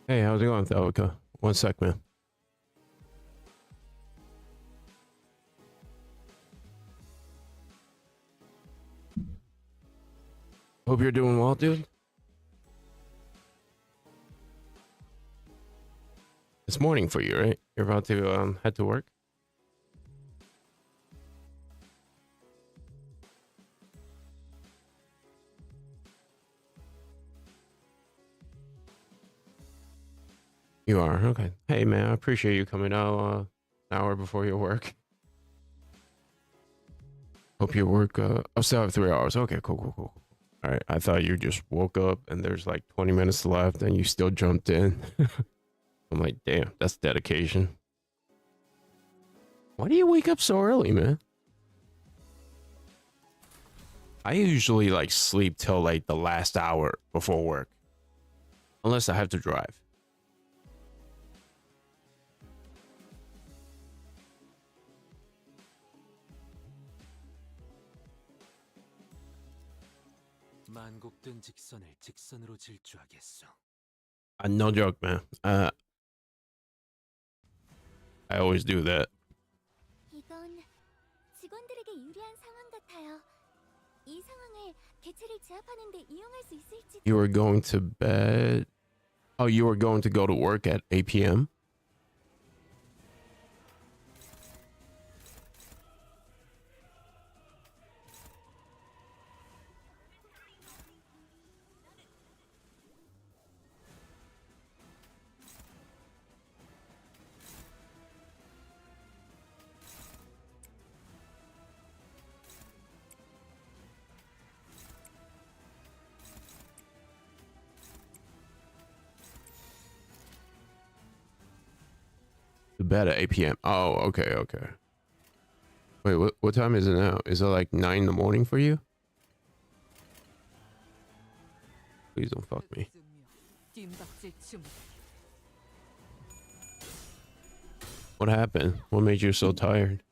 Hey, how's it going, Thelica? One sec, man. Hope you're doing well, dude. It's morning for you, right? You're about to head to work. You are okay. Hey, man, I appreciate you coming out an hour before your work. Hope your work. I'll still have 3 hours. Okay, cool. All right. I thought you just woke up and there's like 20 minutes left, and you still jumped in. I'm like, damn, that's dedication. Why do you wake up so early, man? I usually like sleep till like the last hour before work, unless I have to drive. 만곡된 직선을 직선으로 질주하겠소. No joke, man. I always do that. 이건 직원들에게 유리한 상황 같아요. 이 상황을 대체를 제압하는 데 이용할 수 있을지. You were going to bed. Oh, you were going to go to work at 8 p.m. To bed at 8 p.m. Oh, okay. Wait, what time is it now? Is it like 9 in the morning for you? Please don't fuck me. What happened? What made you so tired?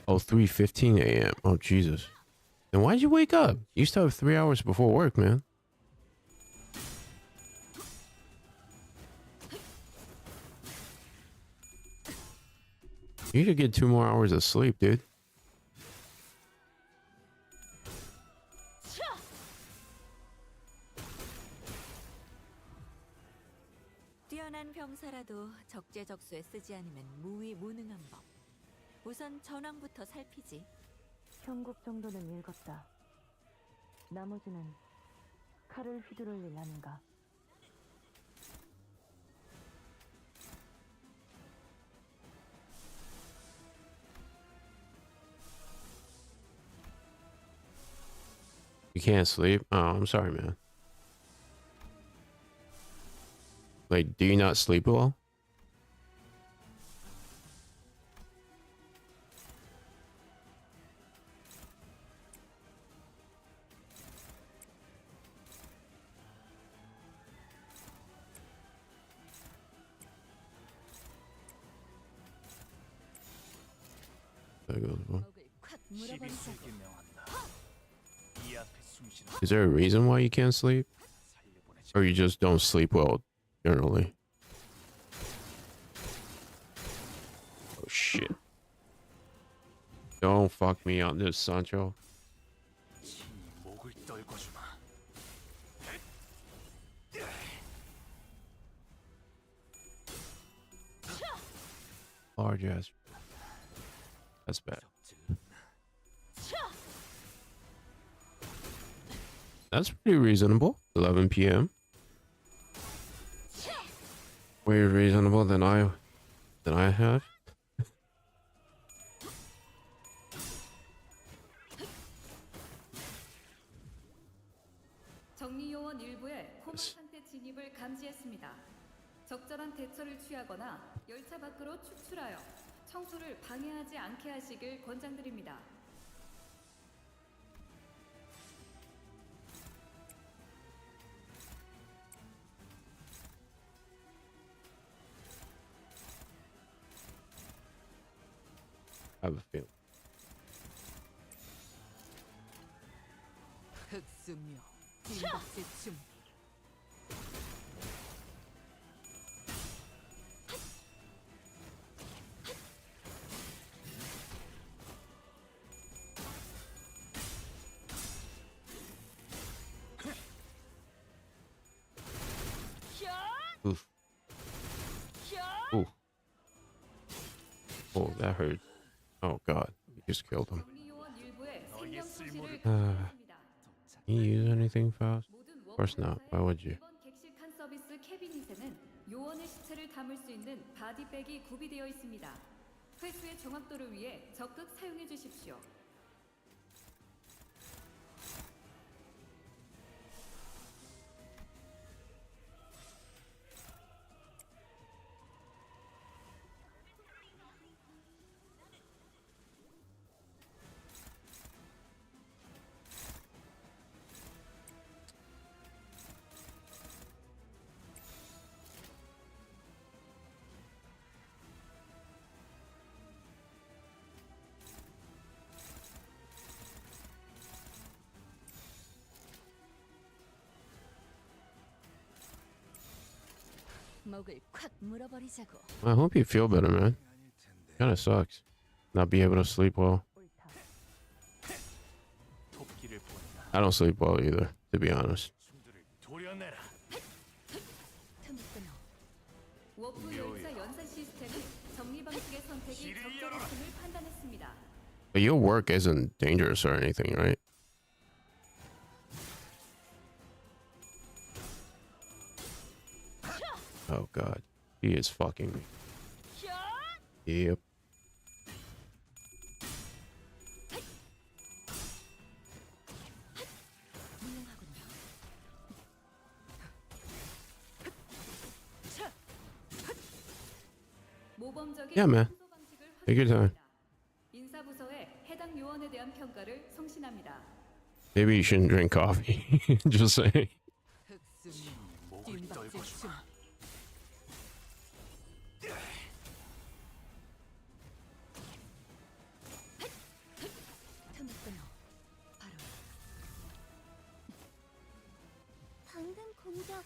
Oh, 3:15 a.m. Oh, Jesus. Then why'd you wake up? You still have 3 hours before work, man. You should get 2 more hours of sleep, dude. 뛰어난 병사라도 적재적소에 쓰지 않으면 무위무능한 법. 우선 전황부터 살피지. 형국 정도는 읽었다. 나머지는 칼을 휘두를 일 아닌가. You can't sleep? Oh, I'm sorry, man. Like, do you not sleep well? There goes one. Is there a reason why you can't sleep? Or you just don't sleep well generally? Oh shit. Don't fuck me on this, Sancho. Large ass. That's bad. That's pretty reasonable. 11 p.m. Way reasonable than I have. 정리요원 일부의 코마 상태 진입을 감지했습니다. 적절한 대처를 취하거나 열차 밖으로 축출하여 청소를 방해하지 않게 하시길 권장드립니다. I have a feeling. 흑수묘 찐박스 춤 Oof. Ooh. Oh, that hurt. Oh god, we just killed him. 정리요원 일부의 생명 소실을 아. 감지했습니다. Can you use anything fast? 모든 Of course not. Why would you? 이번 객실칸 서비스 캐비닛에는 요원의 시체를 담을 수 있는 바디백이 구비되어 있습니다. 회수의 정확도를 위해 적극 사용해 주십시오. 목을 콱 물어버리자고. I hope you feel better, man. Kinda sucks. Not be able to sleep well. 옳다. 토끼를 본다. I don't sleep well either, to be honest. 충두를 도려내라. 틈을 끊어. 워프 열차 연산 시스템은 정리 방식의 선택이 적절했음을 판단했습니다. But your work isn't dangerous or anything, right? Oh god. He is fucking me. Yep. 훌륭하군요. 모범적인 Yeah, man. 청소 방식을 Take your time. 확인했습니다. 인사부서의 해당 요원에 대한 평가를 성신합니다. Maybe you shouldn't drink coffee. Just saying. 흑수묘 목을 찐박스 떨고 춤 틈을 끊어. 바로 방금 공격.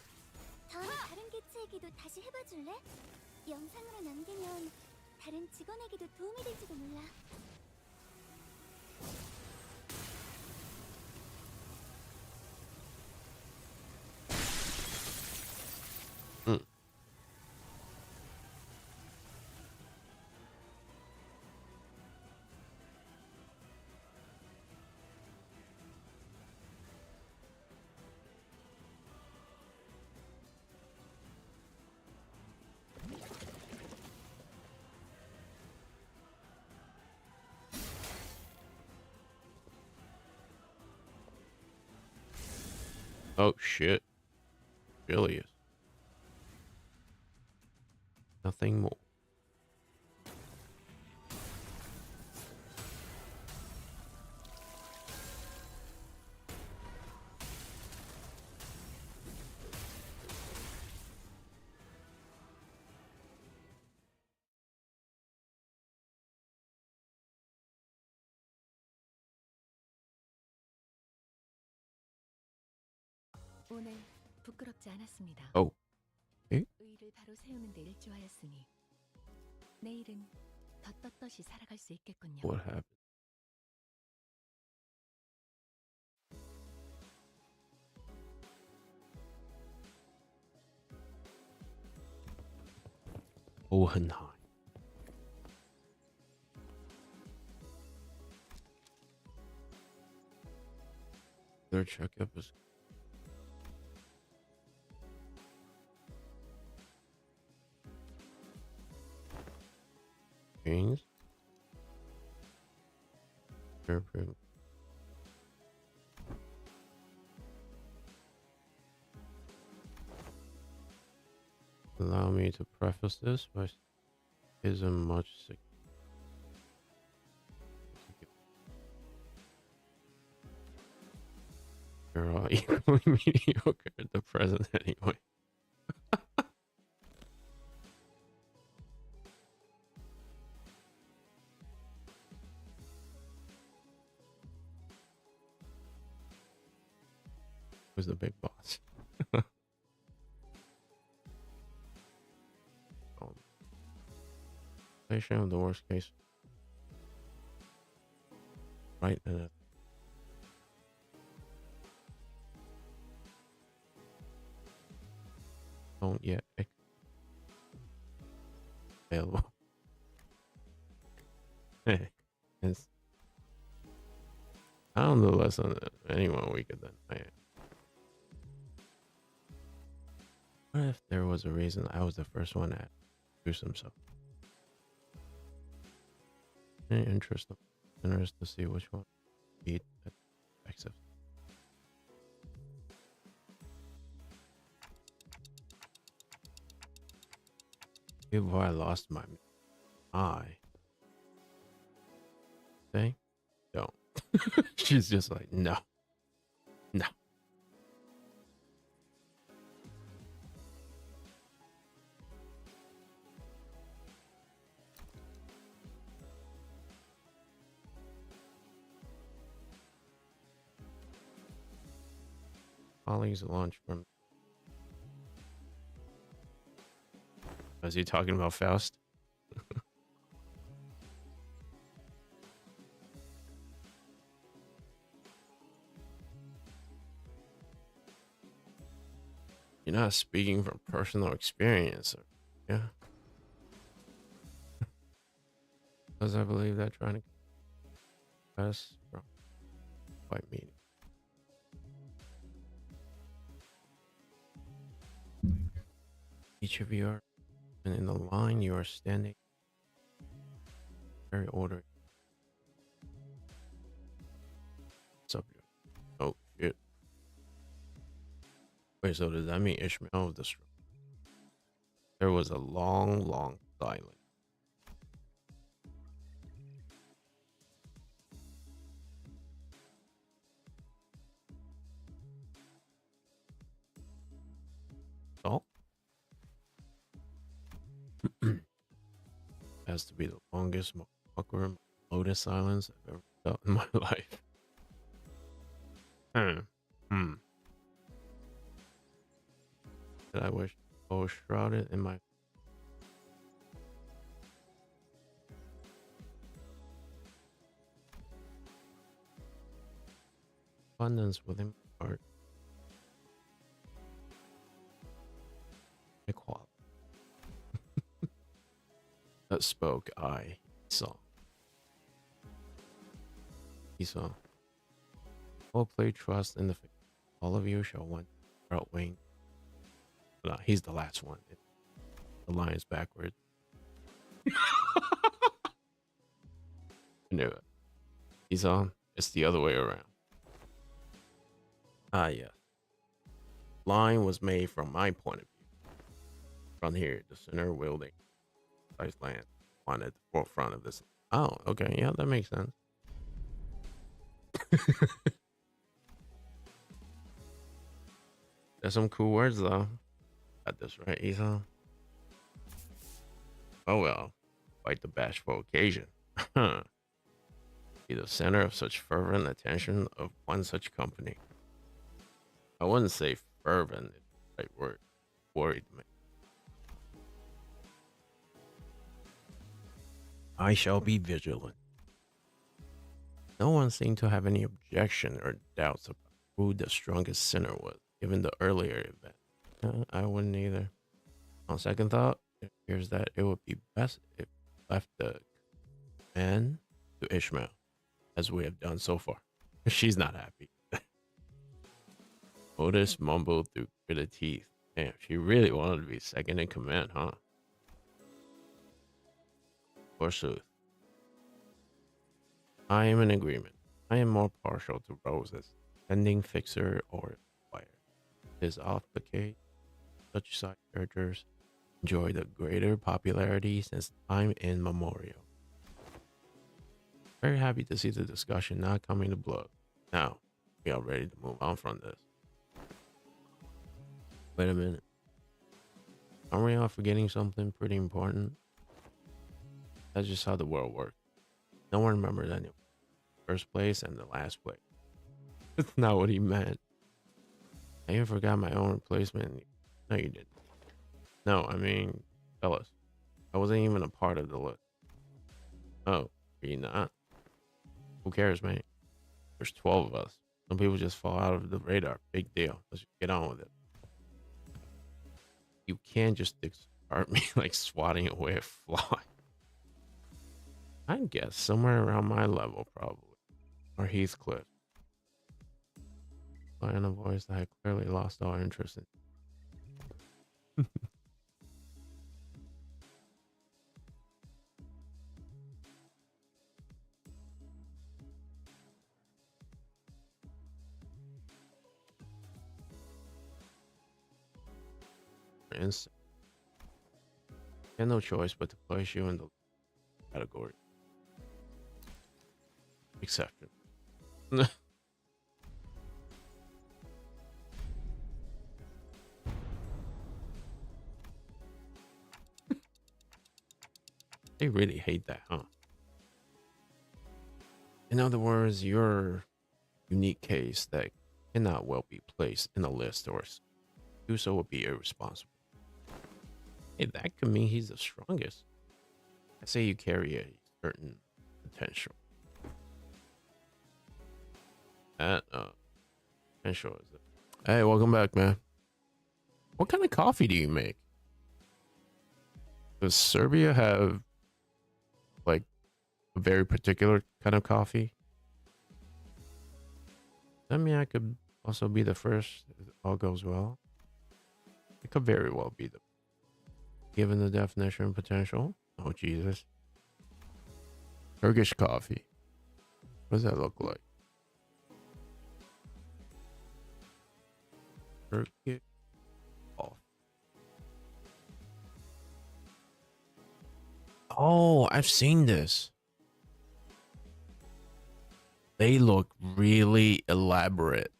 다음에 다른 개체에게도 다시 해봐줄래? 영상으로 남기면 다른 직원에게도 도움이 될지도 몰라. Oh shit. Really is. Nothing more. 오늘 부끄럽지 않았습니다. Oh. 에? 의를 바로 세우는 데 일조하였으니 내일은 더 떳떳이 살아갈 수 있겠군요. What happened? Hohenheim. Their checkup is Kings. Perfect. Allow me to preface this by isn't much sick. You're all equally mediocre at the present anyway. Who's the big boss? Patient of the worst case. Right. Don't yet available. Hey, it's I don't know less on anyone weaker than I am. What if there was a reason I was the first one to do some stuff? Interesting to see which one beat accepts. Before I lost my eye. Say, don't. She's just like, no. No. Colleagues launch from. Was he talking about Faust? You're not speaking from personal experience, yeah? Because I believe that trying to get us from quite meaning. Each of you are, and in the line you are standing, very orderly. What's up, you? Oh shit! Wait, so does that mean Ishmael was destroyed? There was a long silence. Oh, has to be the longest, most awkward, lotus silence I've ever felt in my life. That I wish I was shrouded in my abundance within my heart. Equality. That spoke I saw. He saw. All play trust in the faith. All of you shall one outwing. No, he's the last one. The line is backwards. I knew it. He's on. It's the other way around. Ah, yeah. Line was made from my point of view. From here, the center wielding size land on at the forefront of this. Oh, okay. Yeah, that makes sense. There's some cool words though. Got this right, Esau. Oh well, quite the bashful occasion. Be the center of such fervent attention of one such company. I wouldn't say fervent, is the right word. Worried me. I shall be vigilant. No one seemed to have any objection or doubts about who the strongest sinner was, given the earlier event. I wouldn't either. On second thought, it appears that it would be best if left the man to Ishmael, as we have done so far. She's not happy. Otis mumbled through gritted teeth. Damn, she really wanted to be second in command, huh? Forsooth. I am in agreement. I am more partial to roses, pending fixer or fire. It is off the case. Such side characters enjoy the greater popularity since time immemorial. Very happy to see the discussion not coming to blood. Now, we are ready to move on from this. Wait a minute. Aren't we all forgetting something pretty important? That's just how the world works. No one remembers anyone. First place and the last place. That's not what he meant. I even forgot my own replacement. No, you didn't. No, I mean, fellas, I wasn't even a part of the list. Oh, are you not? Who cares, man? There's 12 of us. Some people just fall out of the radar. Big deal. Let's just get on with it. You can't just discard me like swatting away a fly. I guess somewhere around my level, probably. Or Heathcliff. But in a voice that I clearly lost all interest in. For instance, I had no choice but to place you in the category. Exception. They really hate that, huh? In other words, you're a unique case that cannot well be placed in a list, or do so would be irresponsible. Hey, that could mean he's the strongest. I say you carry a certain potential. That potential is it? Hey, welcome back, man. What kind of coffee do you make? Does Serbia have like a very particular kind of coffee? I mean, I could also be the first if all goes well. It could very well be the given the definition of potential. Oh Jesus. Turkish coffee. What does that look like? Turkish coffee. Oh, I've seen this. They look really elaborate.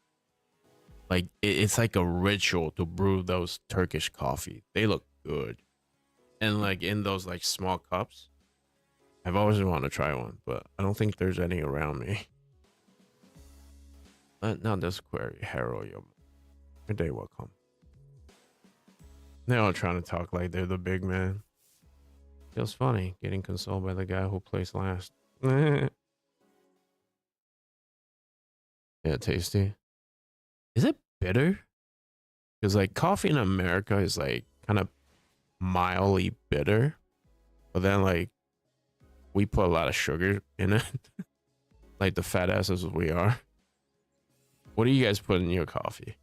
Like it's like a ritual to brew those Turkish coffee. They look good. And like in those like small cups. I've always wanted to try one, but I don't think there's any around me. Not this query, Harold. Your day will come. They're all trying to talk like they're the big man. Feels funny getting consoled by the guy who placed last. Yeah, tasty. Is it bitter? Because like coffee in America is like kind of mildly bitter, but then like we put a lot of sugar in it, like the fat asses we are. What do you guys put in your coffee?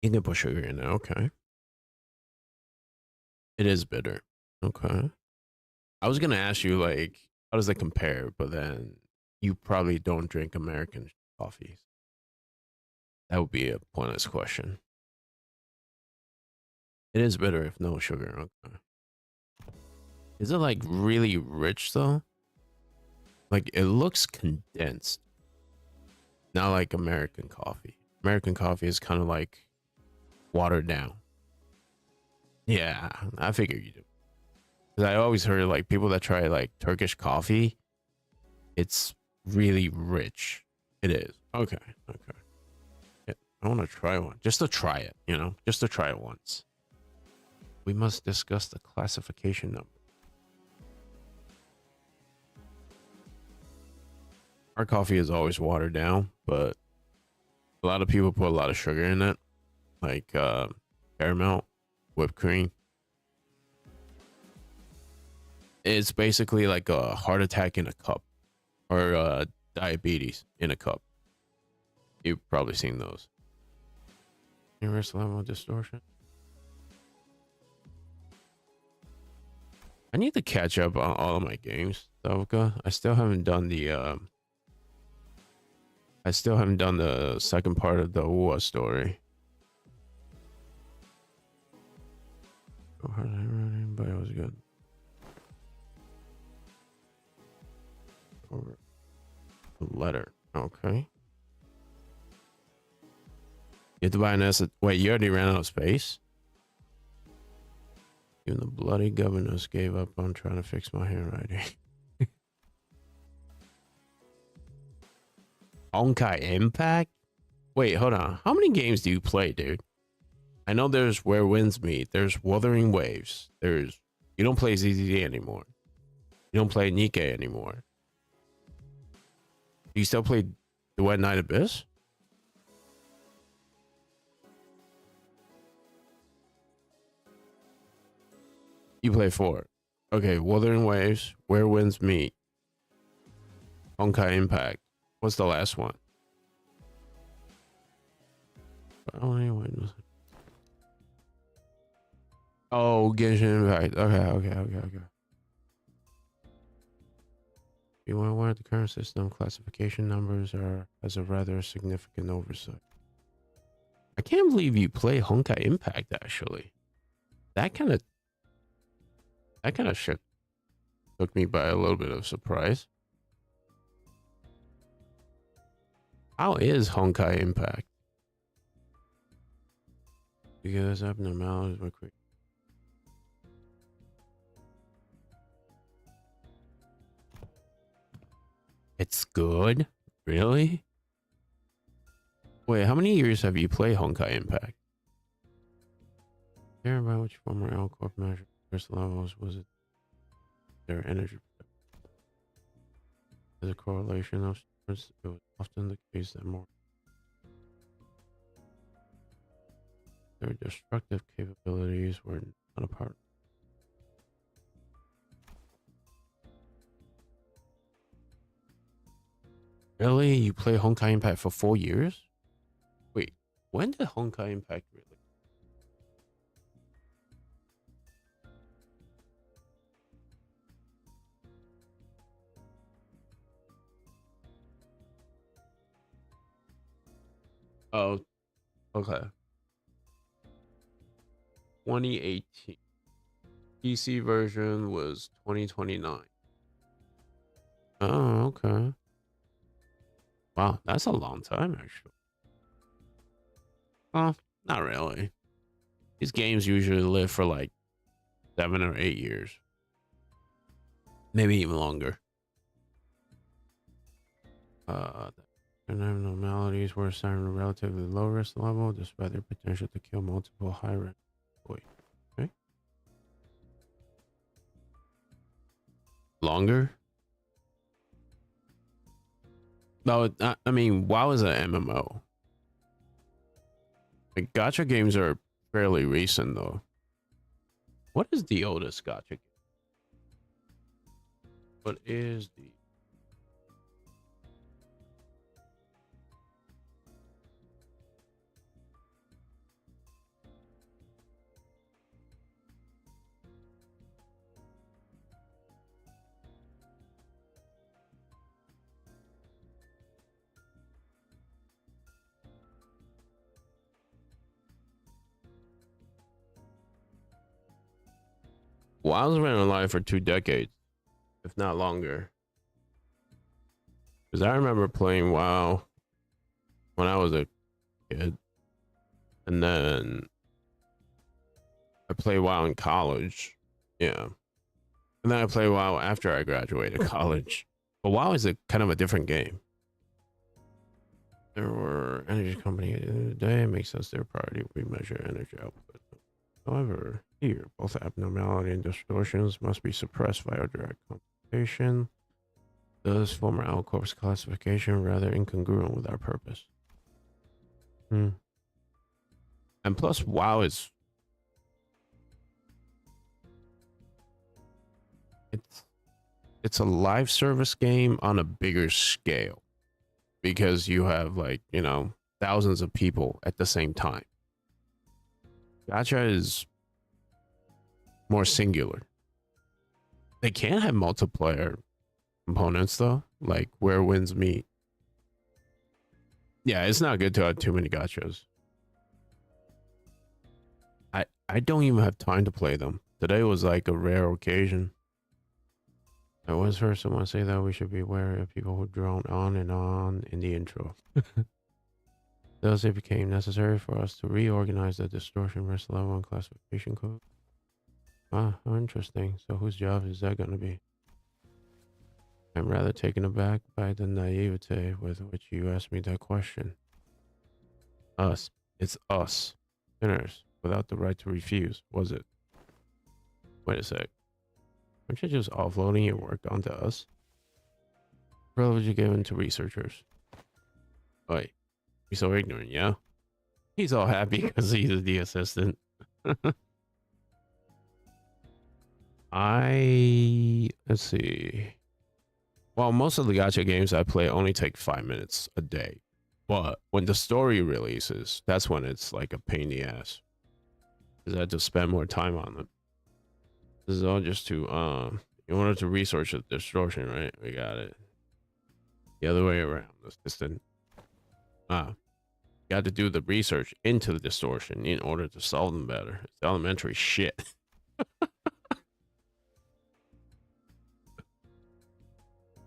You can put sugar in it. Okay. It is bitter. Okay. I was gonna ask you like, how does it compare? But then you probably don't drink American coffees. That would be a pointless question. It is bitter if no sugar. Okay. Is it like really rich though? Like it looks condensed. Not like American coffee. American coffee is kind of like watered down. Yeah, I figure you do. Because I always heard like people that try like Turkish coffee, it's really rich. It is. Okay. Okay. Yeah, I want to try one just to try it, you know, just to try it once. We must discuss the classification number. Our coffee is always watered down, but a lot of people put a lot of sugar in it, like caramel, whipped cream. It's basically like a heart attack in a cup, or diabetes in a cup. You've probably seen those. Universe level of distortion. I need to catch up on all of my games, Dovka. I still haven't done the second part of the Uwa story. Oh, hard running, but it was good. Over the letter. Okay. You have to buy an asset. Wait, you already ran out of space? Even the bloody governors gave up on trying to fix my handwriting. Honkai Impact? Wait, hold on. How many games do you play, dude? I know there's Where Winds Meet. There's Wuthering Waves. There's... You don't play ZZZ anymore. You don't play Nikkei anymore. Do you still play Duet Night Abyss? You play 4. Okay, Wuthering Waves, Where Winds Meet, Honkai Impact. What's the last one? Oh, anyway. Oh, Genshin Impact. Okay. You want to wonder the current system classification numbers are as a rather significant oversight. I can't believe you play Honkai Impact actually. That kind of shit took me by a little bit of surprise. How is Honkai Impact? Because abnormalities were quick. It's good? Really? Wait, how many years have you played Honkai Impact? Care about which former L Corp measure first levels was it their energy? As a correlation of strengths, it was often the case that more their destructive capabilities were not a part. Really? You play Honkai Impact for 4 years? Wait, when did Honkai Impact release? Oh, okay. 2018. PC version was 2029. Oh, okay. Wow, that's a long time, actually. Well, not really. These games usually live for like 7 or 8 years. Maybe even longer. Abnormalities were assigned a relatively low risk level despite their potential to kill multiple high risk. Wait, okay. Longer? No, I mean, WoW is an MMO. Like, gacha games are fairly recent, though. What is the oldest gacha game? What is the... WoW's been alive for 2 decades, if not longer. Because I remember playing WoW when I was a kid. And then I played WoW in college. Yeah. And then I played WoW after I graduated college. But WoW is a kind of a different game. There were energy company at the end of the day. It makes sense their priority we measure energy output. However, here, both abnormality and distortions must be suppressed via direct computation. Thus, former Alcorp's classification rather incongruent with our purpose. And plus, WoW is... It's a live service game on a bigger scale. Because you have, like, you know, thousands of people at the same time. Gacha is more singular. They can have multiplayer components though, like Where Winds Meet. Yeah, it's not good to have too many gachas. I don't even have time to play them. Today was like a rare occasion. I once heard someone say that we should be wary of people who drone on and on in the intro. Thus, it became necessary for us to reorganize the distortion risk level and classification code. Ah, how interesting. So whose job is that going to be? I'm rather taken aback by the naivete with which you asked me that question. Us. It's us. Sinners. Without the right to refuse, was it? Wait a sec. Aren't you just offloading your work onto us? Privilege you given to researchers. Wait. You're so ignorant, yeah? He's all happy because he's the assistant. Let's see. Well, most of the gacha games I play only take 5 minutes a day. But when the story releases, that's when it's like a pain in the ass. Because I have to spend more time on them. This is all just to, in order to research the distortion, right? We got it. The other way around. The assistant. You got to do the research into the distortion in order to solve them better. It's elementary shit.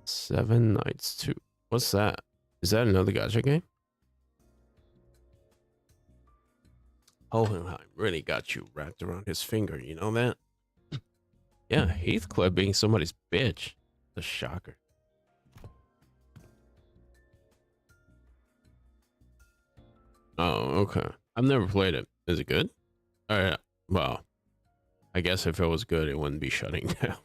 Seven Nights 2. What's that? Is that another gacha game? Hohenheim really got you wrapped around his finger, you know that? Yeah, Heathcliff being somebody's bitch. The shocker. Oh, okay. I've never played it. Is it good? Alright. Well, I guess if it was good, it wouldn't be shutting down.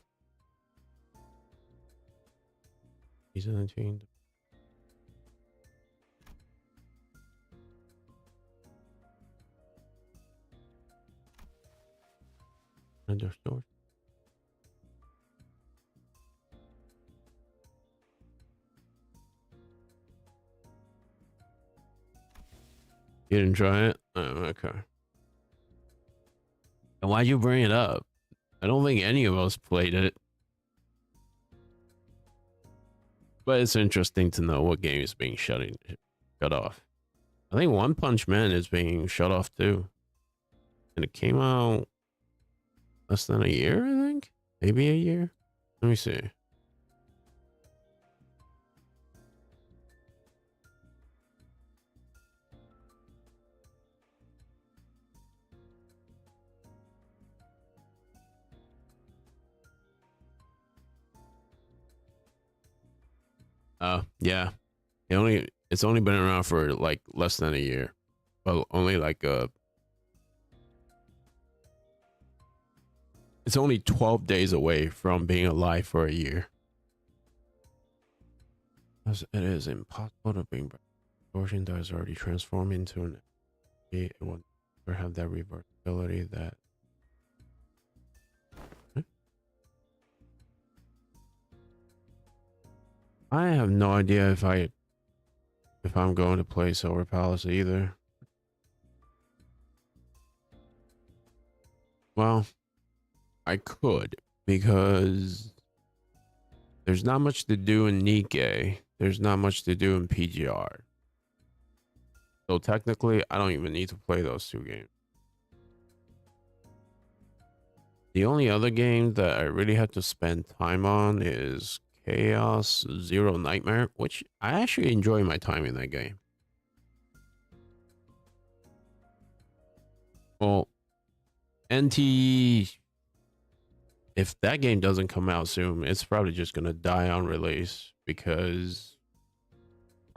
He's 17. Understood. You didn't try it? Oh, okay. And why'd you bring it up? I don't think any of us played it. But it's interesting to know what game is being shut off. I think One Punch Man is being shut off too. And it came out less than a year, I think? Maybe a year? Let me see. Yeah. It's only been around for like less than a year. Well, only like it's only 12 days away from being alive for a year. As it is impossible to bring back a portion that is already transformed into an it will never have that reversibility that I have no idea if I'm going to play Silver Palace either. Well, I could, because there's not much to do in Nikkei. There's not much to do in PGR. So technically, I don't even need to play those two games. The only other game that I really have to spend time on is Chaos Zero Nightmare, which I actually enjoy my time in that game. Well, NT, if that game doesn't come out soon, it's probably just gonna die on release, because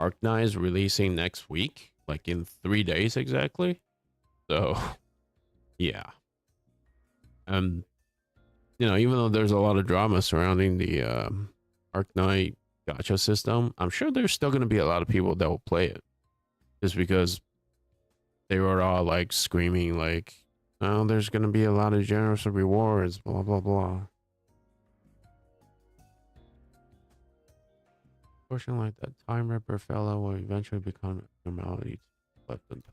Arknight is releasing next week, like in 3 days exactly. So yeah. You know, even though there's a lot of drama surrounding the Arknight gacha system, I'm sure there's still going to be a lot of people that will play it, just because they were all like screaming like, oh, there's going to be a lot of generous rewards, blah blah blah. Portion like that Time Ripper fellow will eventually become normality left in.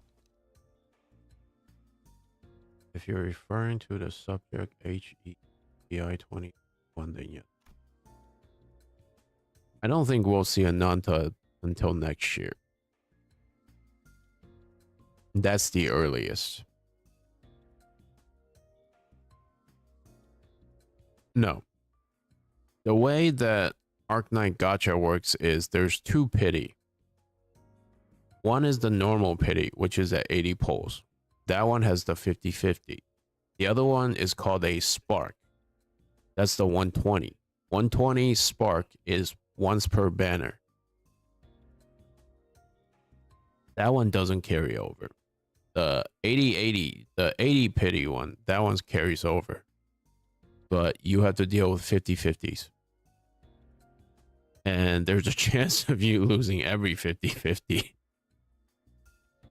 If you're referring to the subject HEI 21, then yes. I don't think we'll see a Nanta until next year. That's the earliest. No. The way that Arknight Gacha works is there's two pity. One is the normal pity, which is at 80 pulls. That one has the 50-50. The other one is called a spark. That's the 120. 120 spark is once per banner. That one doesn't carry over. The 80-80, the 80 pity one, that one carries over. But you have to deal with 50-50s. And there's a chance of you losing every 50-50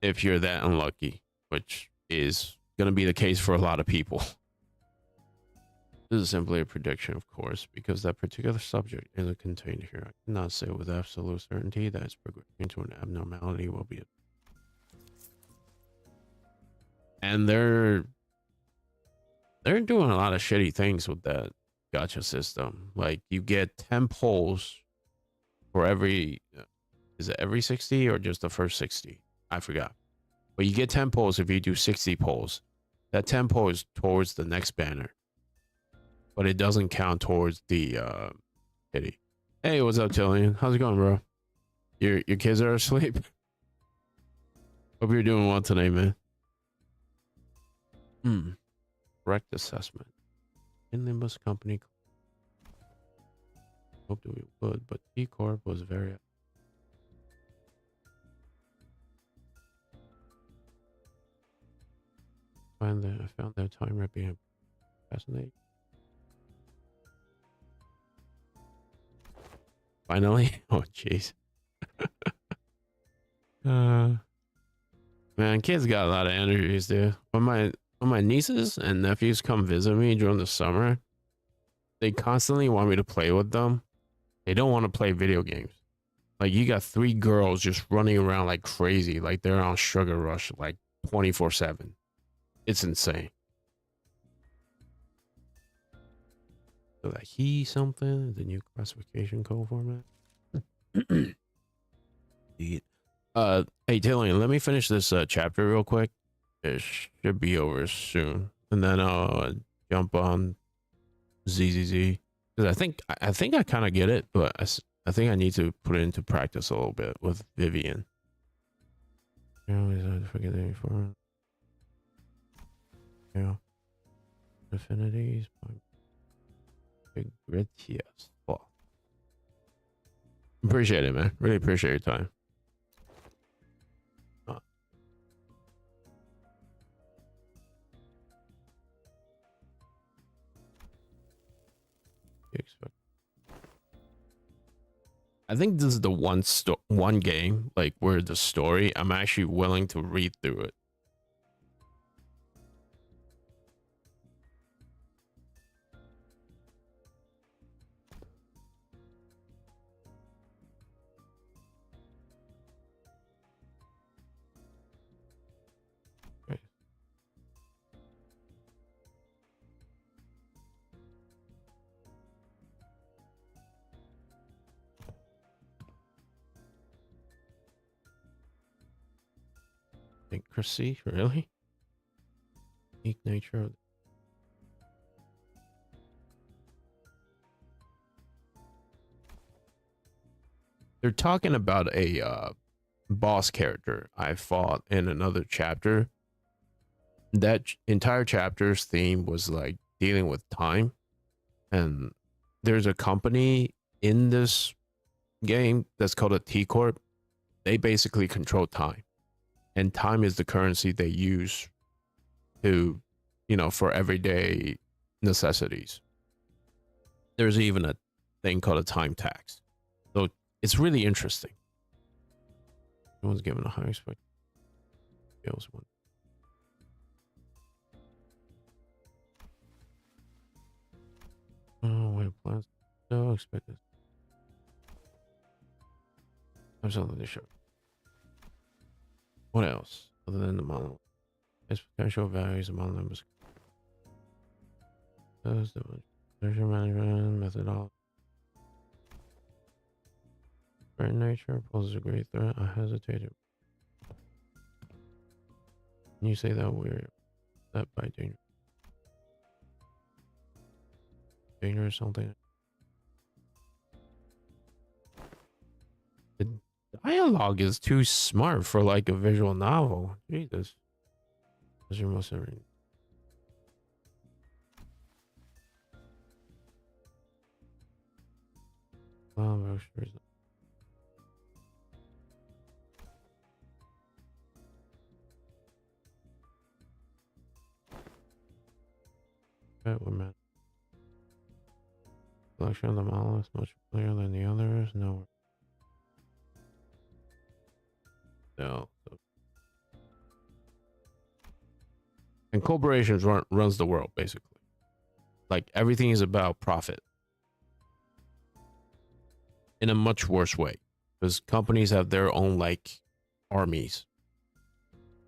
if you're that unlucky, which is going to be the case for a lot of people. This is simply a prediction, of course, because that particular subject isn't contained here. I cannot say with absolute certainty that its progression into an abnormality will be. And they're doing a lot of shitty things with that gacha system. Like you get 10 polls for every, is it every 60 or just the first 60? I forgot. But you get 10 polls if you do 60 polls. That 10 poll is towards the next banner. But it doesn't count towards the kitty. Hey, what's up, Tillian? How's it going, bro? Your kids are asleep? Hope you're doing well today, man. Correct assessment. In Limbus Company. Hope that we would, but T Corp was very. I found that time right being fascinating. Finally? Oh, jeez. Man, kids got a lot of energies, dude. When my nieces and nephews come visit me during the summer, they constantly want me to play with them. They don't want to play video games. Like, you got 3 girls just running around like crazy, like they're on Sugar Rush, like 24/7. It's insane. So that he something, the new classification code format. Hey, Tillian, let me finish this chapter real quick. It should be over soon, and then I'll jump on ZZZ because I think I kind of get it, but I think I need to put it into practice a little bit with Vivian. I always have to forget the before. Yeah, affinities. Big red yes. Well, appreciate it, man. Really appreciate your time. I think this is the one game like where the story I'm actually willing to read through it. Okay. Secrecy, really? Unique nature of they're talking about a boss character I fought in another chapter. That entire chapter's theme was like dealing with time, and there's a company in this game that's called a T Corp. They basically control time, and time is the currency they use to, for everyday necessities. There's even a thing called a time tax. So it's really interesting. No one's given a high expect. Skills one. Oh, wait, plans. So expected. I'm something to show. What else other than the model? Its potential values among them is treasure management methodology. Threat nature poses a great threat. I hesitated. Can you say that we're that by danger? Danger or something? The dialogue is too smart for like a visual novel. Jesus. That's your most everything. Selection of the model is much clearer than the others. No. No. And corporations runs the world, basically. Like, everything is about profit. In a much worse way. Because companies have their own, like, armies.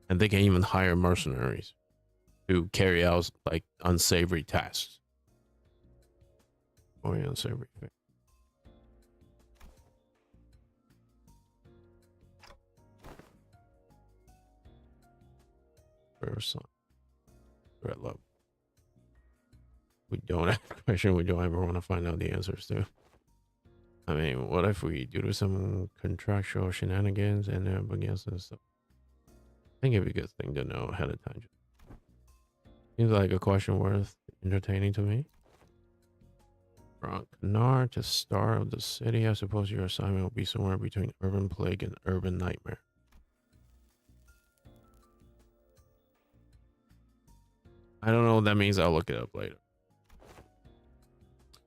And they can even hire mercenaries to carry out, like, unsavory tasks. Oh, yeah, unsavory thing. First son. Red love. We don't have a question we don't ever want to find out the answers to. I mean, what if we, due to some contractual shenanigans, end up against this stuff? I think it'd be a good thing to know ahead of time. Seems like a question worth entertaining to me. From Canard to Star of the City, I suppose your assignment will be somewhere between Urban Plague and Urban Nightmare. I don't know what that means. I'll look it up later.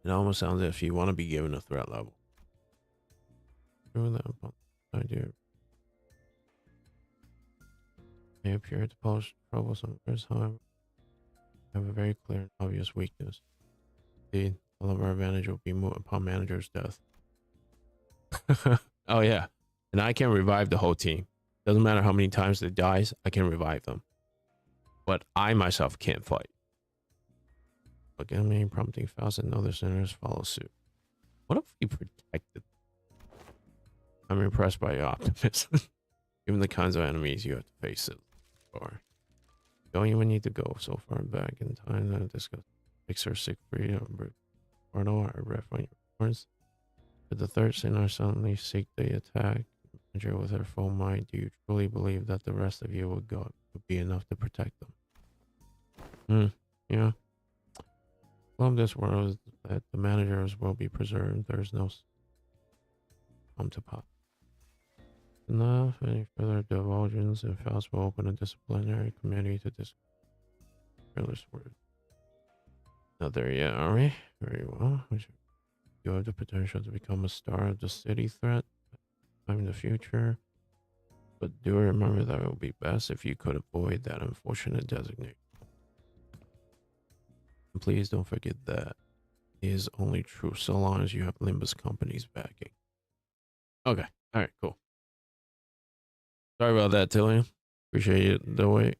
It almost sounds as if you want to be given a threat level. Doing that idea. They appear to pose troublesome risks, however, have a very clear and obvious weakness. Indeed, all of our advantage will be moved upon manager's death. Oh yeah, and I can revive the whole team. Doesn't matter how many times they dies, I can revive them. But I myself can't fight. Look at me, prompting Faust and other sinners follow suit. What if we protected? I'm impressed by your optimism. Given the kinds of enemies you have to face it. Or don't even need to go so far back in time to discuss Pixar Siegfried or Bruno or Ref on your horns. Did the third sinner suddenly seek the attack manager with her full might? Do you truly believe that the rest of you would be enough to protect them? Yeah. Love this world is that the managers will be preserved. There's no to pop. Enough. Any further divulgence, and Faust will open a disciplinary committee to discuss careless words. Not there yet, are we? Very well. You have the potential to become a star of the city threat in the future. But do remember that it would be best if you could avoid that unfortunate designation. And please don't forget that it is only true so long as you have Limbus Company's backing. Okay. All right, cool. Sorry about that, Tillian. Appreciate it the wait.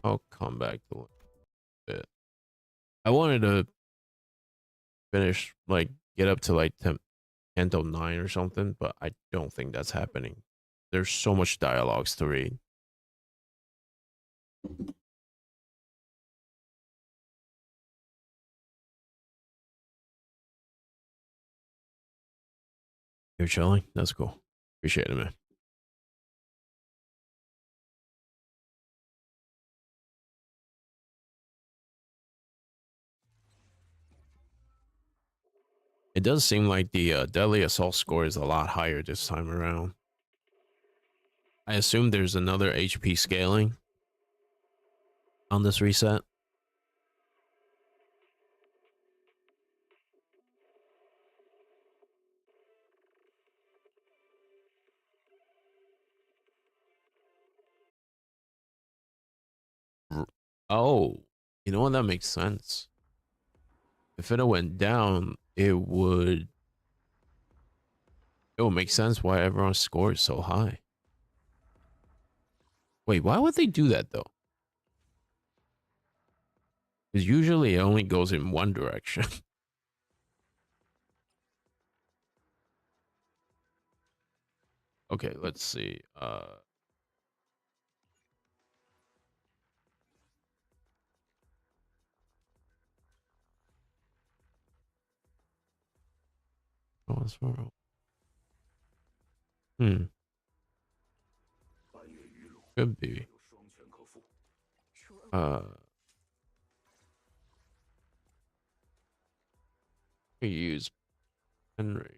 I'll come back to a bit. I wanted to finish, like, get up to like Canto 9 or something, but I don't think that's happening. There's so much dialogues to read. You're chilling? That's cool. Appreciate it, man. It does seem like the deadly assault score is a lot higher this time around. I assume there's another HP scaling on this reset. Oh, you know what? That makes sense. If it went down, it would make sense why everyone's score is so high. Wait, why would they do that though? Because usually it only goes in one direction. Okay, let's see. Oh, that's far. Could be. We use pen ratio.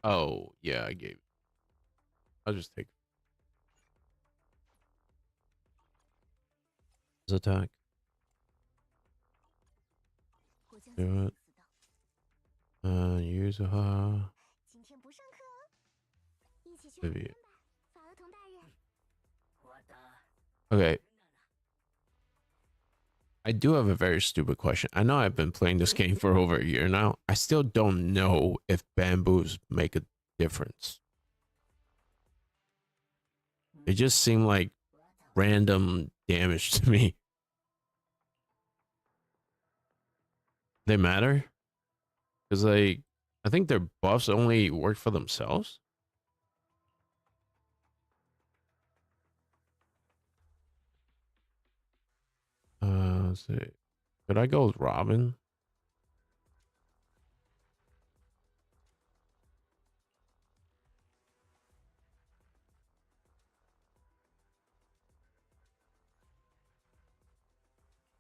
Oh, yeah, I gave. I'll just take his attack. 我将 Do it. 死的。Use her. 今天不上课哦，一起去海 Maybe. 边吧，法厄同大人。 Okay. I do have a very stupid question. I know I've been playing this game for over a year now. I still don't know if bamboos make a difference. They just seem like random damage to me. They matter? Because, like, I think their buffs only work for themselves. Let's see. Could I go with Robin?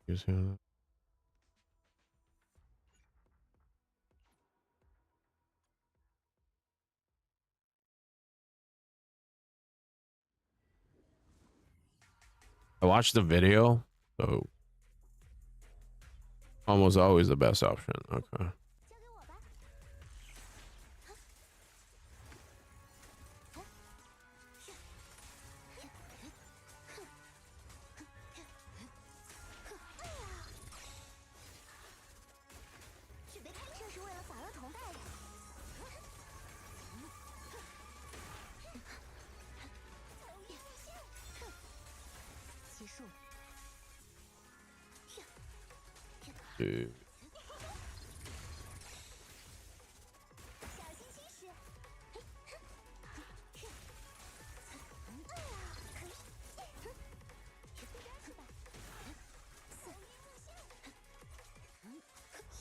Use him. I watched the video, so almost always the best option. Okay. 交给我吧。准备开，这是为了法厄同大人。结束。 Dude. 小心心时。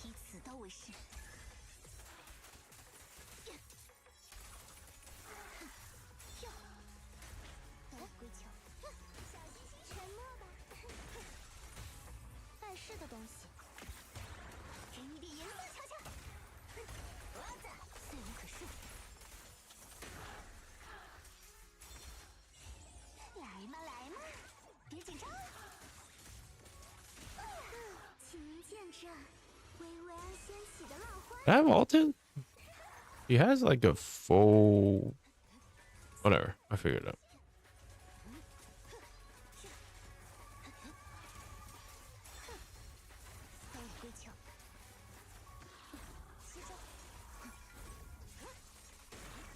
以此刀为誓。归鞘。小心心，沉默吧。碍事的东西。 给你点颜色瞧瞧，我的罪无可恕。来嘛来嘛，别紧张。请见证薇薇安掀起的浪花。 I have ulted? He has like a full. Whatever. I figured it out. 归鞘。吸收。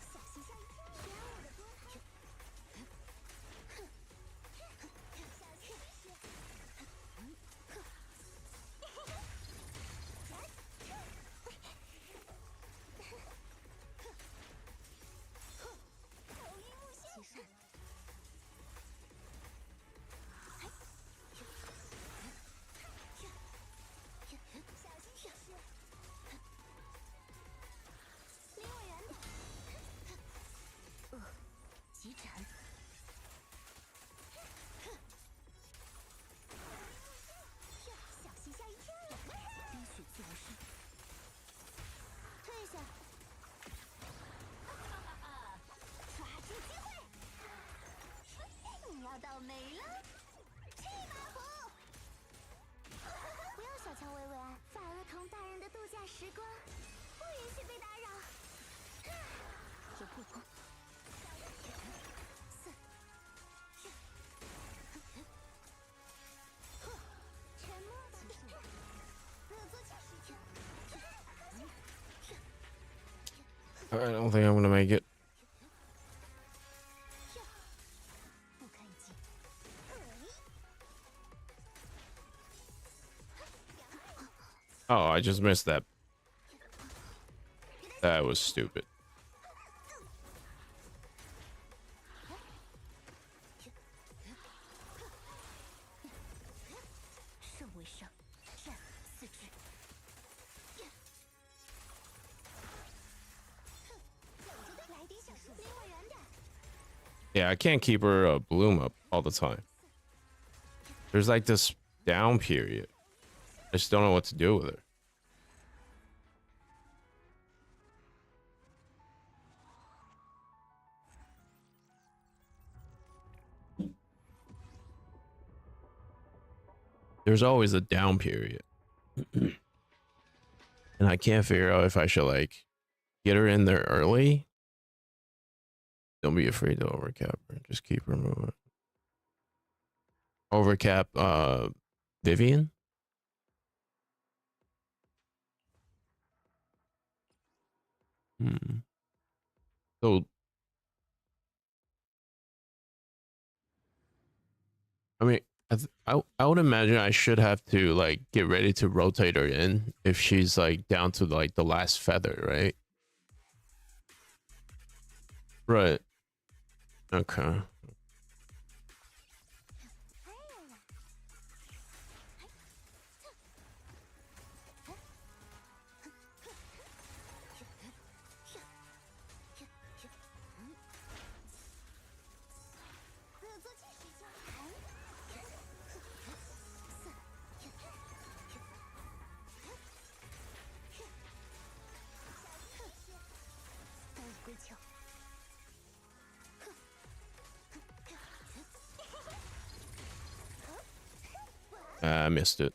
小心下一跳，别我的多态。小心些。头晕目眩。起身。小心些。离我远点。急斩。小心下一跳。冰雪自我身。退下。抓住机会。你要倒霉了。去吧，虎。不要小瞧薇薇安，法厄同大人的度假时光不允许被打扰。有破风。四。沉默吧。恶作剧时间。 I don't think I'm gonna make it. 不堪一击。Oh, I just missed that. That was stupid. 胜为上，战四肢。来点小树，离我远点。 Yeah, I can't keep her bloom up all the time. There's like this down period. I just don't know what to do with her. There's always a down period. And I can't figure out if I should like get her in there early. Don't be afraid to overcap her. Just keep her moving. Overcap Vivian? So I mean I would imagine I should have to like get ready to rotate her in if she's like down to like the last feather, right? Right. Okay. I missed it.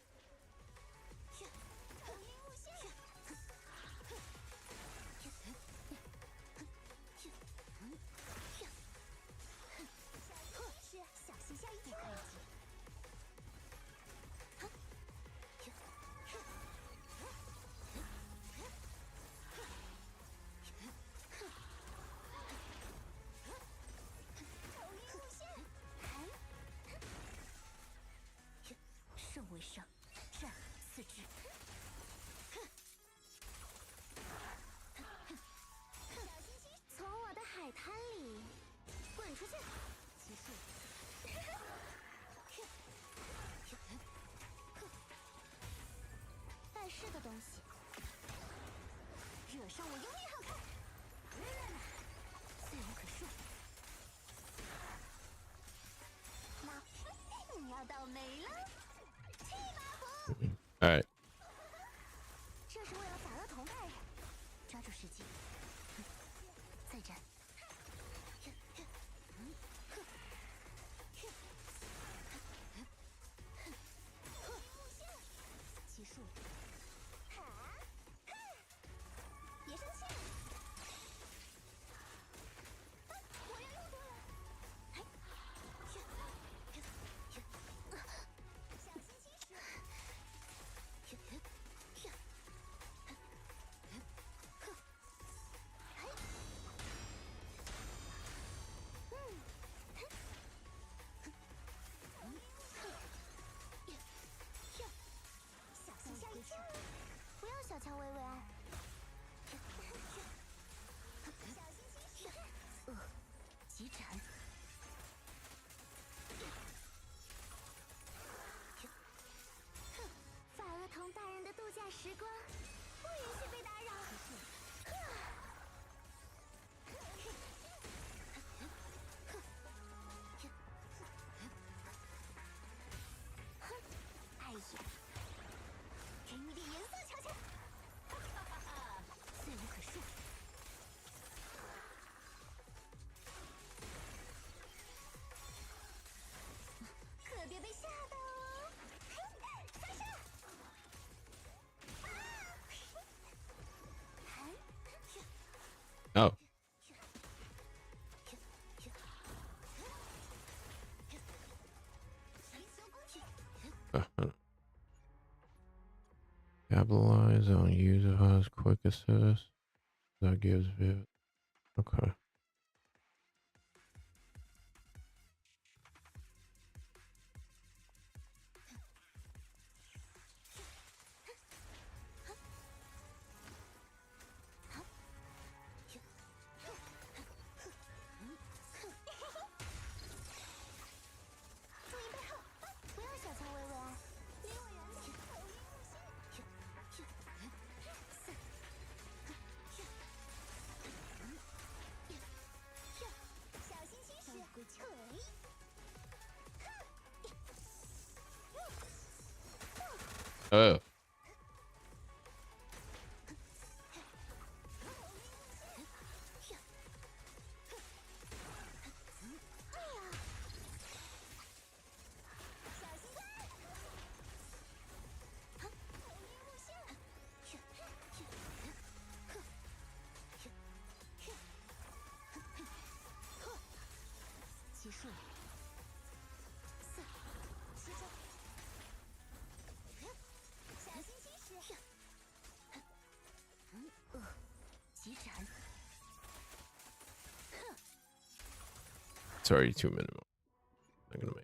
All right. Oh. Capitalize on user has quick assist. That gives it. Okay. Oh. It's already 2 minutes. I'm gonna make.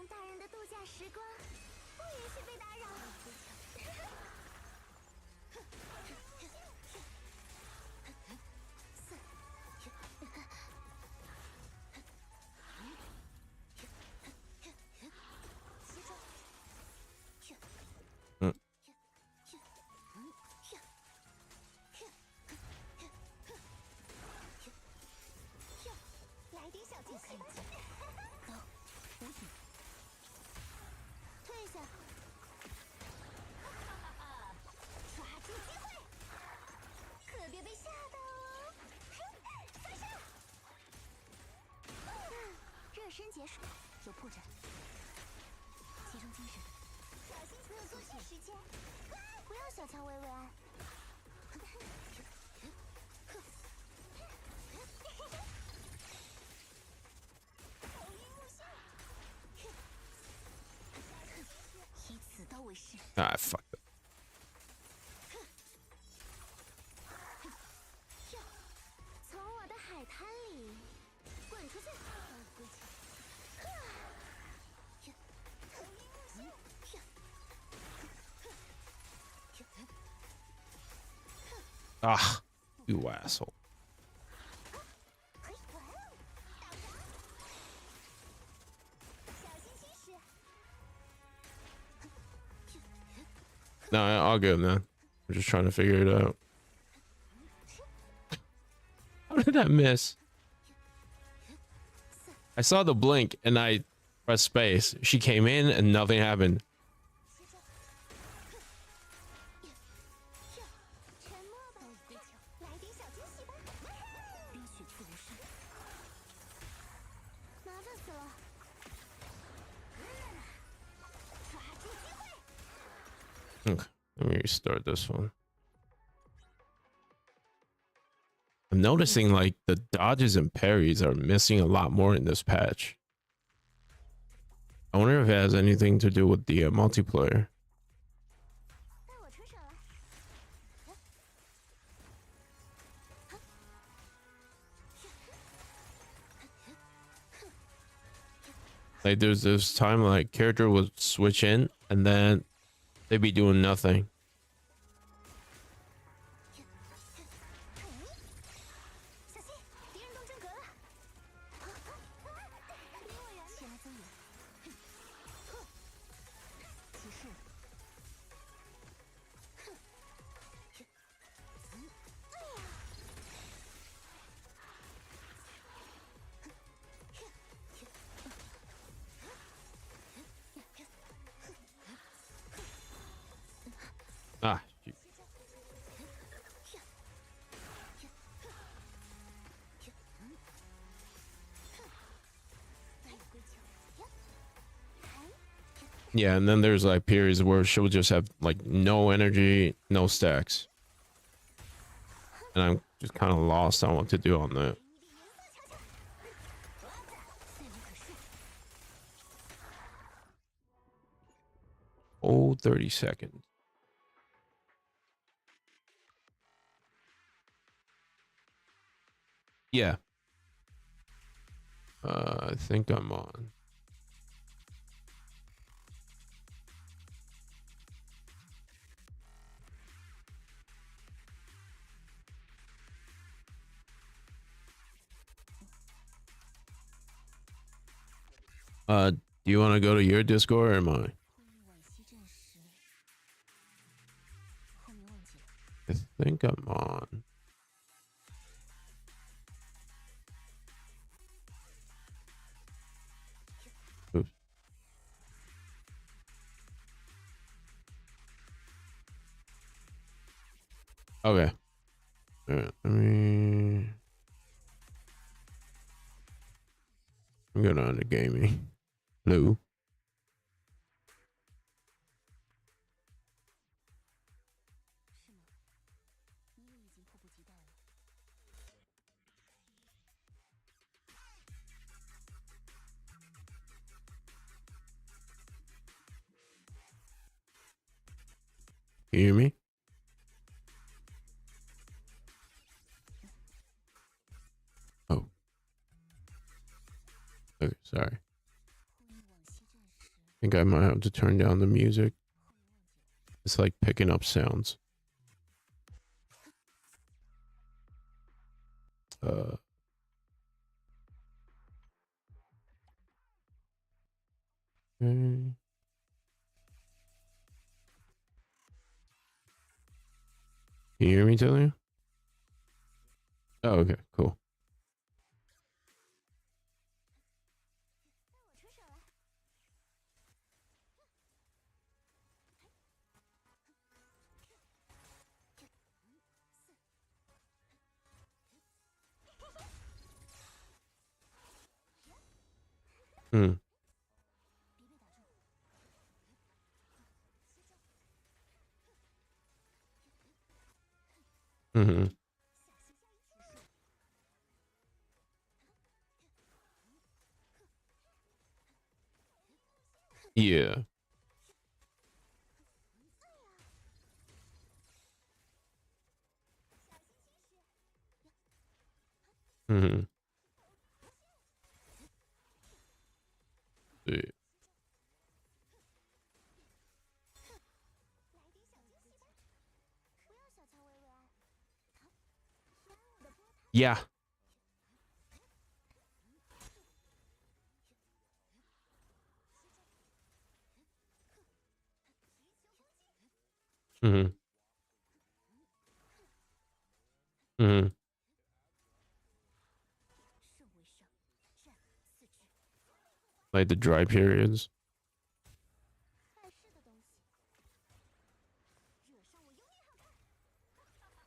大人的度假时光，不允许被打扰。嗯。来点小惊喜吧。走，无语。退下！抓住机会，可别被吓到哦！发射！热身结束，有破绽，集中精神，小心没有作息时间，不要小瞧薇薇安。以此刀为誓。Ah, fuck that. 从我的海滩里滚出去！Ah, you asshole. No, I'll go, man. I'm just trying to figure it out. How did that miss? I saw the blink and I pressed space. She came in and nothing happened. Okay, let me restart this one. I'm noticing like the dodges and parries are missing a lot more in this patch. I wonder if it has anything to do with the multiplayer. Like there's this time like character would switch in and then they'd be doing nothing. Yeah, and then there's like periods where she'll just have like no energy, no stacks. And I'm just kind of lost on what to do on that. 30 seconds. Yeah. I think I'm on. Do you want to go to your Discord or am I? 恣息阵时，后面忘记了。 I think I'm on. Oops. Okay. All right, let me. I'm going on to gaming. Hello. 是吗？你也已经迫不及待了。 Can you hear me? Oh. Okay, sorry. 后面往西阵时， I think I might have to turn down the music. It's like picking up sounds. Okay. Can you hear me, Talia? Oh, okay, cool. 让我出手了。 Hmm. 别被打中。 Mm-hmm. 小心下一指示。 Yeah. Mm-hmm. See. 来点小惊喜吧。不要小瞧薇薇啊。当我的波涛。 Yeah. Mm-hmm. Mm-hmm. 顺位上，战4只。 Like the dry periods. 碍事的东西。惹上我永远好看。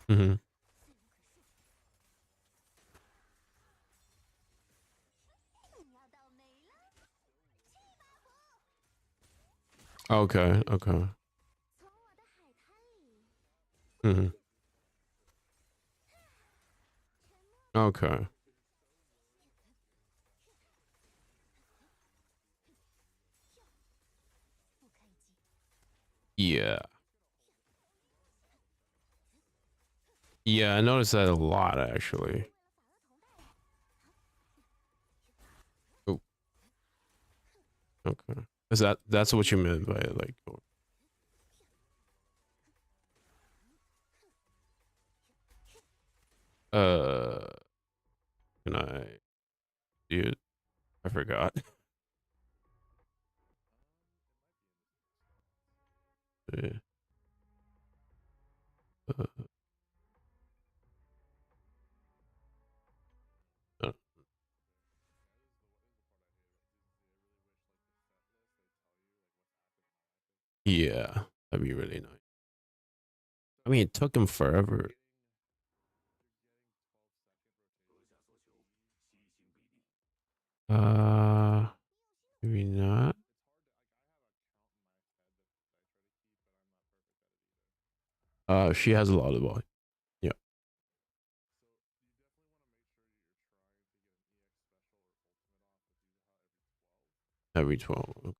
Mm-hmm. 罪无可恕。 你要倒霉了。去吧虎。 Okay, okay. 从我的海滩里。 Mm-hmm. 沉默。 Okay. Yeah. Yeah, I noticed that a lot actually. Oh. Okay. That's what you meant by like uh can I do it? I forgot. Yeah. Uh, yeah, that'd be really nice. I mean, it took him forever. Uh, maybe not. She has a lot of volume. Yeah. Every 12.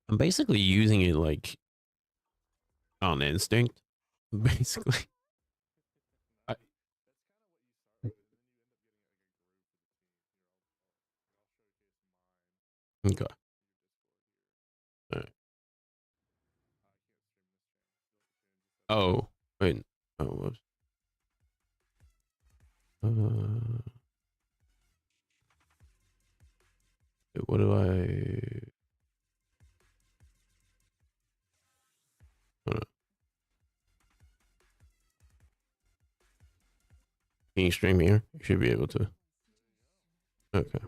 I'm basically using it like on instinct. Basically. I, okay. All right. Oh, wait. Oh, whoops. What do I? Hold on. Can you stream here? You should be able to. Okay.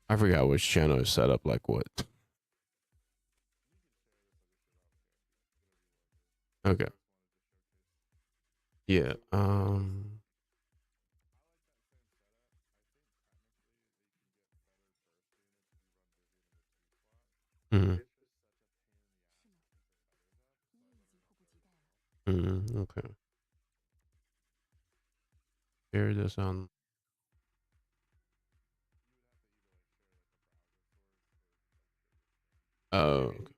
I forgot which channel is set up like what. Okay. Yeah. Mm, okay. Share this on. Oh. Okay.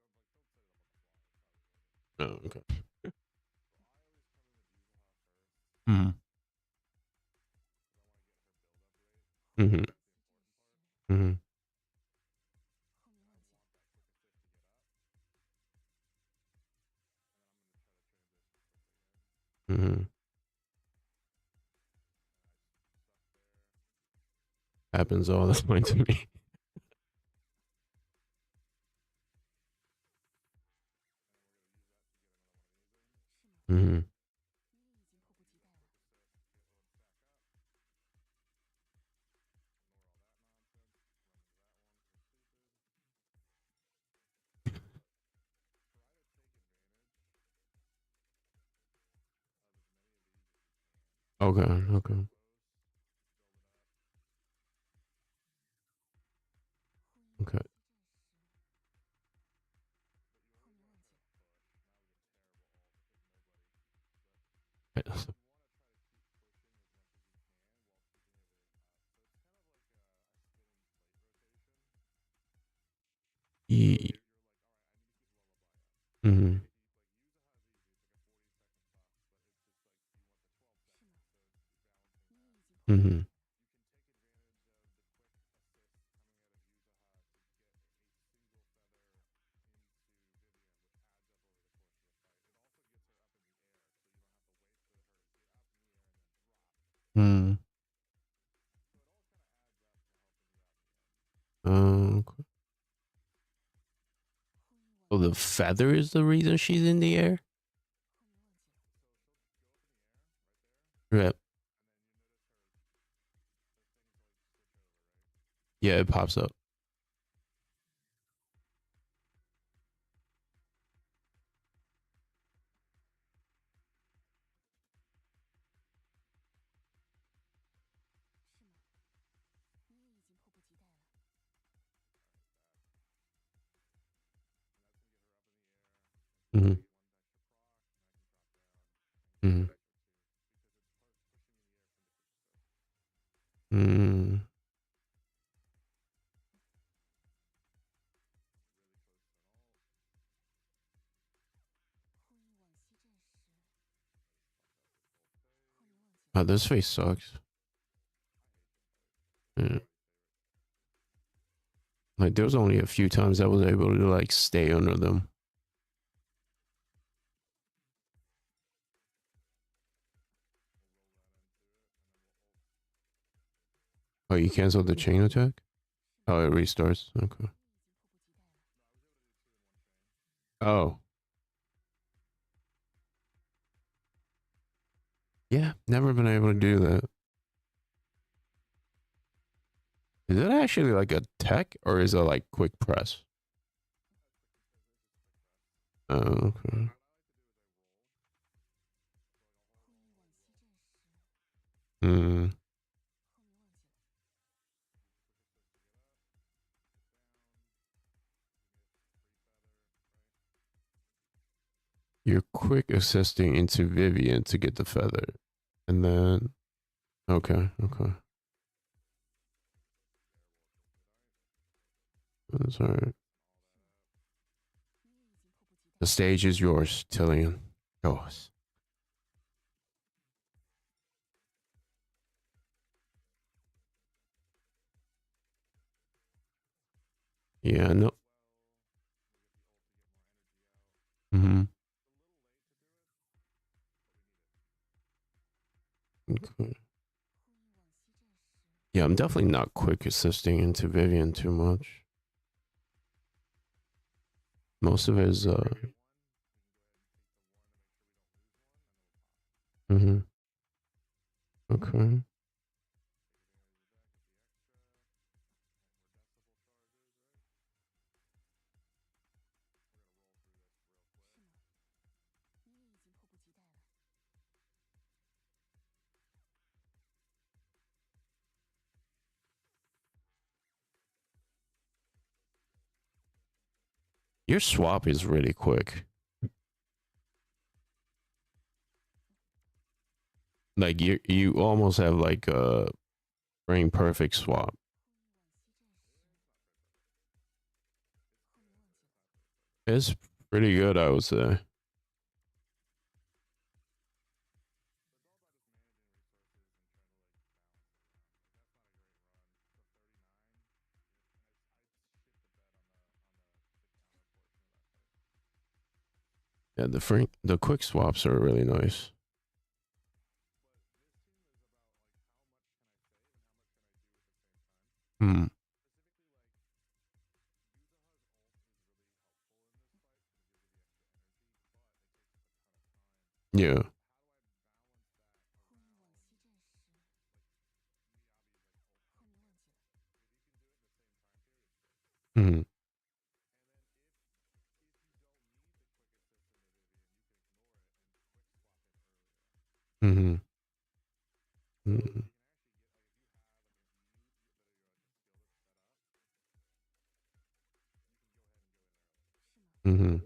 Oh. Okay. Mm. Hmm. Hmm. Hmm. Happens all the time to me. Hmm. Okay. Okay. Okay. Mm-hmm. Mm-hmm. Mm. Okay. So the feather is the reason she's in the air? Yeah. Yeah, it pops up. Mm-hmm. Mm-hmm. Mm. Oh, this face sucks. Yeah. Like there was only a few times I was able to like stay under them. Oh, you canceled the chain attack? Oh, it restarts. Okay. Oh, yeah. Never been able to do that. Is it actually like a tech or is it like quick press? Oh, okay. Mm. You're quick assisting into Vivian to get the feather. And then okay. That's alright. The stage is yours, Tillian. Show us. Yeah, no. Mm-hmm. Okay. Yeah, I'm definitely not quick assisting into Vivian too much. Most of it is mm-hmm. Okay. Your swap is really quick. Like you almost have like a frame perfect swap. It's pretty good, I would say. Yeah, the quick swaps are really nice. Hmm. Yeah. Hmm. Hmm. Hmm. Hmm.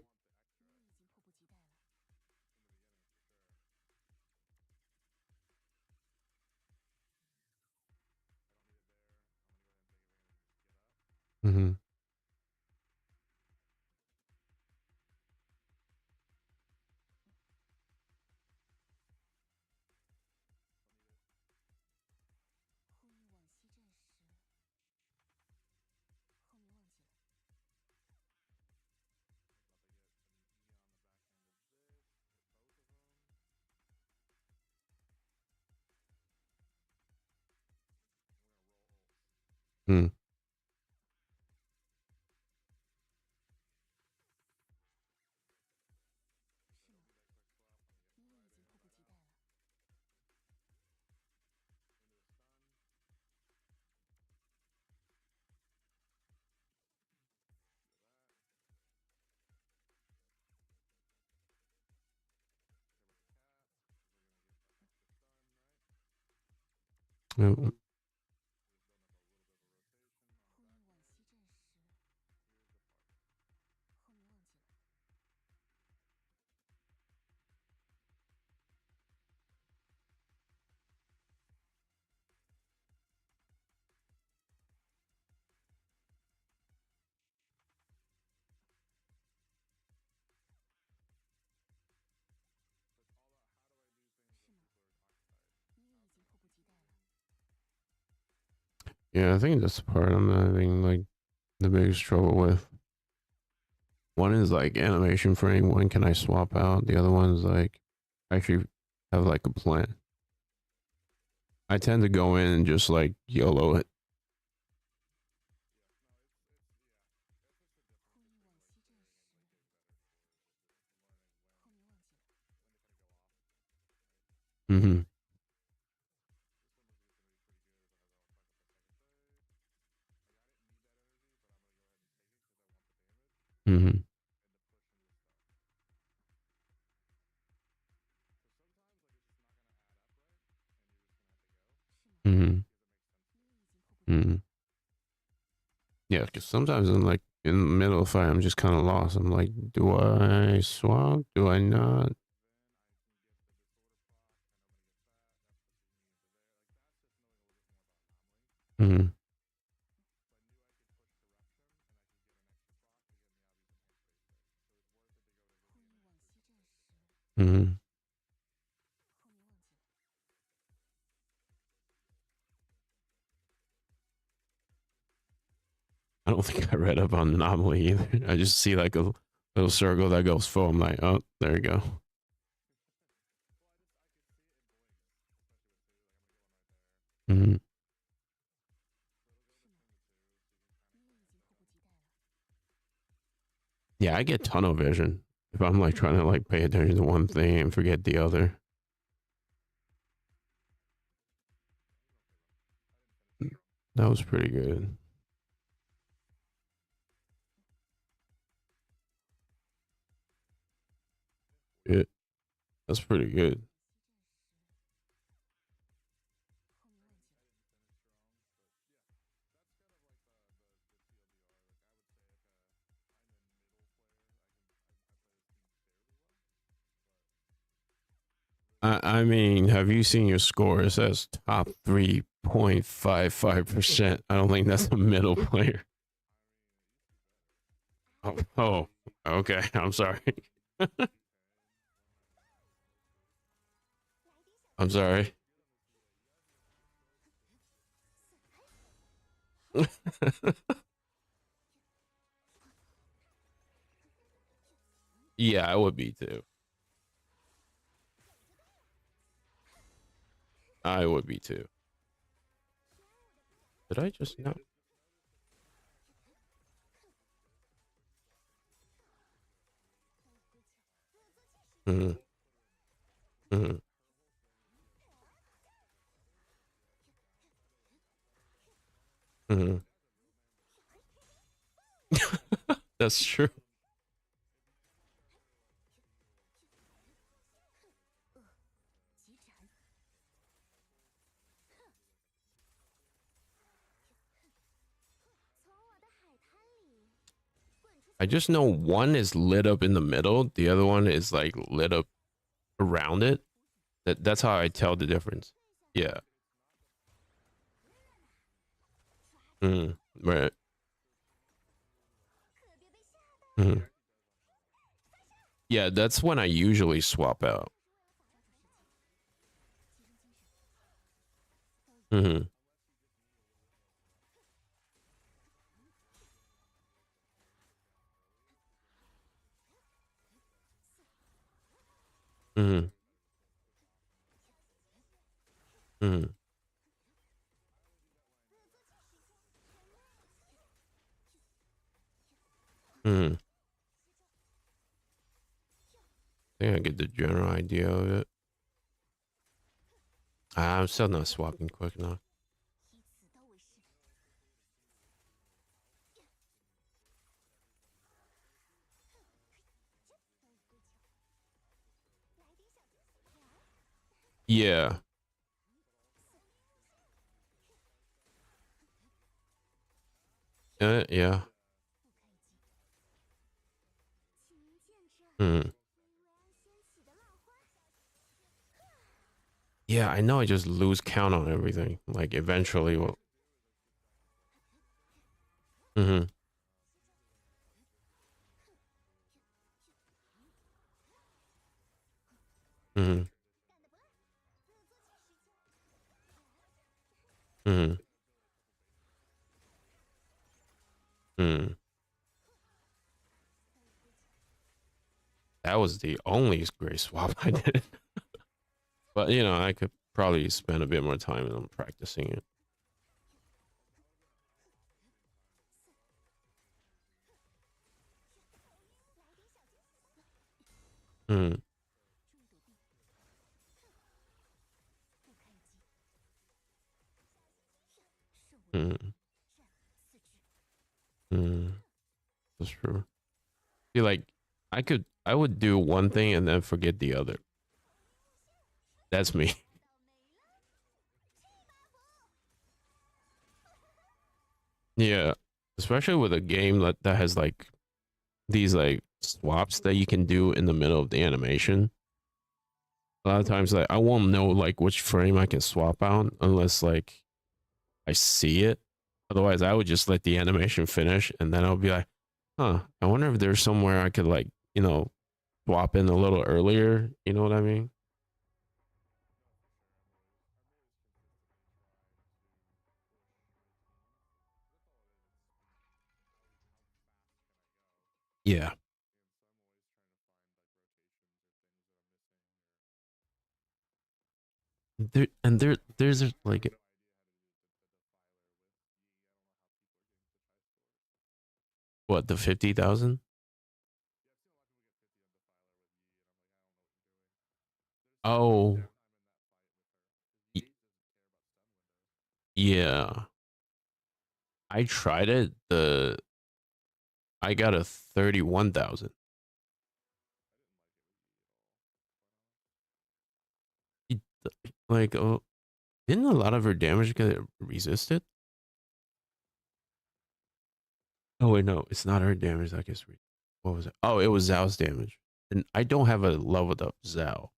Hmm. Hmm. Yeah, I think that's the part I'm having like the biggest trouble with. One is like animation frame. One can I swap out? The other one's like actually have like a plan. I tend to go in and just like YOLO it. Mm-hmm. Mm-hmm. Mm-hmm. Mm-hmm. Yeah, because sometimes I'm like in the middle of the fight, I'm just kind of lost. I'm like, do I swap? Do I not? Mm-hmm. Mm-hmm. I don't think I read up on anomaly either. I just see like a little circle that goes full. I'm like, oh, there you go. Mm-hmm. Yeah, I get tunnel vision if I'm like trying to like pay attention to one thing and forget the other. That was pretty good. It, that's pretty good. I mean, have you seen your score? It says top 3.55%. I don't think that's a middle player. Oh, okay. I'm sorry. I'm sorry. Yeah, I would be too. I would be too. Did I just know? Mm-hmm. Mm-hmm. Mm-hmm. That's true. I just know one is lit up in the middle, the other one is like lit up around it. That's how I tell the difference. Yeah. Mm, right. Mm. Yeah, that's when I usually swap out. Mm-hmm. Mm-hmm. Mm-hmm. Mm-hmm. I think I get the general idea of it. I'm still not swapping quick enough. Yeah. Yeah. Mm. Yeah, I know I just lose count on everything. Like eventually will. Mm-hmm. Mm-hmm. Mm-hmm. Mm. That was the only gray swap I did. But you know, I could probably spend a bit more time on practicing it. Mm. Mm. Mm. That's true. See, like I would do one thing and then forget the other. That's me. Yeah. especially with a game that has like these like swaps that you can do in the middle of the animation. A lot of times, like I won't know like which frame I can swap out unless like I see it. Otherwise, I would just let the animation finish, and then I'll be like, "Huh, I wonder if there's somewhere I could like swap in a little earlier." You know what I mean? Yeah. There's like what, the 50,000? Oh, y- yeah. I tried it. I got a 31,000. Like, oh, didn't a lot of her damage get resisted? Oh wait, no, it's not her damage that gets what was it? Oh, it was Zhao's damage. And I don't have a leveled up Zhao,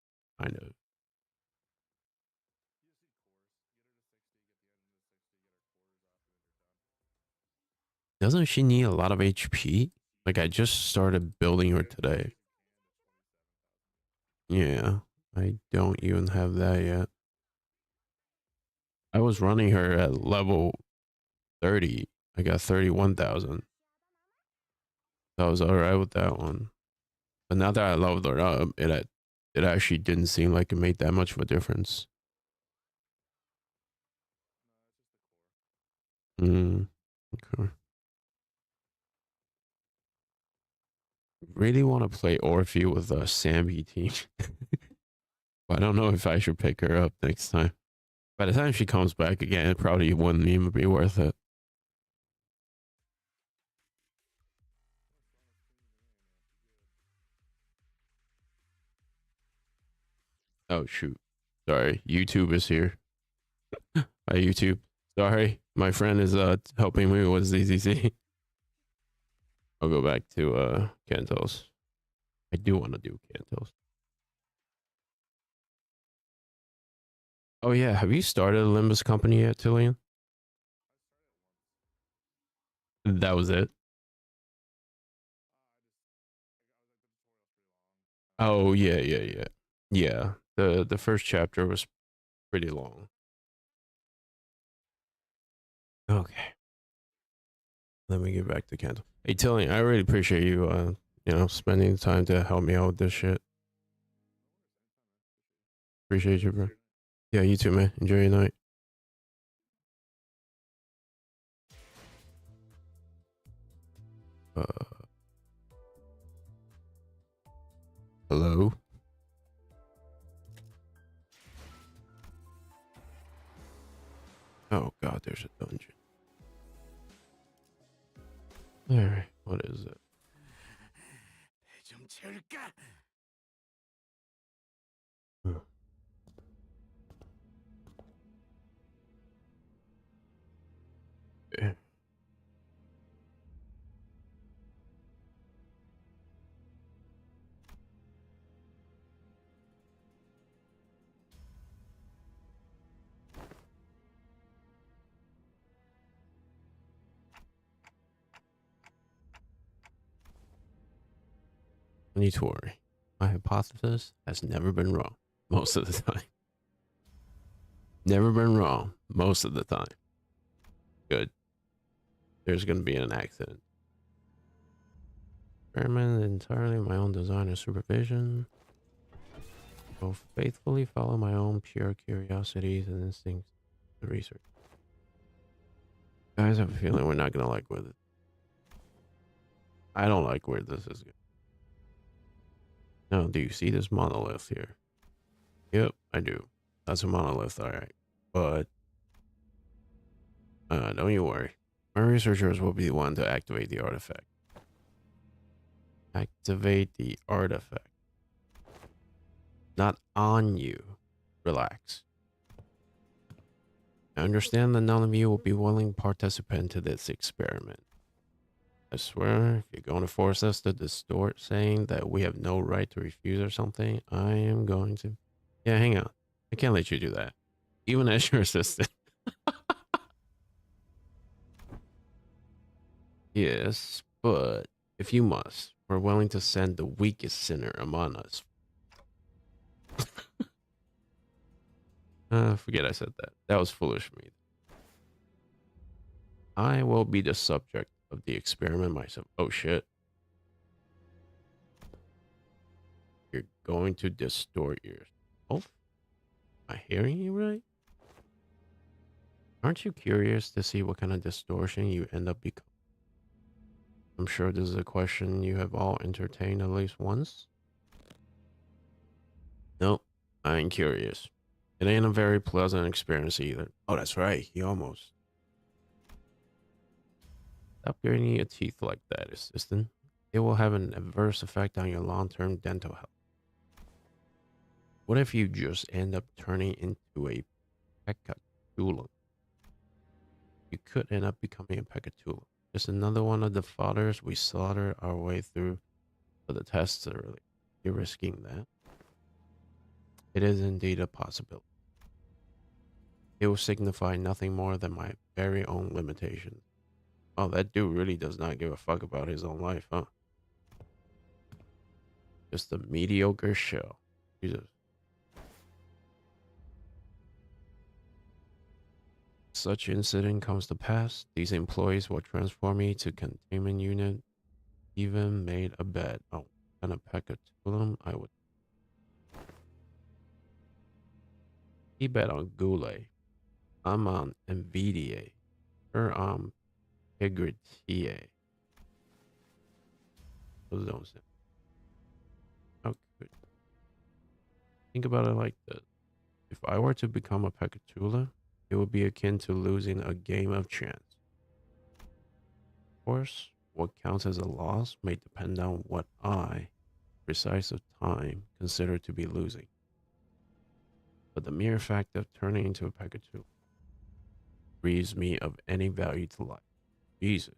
kind of. Doesn't she need a lot of HP? Like I just started building her today. Yeah, I don't even have that yet. I was running her at level 30. I got 31,000. So I was all right with that one. But now that I leveled her up, it actually didn't seem like it made that much of a difference. Mm, okay. Really want to play Orphe with a Sammy team. But I don't know if I should pick her up next time. By the time she comes back again, it probably wouldn't even be worth it. Oh shoot. Sorry. YouTube is here. Hi YouTube. Sorry. My friend is helping me with ZZZ. I'll go back to Cantos. I do want to do Cantos. Oh yeah, have you started a Limbus Company yet, Tillian? That was it. Oh yeah, yeah, yeah. Yeah. The first chapter was pretty long. Okay. Let me get back to Canto. Hey Tillian, I really appreciate you spending the time to help me out with this shit. Appreciate you, bro. Yeah, you too, man. Enjoy your night. Uh hello? Oh god, there's a dungeon. Alright, what is it? 좀 채울까? Huh. Okay. No need to worry. My hypothesis has never been wrong. Most of the time. Never been wrong. Most of the time. Good. There's gonna be an accident. Experiment entirely my own design and supervision. Will faithfully follow my own pure curiosities and instincts to research. Guys, I have a feeling we're not gonna like where this. I don't like where this is going. No, do you see this monolith here? Yep, I do. That's a monolith, alright. But don't you worry. My researchers will be the one to activate the artifact. Activate the artifact. Not on you. Relax. I understand that none of you will be willing participant to this experiment. I swear, if you're going to force us to distort saying that we have no right to refuse or something, I am going to. Yeah, hang on. I can't let you do that. Even as your assistant. Yes, but if you must, we're willing to send the weakest sinner among us. Forget I said that. That was foolish of me. I will be the subject of the experiment myself. Oh shit. You're going to distort yourself? Am I hearing you right? Aren't you curious to see what kind of distortion you end up becoming? I'm sure this is a question you have all entertained at least once. Nope, I ain't curious. It ain't a very pleasant experience either. Oh, that's right. He almost. Stop gritting your teeth like that, assistant. It will have an adverse effect on your long-term dental health. What if you just end up turning into a peccatula? You could end up becoming a peccatula. Just another one of the fodders we slaughter our way through for the tests early. You're risking that. It is indeed a possibility. It will signify nothing more than my very own limitations. Oh, that dude really does not give a fuck about his own life, huh? Just a mediocre shell. Jesus. Such incident comes to pass, these employees will transform me to containment unit. Even made a bet on kind of peccatulum I would. He bet on Goulet. I'm on Nvidia. Or on Pigritie. Those don't sound. How could think about it like this. If I were to become a peccatula, it would be akin to losing a game of chance. Of course, what counts as a loss may depend on what I, precise of time, consider to be losing. But the mere fact of turning into a peccatula grieves me of any value to life. Jesus.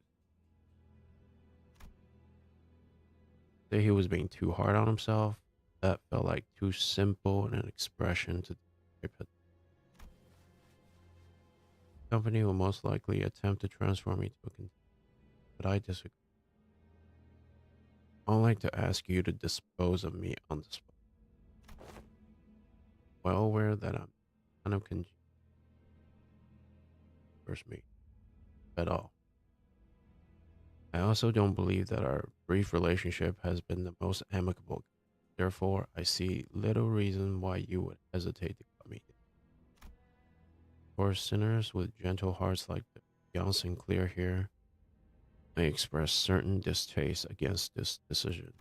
Say he was being too hard on himself. That felt like too simple an expression to describe it. The company will most likely attempt to transform me to a container, but I disagree. I'd like to ask you to dispose of me on the spot. Well aware that I'm kind of me at all. I also don't believe that our brief relationship has been the most amicable. Therefore, I see little reason why you would hesitate to cut me. For sinners with gentle hearts like the young Sinclair here may express certain distaste against this decision.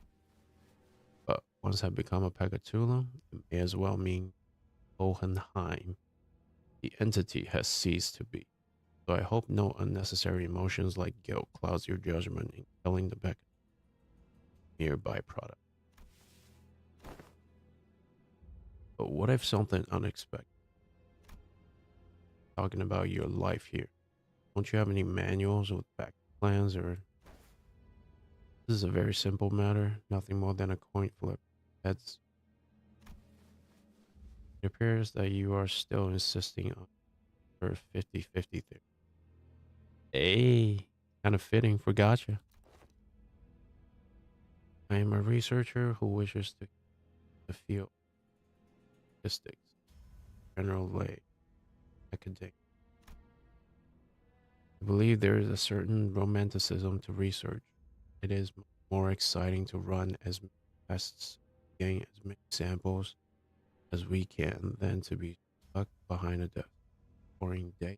But once I become a peccatula, it may as well mean Hohenheim. The entity has ceased to be. So I hope no unnecessary emotions like guilt clouds your judgment in killing the beck mere byproduct. But what if something unexpected? Talking about your life here. Don't you have any manuals with back plans or this is a very simple matter, nothing more than a coin flip. Heads. It appears that you are still insisting on her 50-50 thing. Hey, kind of fitting for gotcha. I am a researcher who wishes to the field statistics, general lay, academic. I believe there is a certain romanticism to research. It is more exciting to run as many tests, gain as many samples as we can than to be stuck behind a desk, pouring day,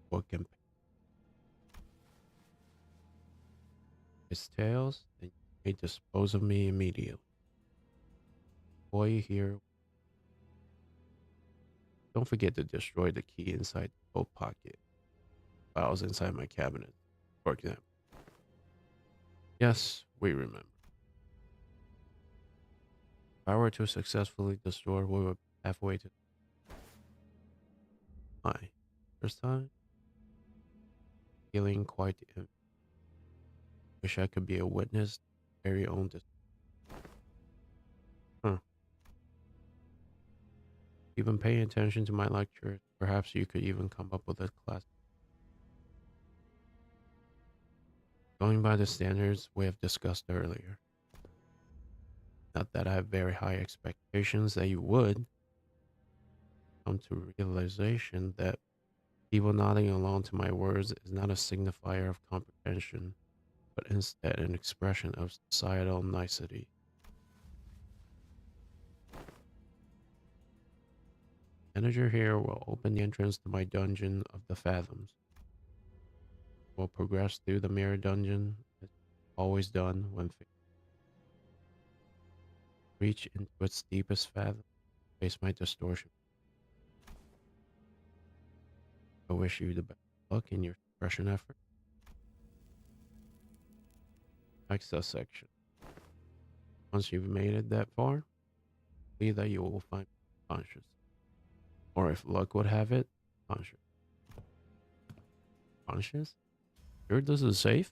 book and his tails, then you may dispose of me immediately. Boy here, don't forget to destroy the key inside the coat pocket. Files inside my cabinet, for example. Yes, we remember. If I were to successfully destroy, we were halfway to my first time, feeling quite Wish I could be a witness to my very own. Huh. Even pay attention to my lectures. Perhaps you could even come up with a class. Going by the standards we have discussed earlier. Not that I have very high expectations that you would come to realization that people nodding along to my words is not a signifier of comprehension, but instead an expression of societal nicety. Manager here will open the entrance to my dungeon of the fathoms. We'll progress through the mirror dungeon as always done when reach into its deepest fathom, face my distortion. I wish you the best luck in your suppression effort. Access section. Once you've made it that far, believe that you will find conscious. Or if luck would have it, conscious. Conscious? Sure this is safe?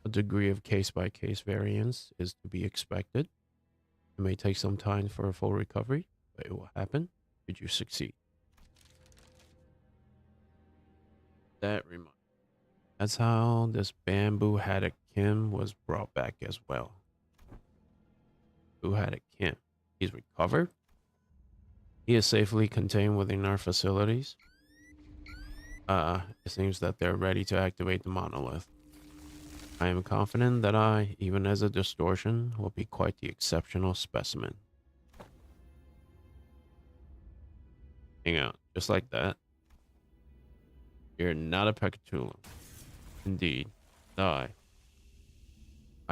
A degree of case-by-case variance is to be expected. It may take some time for a full recovery, but it will happen should you succeed. That reminds me. That's how this bamboo haddock Kim was brought back as well. Who had it Kim? He's recovered? He is safely contained within our facilities. It seems that they're ready to activate the monolith. I am confident that I, even as a distortion, will be quite the exceptional specimen. Hang out, just like that. You're not a Pecatula. Indeed. I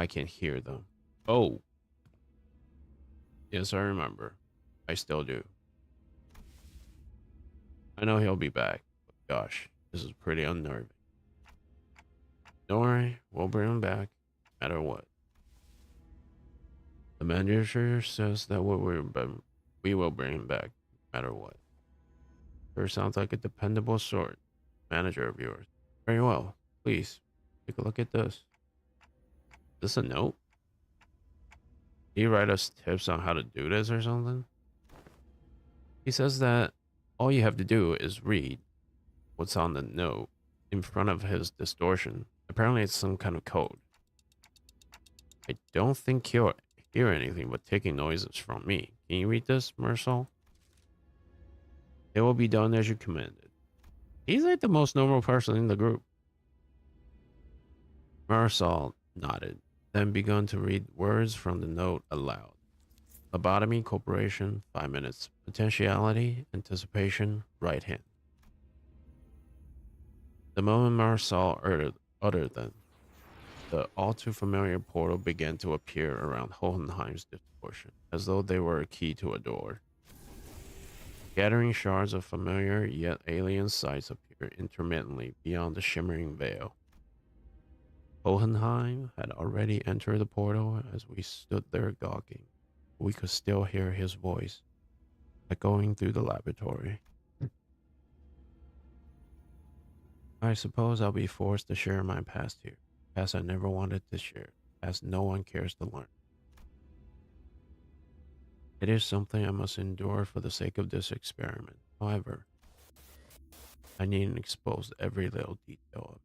can hear them. Oh. Yes, I remember. I still do. I know he'll be back, but gosh, this is pretty unnerving. Don't worry, we'll bring him back, no matter what. The manager says that we will bring him back, no matter what. Sure sounds like a dependable sort, manager of yours. Very well. Please, take a look at this. Is this a note? Did he write us tips on how to do this or something? He says that all you have to do is read what's on the note in front of his distortion. Apparently it's some kind of code. I don't think he'll hear anything but ticking noises from me. Can you read this, Mersal? It will be done as you commanded. He's like the most normal person in the group. Mersal nodded, then began to read words from the note aloud. Lobotomy, corporation, 5 minutes. Potentiality, anticipation, right hand. The moment Mersal uttered them, the all too familiar portal began to appear around Hohenheim's distortion, as though they were a key to a door. Gathering shards of familiar yet alien sights appeared intermittently beyond the shimmering veil. Hohenheim had already entered the portal as we stood there gawking. We could still hear his voice echoing through the laboratory. I suppose I'll be forced to share my past here, past I never wanted to share, as no one cares to learn. It is something I must endure for the sake of this experiment. However, I needn't expose every little detail of it.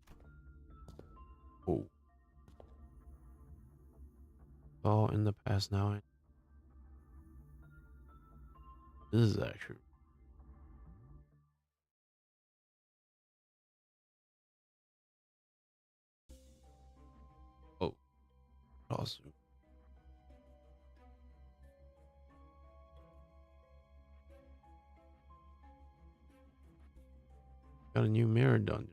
Oh. All in the past now. This is actually... Oh. Awesome. Got a new mirror dungeon.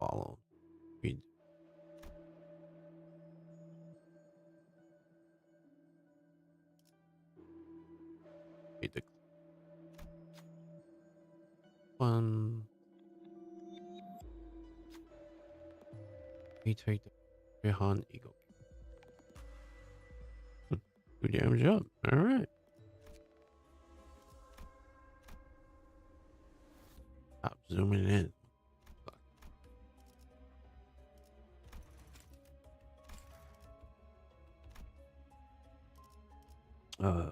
Follow. Read. Read the one. We take the Behan Eagle. Good damn job. All right. Stop zooming in. Uh,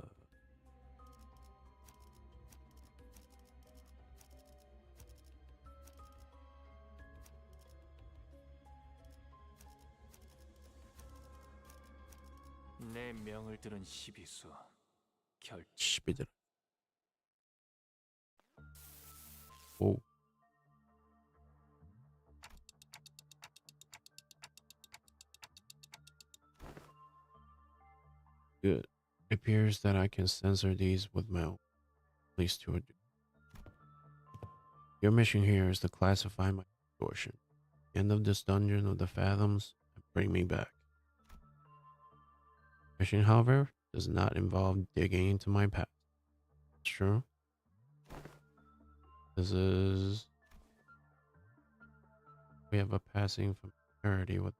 내 명을 들은 시비수 결 Spit it. Oh. Good. It appears that I can censor these with my own, at least to a degree. Your mission here is to classify my distortion. End of this dungeon of the fathoms and bring me back. Mission, however, does not involve digging into my past. It's true. This is... We have a passing familiarity with...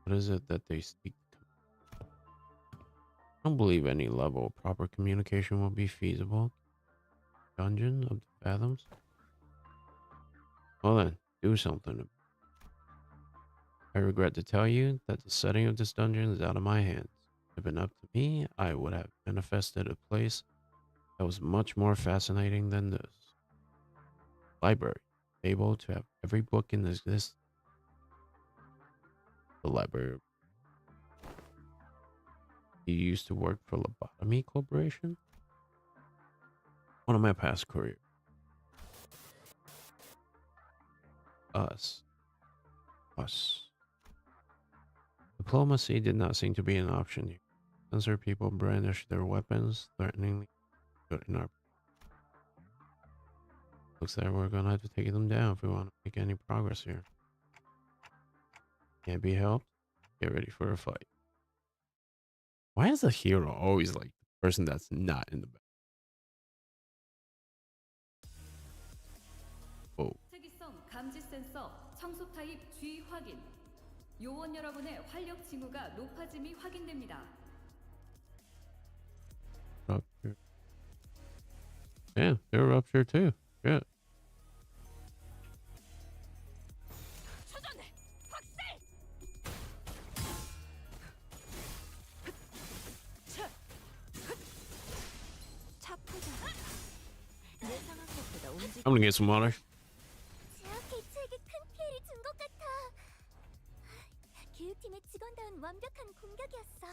What is it that they speak? I don't believe any level of proper communication will be feasible. Dungeon of the fathoms? Well then, do something. I regret to tell you that the setting of this dungeon is out of my hands. If it had been up to me, I would have manifested a place that was much more fascinating than this. Library. Able to have every book in existence. The library. You used to work for Lobotomy Corporation? One of my past careers. Us. Diplomacy did not seem to be an option here. Censor people brandish their weapons, threateningly in our... Looks like we're gonna have to take them down if we want to make any progress here. Can't be helped. Get ready for a fight. Why is the hero always like the person that's not in the back? Oh. 특이성 감지 센서 청소 타입 G 확인. 요원 여러분의 활력 징후가 높아짐이 확인됩니다. Rupture. Yeah, they're rupture too. Yeah. I'm gonna get some water. 제압 개체에게 큰 피해를 준 것 같아. 교육팀의 직원다운 완벽한 공격이었어.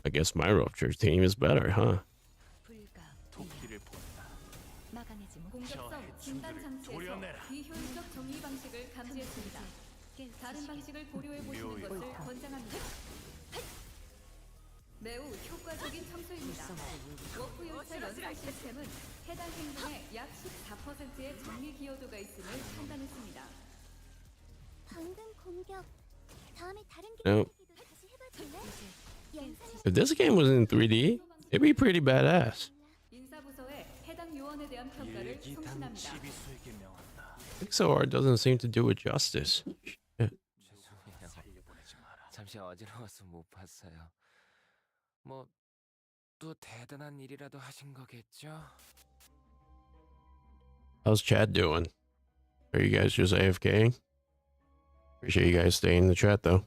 I guess my rupture team is better, huh? 불가 도끼를 보낸다. 막아내지 못. 공격성 진단 장치에서 도려내라. 비효율적 정리 방식을 감지했습니다. 다른 방식을 고려해 보시는 묘의 것을 권장합니다. 매우 효과적인 청소입니다. 워프 열차 연산 시스템은 해당 행동의 약 14%의 정리 기여도가 있음을 판단했습니다. 방금 공격. 다음에 다른 Nope. 기기도 다시 해봐줄래? 영상을 If this game was in 3D, it'd be pretty badass. 인사부서에 해당 요원에 대한 평가를 일기당 송신합니다. 시비수에게 명한다. Pixel art doesn't seem to do it justice. Shit. 죄송해요. 살려보내지 마라. 잠시 어지러워서 못 봤어요. 뭐 또 대단한 일이라도 하신 거겠죠? How's Chad doing? Are you guys just AFKing? Appreciate you guys staying in the chat though.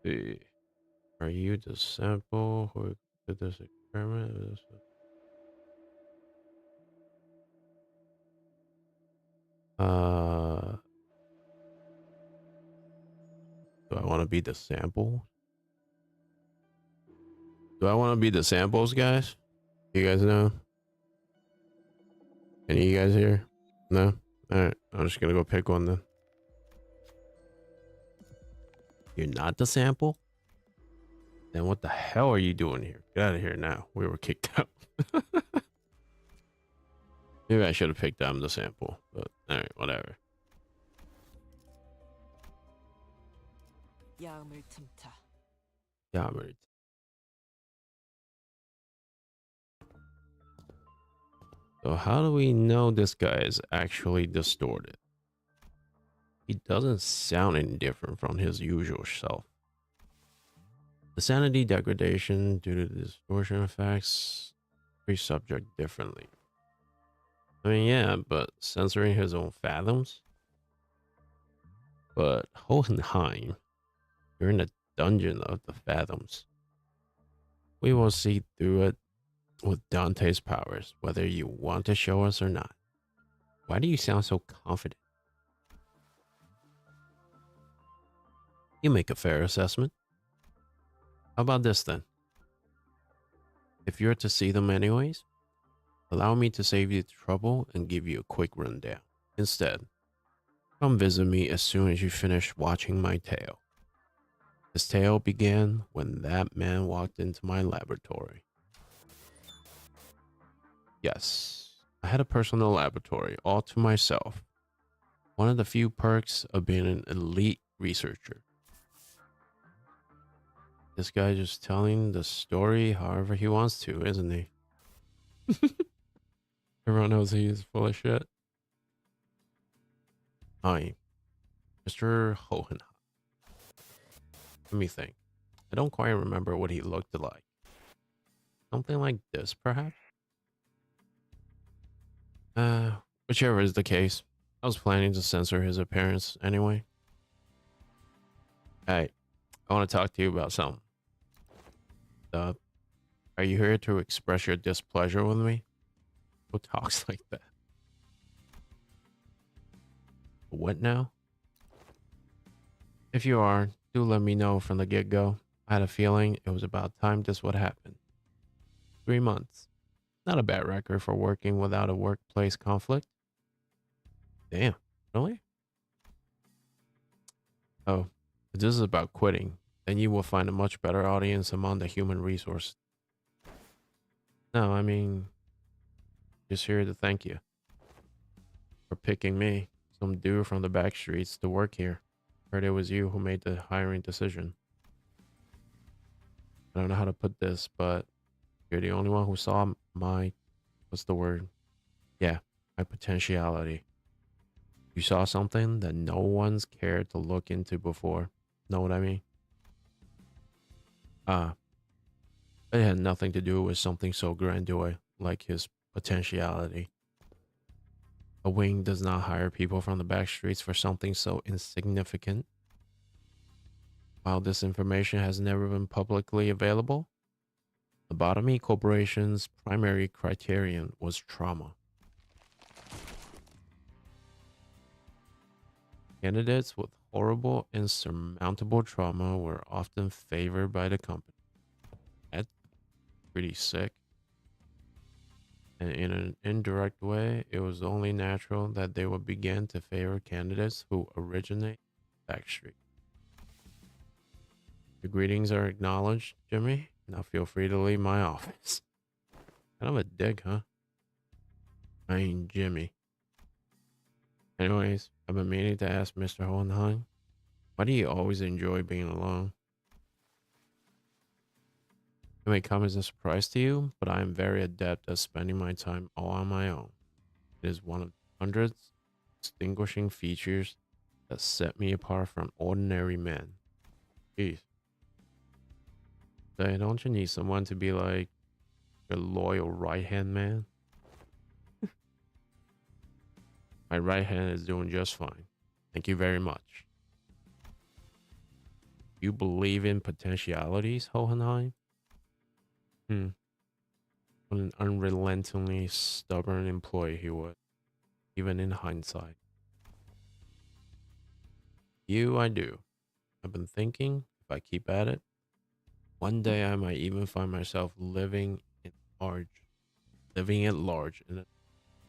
See. Are you the sample who did this experiment? Do I want to be the sample? Do I want to be the samples, guys? You guys know? Any of you guys here? No? Alright, I'm just gonna go pick one then. You're not the sample? Then what the hell are you doing here? Get out of here now. We were kicked out. Maybe I should have picked them the sample, but alright, whatever. 야음을 틈타. Yeah, I'm ready. So how do we know this guy is actually distorted? He doesn't sound any different from his usual self. The sanity degradation due to the distortion effects treats subject differently. I mean, yeah, but censoring his own fathoms? But Hohenheim, you're in a dungeon of the fathoms. We will see through it with Dante's powers, whether you want to show us or not. Why do you sound so confident? You make a fair assessment. How about this then? If you're to see them anyways, allow me to save you the trouble and give you a quick rundown. Instead, come visit me as soon as you finish watching my tale. This tale began when that man walked into my laboratory. Yes, I had a personal laboratory all to myself. One of the few perks of being an elite researcher. This guy just telling the story however he wants to, isn't he? Everyone knows he's full of shit. Hi, Mr. Hohenheim. Let me think. I don't quite remember what he looked like. Something like this, perhaps? Whichever is the case. I was planning to censor his appearance anyway. Hey, I want to talk to you about something. Are you here to express your displeasure with me? Who talks like that? What now? If you are, do let me know from the get-go. I had a feeling it was about time this would happen. 3 months. Not a bad record for working without a workplace conflict. Damn, really? Oh, if this is about quitting, then you will find a much better audience among the human resource. No, I mean, just here to thank you for picking me, some dude from the back streets, to work here. Heard it was you who made the hiring decision. I don't know how to put this, but you're the only one who saw my, what's the word? Yeah, my potentiality. You saw something that no one's cared to look into before. Know what I mean? It had nothing to do with something so grandeur like his potentiality. A wing does not hire people from the back streets for something so insignificant. While this information has never been publicly available, Lobotomy Corporation's primary criterion was trauma. Candidates with horrible, insurmountable trauma were often favored by the company. That's pretty sick. And in an indirect way, it was only natural that they would begin to favor candidates who originate backstreet. Your greetings are acknowledged, Jimmy. Now feel free to leave my office. Kind of a dick, huh? I mean, Jimmy. Anyways, I've been meaning to ask Mr. Hohenheim, why do you always enjoy being alone? It may come as a surprise to you, but I am very adept at spending my time all on my own. It is one of hundreds of distinguishing features that set me apart from ordinary men. Jeez. Say, don't you need someone to be like your loyal right hand man? My right hand is doing just fine. Thank you very much. You believe in potentialities, Hohenheim? Hmm. What an unrelentingly stubborn employee he was, even in hindsight. You, I do. I've been thinking, if I keep at it, one day I might even find myself large, living at large and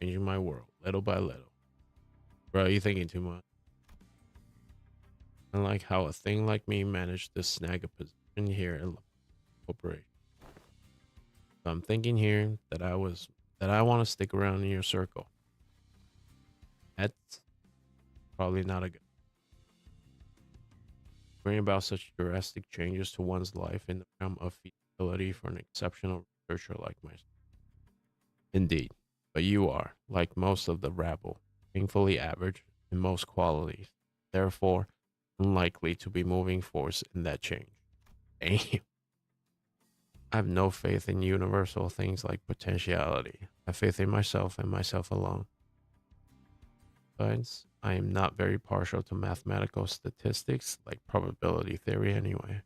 changing my world little by little. Bro, you thinking too much. I like how a thing like me managed to snag a position here at corporation. So I'm thinking here that I want to stick around in your circle. That's probably not a good. Worrying about such drastic changes to one's life in the realm of feasibility for an exceptional researcher like myself. Indeed, but you are, like most of the rabble, painfully average in most qualities, therefore unlikely to be moving force in that change. Damn. I have no faith in universal things like potentiality. I have faith in myself and myself alone. Besides, I am not very partial to mathematical statistics like probability theory anyway.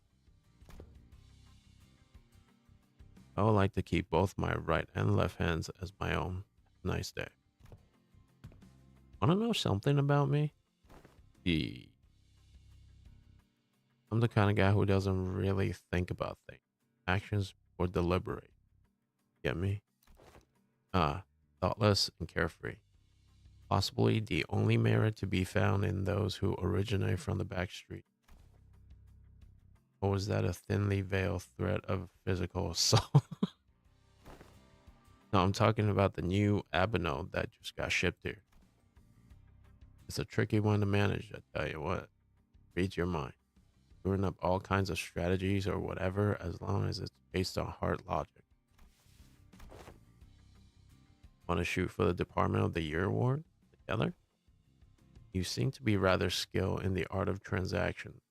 I would like to keep both my right and left hands as my own. Nice day. Want to know something about me? I'm the kind of guy who doesn't really think about things, actions, or deliberate. Get me? Thoughtless and carefree. Possibly the only merit to be found in those who originate from the back street. Or was that a thinly veiled threat of physical assault? No, I'm talking about the new Abino that just got shipped here. It's a tricky one to manage, I tell you what. Reads your mind. Screwing up all kinds of strategies or whatever as long as it's based on hard logic. Want to shoot for the Department of the Year award together? You seem to be rather skilled in the art of transaction.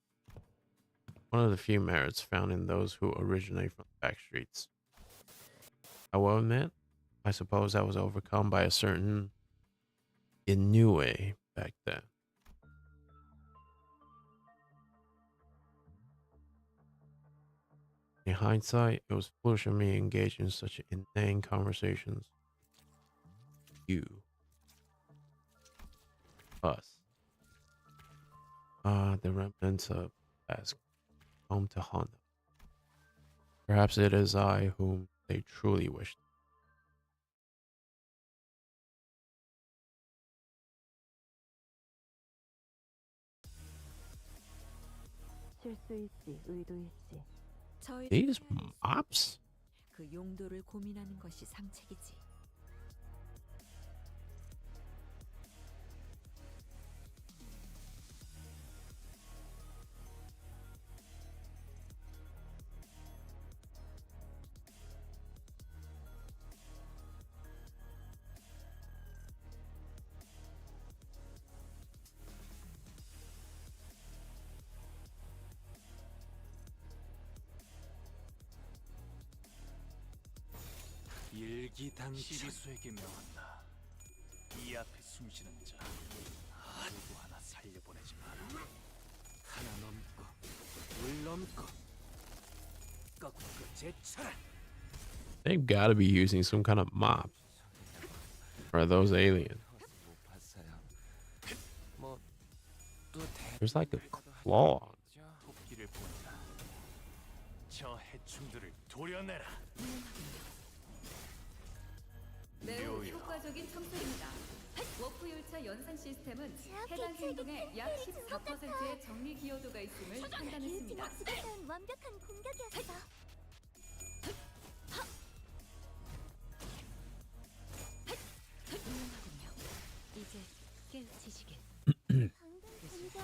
One of the few merits found in those who originate from the back streets. I will admit, I suppose I was overcome by a certain ennui back then. In hindsight, it was foolish of me engaged in such inane conversations. You. Us. The remnants of past home to Honda. Perhaps it is I whom they truly wished. 실수 있지, 의도 있지. These mops? 그 용도를 고민하는 것이 상책이지. 일기당 시비수에게 명한다. 이 앞에 숨쉬는 자 누구 하나 살려보내지 마라. 하나 넘고 둘 넘고 꺾고 제쳐라. They've got to be using some kind of mops. Or are those aliens? There's like a claw. 토끼를 본다. 저 해충들을 도려내라. 매우 효과적인 청소입니다. 워프 열차 연산 시스템은 해당 행동의 약 14%의 정리 기여도가 있음을 판단했습니다. 뷰티박스에선 완벽한 공격이었어. 훌륭하군요. 이제 깨우치시길. 방금 공격.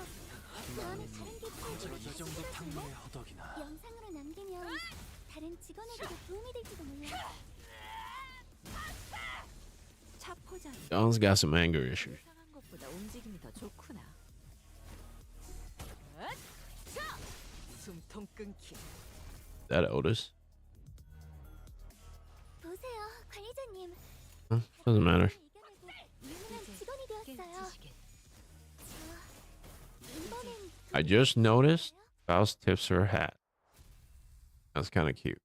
다음에 다른 뷰티박스 이 정도 탕면의 허덕이나 영상으로 남기면 다른 직원에게도 도움이 될지도 몰라. 차 포장. John's got some anger issues. 예상한 것보다 움직임이 더 좋구나. That Otis? 보세요, 관리자님. Huh? Doesn't matter. 유능한 직원이 되었어요. 이번엔 I just noticed Faust tips her hat. That's kind of cute.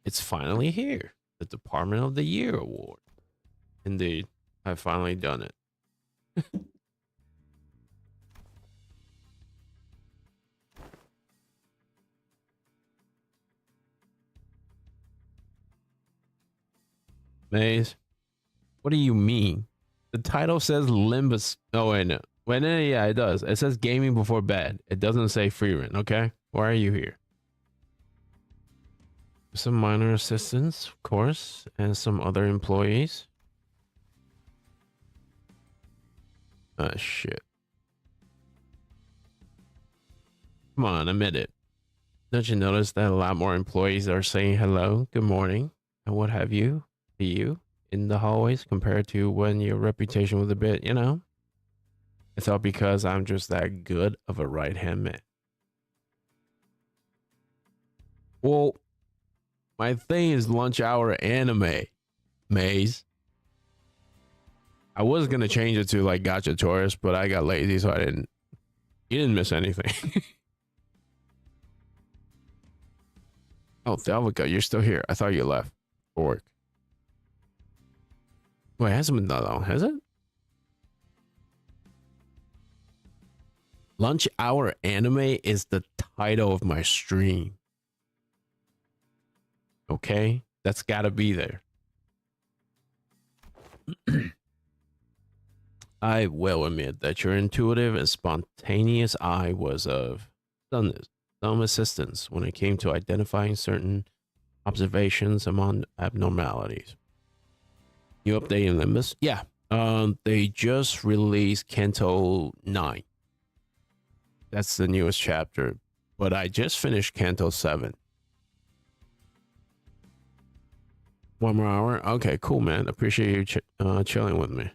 It's finally here. The Department of the Year award. Indeed, I've finally done it. Maze, what do you mean? The title says Limbus. Oh, wait, no. Wait, no, yeah, it does. It says gaming before bed. It doesn't say free rent, okay? Why are you here? Some minor assistants, of course, and some other employees. Shit. Come on, admit it. Don't you notice that a lot more employees are saying hello, good morning, and what have you to you in the hallways compared to when your reputation was a bit, you know? It's all because I'm just that good of a right-hand man. Well, my thing is lunch hour anime, Maze. I was gonna change it to like Gotcha Tourist, but I got lazy, so I didn't. You didn't miss anything. Oh, Thelvica, you're still here. I thought you left for work. Wait, it hasn't been that long, has it? Lunch Hour Anime is the title of my stream. Okay? That's gotta be there. I will admit that your intuitive and spontaneous eye was of some assistance when it came to identifying certain observations among abnormalities. You updating Limbus? Yeah. They just released Canto 9. That's the newest chapter. But I just finished Canto 7. One more hour? Okay, cool, man. Appreciate you chilling with me.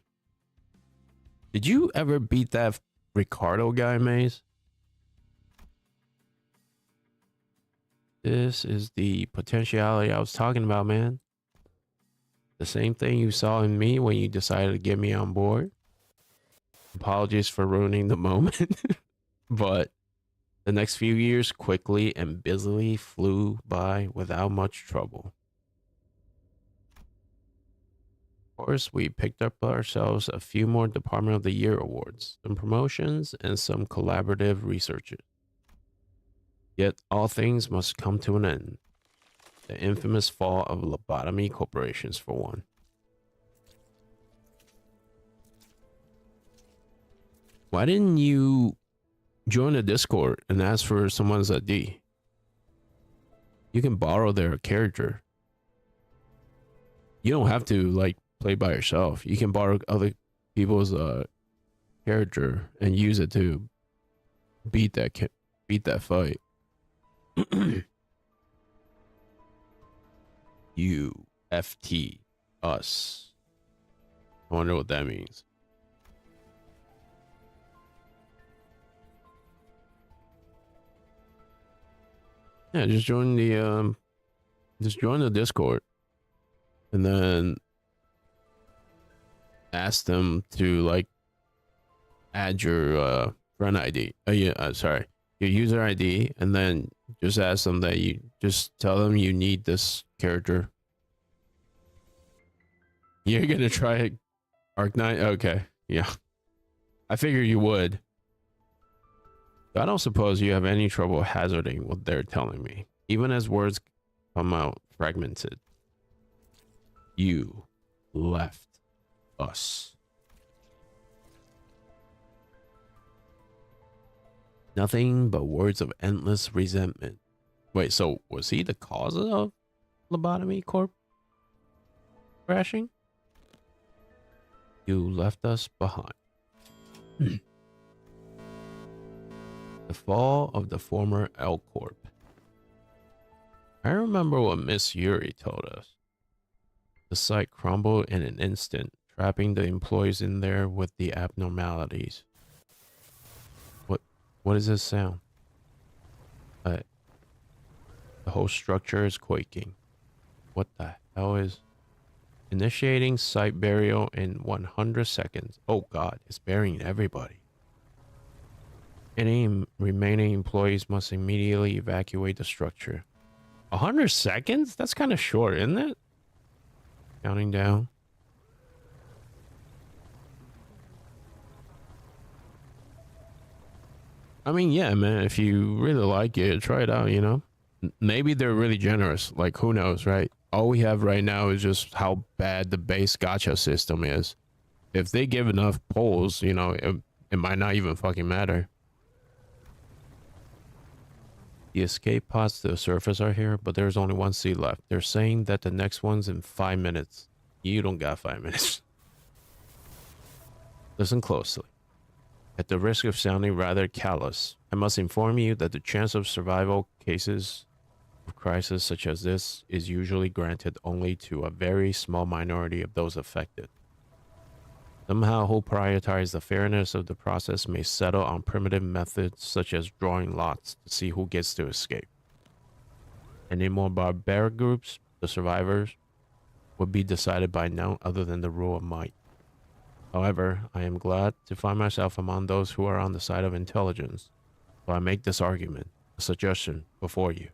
Did you ever beat that Ricardo guy, Maze? This is the potentiality I was talking about, man. The same thing you saw in me when you decided to get me on board. Apologies for ruining the moment. But the next few years quickly and busily flew by without much trouble. Of course, we picked up ourselves a few more Department of the Year awards, some promotions, and some collaborative researches. Yet all things must come to an end. The infamous fall of lobotomy corporations, for one. Why didn't you join the Discord and ask for someone's ID? You can borrow their character. You don't have to like play by yourself. You can borrow other people's character and use it to beat that fight. You FT us. I wonder what that means. Yeah, just join the Discord and then ask them to like add your friend ID. Sorry, your user ID, and then just ask them that you just tell them you need this character. You're gonna try Arc Knight? Okay, yeah. I figure you would. I don't suppose you have any trouble hazarding what they're telling me, even as words come out fragmented. You left us. Nothing but words of endless resentment. Wait, so was he the cause of Lobotomy Corp crashing? You left us behind. The fall of the former L Corp. I remember what Miss Yuri told us. The site crumbled in an instant, trapping the employees in there with the abnormalities. What is this sound? The whole structure is quaking. What the hell is... Initiating site burial in 100 seconds. Oh god, it's burying everybody. Any remaining employees must immediately evacuate the structure. 100 seconds? That's kind of short, isn't it? Counting down. I mean, yeah, man, if you really like it, try it out, you know? Maybe they're really generous. Like, who knows, right? All we have right now is just how bad the base gacha system is. If they give enough polls, you know, it might not even fucking matter. The escape pods to the surface are here, but there's only one seat left. They're saying that the next one's in 5 minutes. You don't got 5 minutes. Listen closely. At the risk of sounding rather callous, I must inform you that the chance of survival cases of crisis such as this is usually granted only to a very small minority of those affected. Somehow who prioritize the fairness of the process may settle on primitive methods such as drawing lots to see who gets to escape. And in more barbaric groups, the survivors would be decided by none other than the rule of might. However, I am glad to find myself among those who are on the side of intelligence, so I make this argument, a suggestion, before you.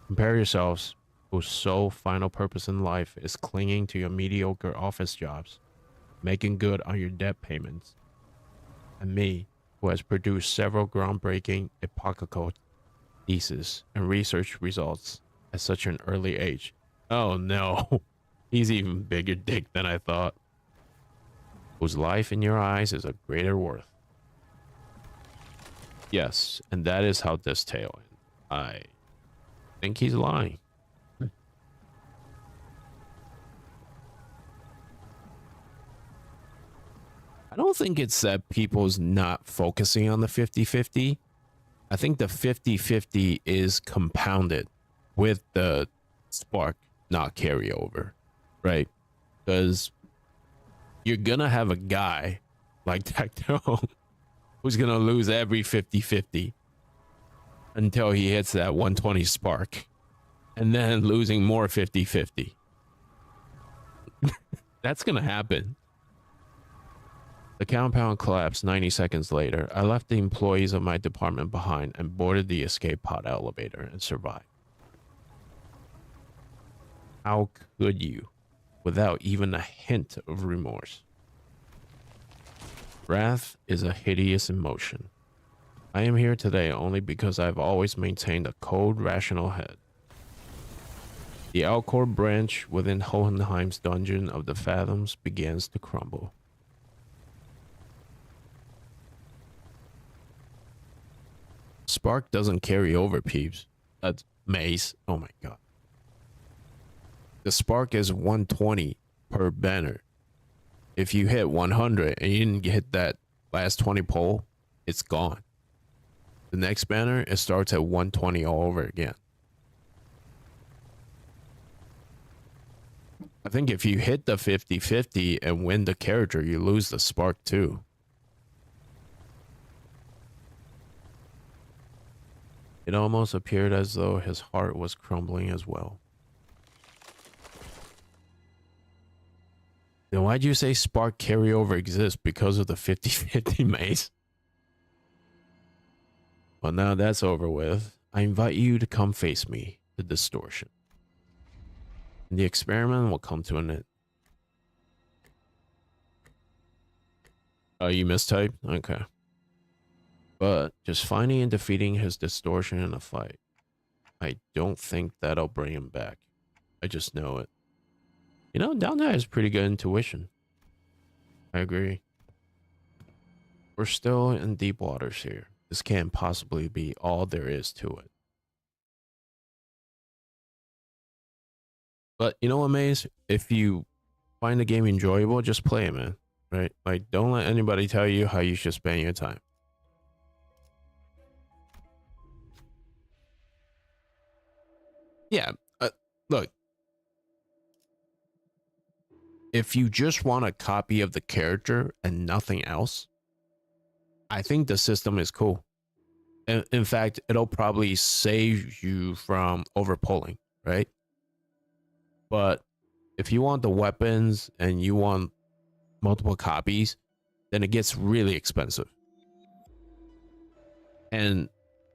Compare yourselves, whose sole final purpose in life is clinging to your mediocre office jobs, making good on your debt payments, and me, who has produced several groundbreaking epochal theses and research results at such an early age. Oh no, he's even bigger dick than I thought. Whose life in your eyes is of greater worth. Yes, and that is how this tale ends. I think he's lying. I don't think it's that people's not focusing on the 50-50. I think the 50-50 is compounded with the spark not carryover, right? Because you're gonna have a guy like Tacto who's gonna lose every 50-50 until he hits that 120 spark, and then losing more 50-50. That's gonna happen. The compound collapsed 90 seconds later. I left the employees of my department behind and boarded the escape pod elevator and survived. How could you, without even a hint of remorse? Wrath is a hideous emotion. I am here today only because I've always maintained a cold, rational head. The Alcor branch within Hohenheim's dungeon of the Fathoms begins to crumble. Spark doesn't carry over, peeps. That's maze. Oh my god. The spark is 120 per banner. If you hit 100 and you didn't hit that last 20 pole, it's gone. The next banner, it starts at 120 all over again. I think if you hit the 50-50 and win the character, you lose the spark too. It almost appeared as though his heart was crumbling as well. Then why'd you say spark carryover exists because of the 50-50 maze? Well, now that's over with. I invite you to come face me, the distortion. And the experiment will come to an end. Oh, you mistyped? Okay. But just finding and defeating his distortion in a fight, I don't think that'll bring him back. I just know it. You know, Down there has pretty good intuition. I agree. We're still in deep waters here. This can't possibly be all there is to it. But you know what, Maze? If you find the game enjoyable, just play it, man. Right? Like, don't let anybody tell you how you should spend your time. Yeah, look. if you just want a copy of the character and nothing else, I think the system is cool. In fact, it'll probably save you from overpulling, right? But if you want the weapons and you want multiple copies, then it gets really expensive. And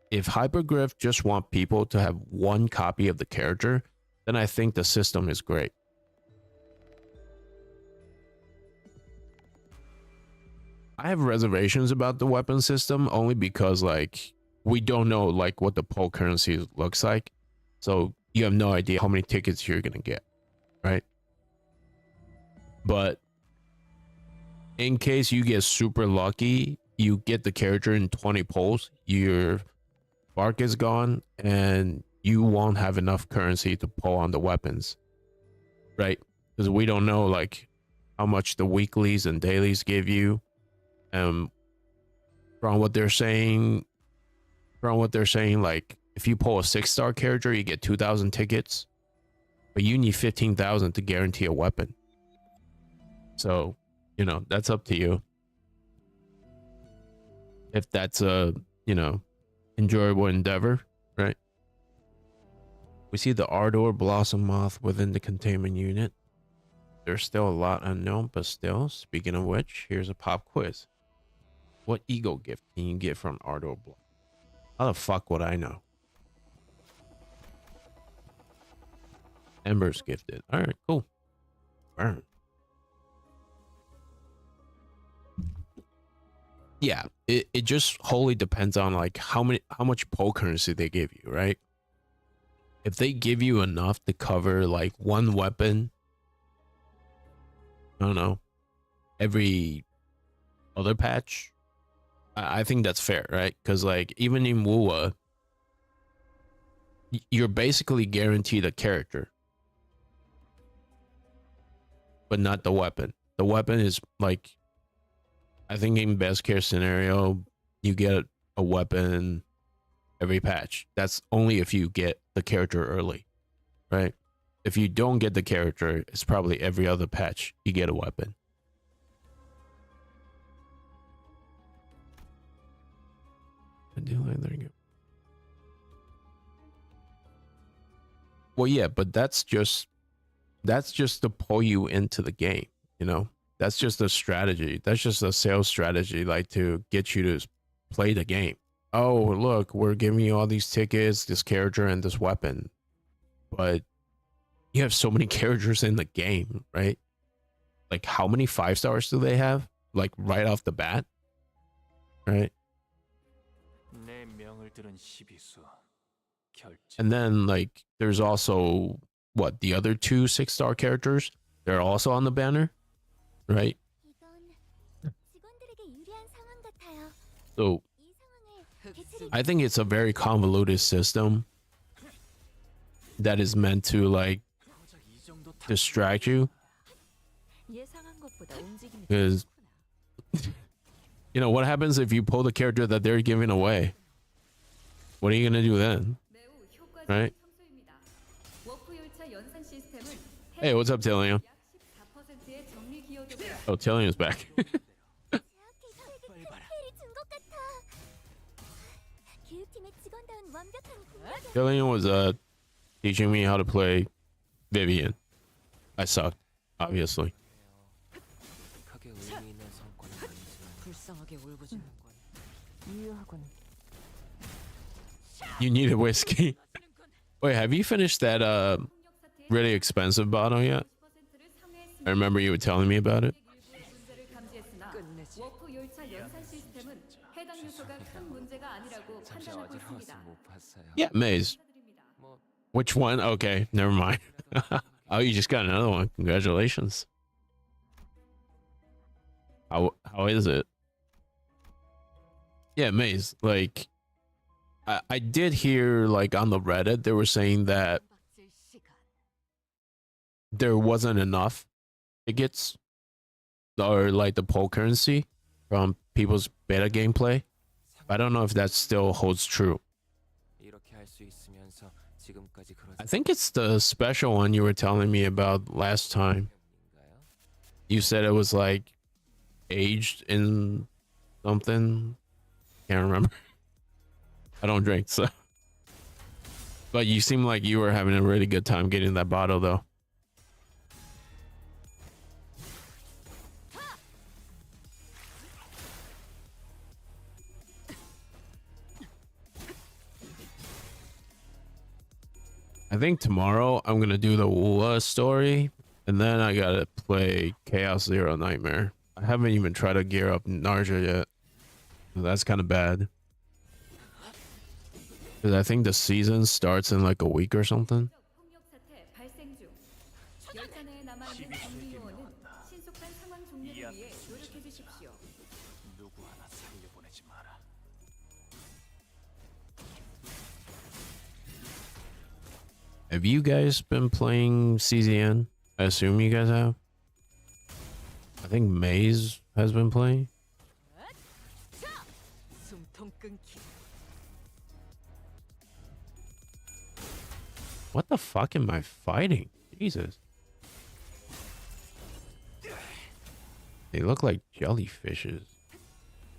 if Hypergriff just want people to have one copy of the character, then I think the system is great. I have reservations about the weapon system only because like we don't know like what the poll currency looks like. So you have no idea how many tickets you're going to get, right? But in case you get super lucky, you get the character in 20 polls, your bark is gone and you won't have enough currency to pull on the weapons, right? Because we don't know like how much the weeklies and dailies give you. From what they're saying, like if you pull a 6-star character, you get 2,000 tickets, but you need 15,000 to guarantee a weapon. So, you know, that's up to you. If that's a, you know, enjoyable endeavor, right? We see the Ardor Blossom Moth within the containment unit. There's still a lot unknown, but still, speaking of which, here's a pop quiz. What ego gift can you get from Ardor Blossom? How the fuck would I know? Ember's gifted. All right, cool. Burn. Yeah, it just wholly depends on like how much poll currency they give you, right? If they give you enough to cover like one weapon, I don't know, every other patch, I think that's fair, right? Because like even in WUA, you're basically guaranteed a character, but not the weapon. The weapon is like, I think in best case scenario, you get a weapon every patch. That's only if you get the character early, right? If you don't get the character, it's probably every other patch you get a weapon. I do like that again. Well, yeah, but that's just to pull you into the game, you know? That's just a strategy. That's just a sales strategy, like to get you to play the game. Oh, look, we're giving you all these tickets, this character, and this weapon. But you have so many characters in the game, right? Like, how many 5-stars do they have? Like, right off the bat? Right? And then, like, there's also, what, the other 2 6-star characters? They're also on the banner? Right? So I think it's a very convoluted system that is meant to like distract you, because you know what happens if you pull the character that they're giving away? What are you gonna do then? Right? Hey, what's up, Tillian? Oh, Tillian's back. Tillian was teaching me how to play Vivian. I sucked, obviously. You need a whiskey. Wait, have you finished that really expensive bottle yet? I remember you were telling me about it. Yeah, Maze. Which one? Okay, never mind. Oh, you just got another one. Congratulations. How is it? Yeah, Maze. Like, I did hear like on the Reddit they were saying that there wasn't enough tickets or like the poll currency from people's beta gameplay. I don't know if that still holds true. I think it's the special one you were telling me about last time. You said it was like aged in something. Can't remember. I don't drink, so. But you seem like you were having a really good time getting that bottle, though. I think tomorrow I'm gonna do the Wua story, and then I gotta play Chaos Zero Nightmare. I haven't even tried to gear up Narja yet. That's kind of bad. Because I think the season starts in like a week or something. 폭력 사태 발생 중. 열차 내에 남아 있는 격리 요원은 신속한 상황 종료를 위해 노력해 주십시오. 누구 하나 살려보내지 마라. Have you guys been playing CZN? I assume you guys have. I think Maze has been playing. What the fuck am I fighting? Jesus. They look like jellyfishes.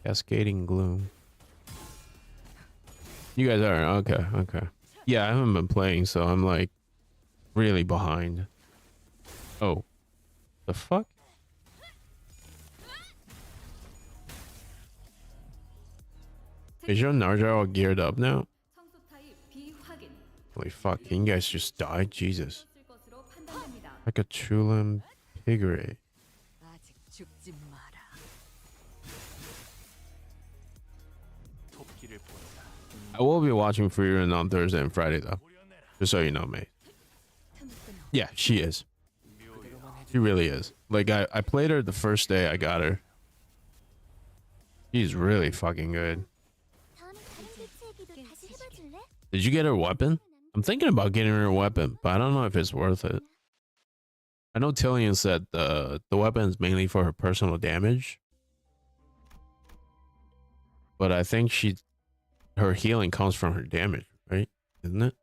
Cascading gloom. You guys are okay, okay. Yeah, I haven't been playing, so I'm like really behind. Oh. The fuck? Is your Narja all geared up now? 청소 타입 비확인. Holy fuck, can you guys just die? Jesus. 쓸 것으로 판단됩니다. Like a Chulim pigray. 아직 죽지 마라. 토끼를 보내라. I will be watching Freerun on Thursday and Friday though. Just so you know, mate. Yeah, she is. She really is. Like I played her the first day I got her. She's really fucking good. 다음에 다른 배치 얘기도 다시 해봐줄래? Did you get her weapon? I'm thinking about getting her a weapon, but I don't know if it's worth it. I know Tillian said the weapon is mainly for her personal damage. But I think her healing comes from her damage, right? Isn't it?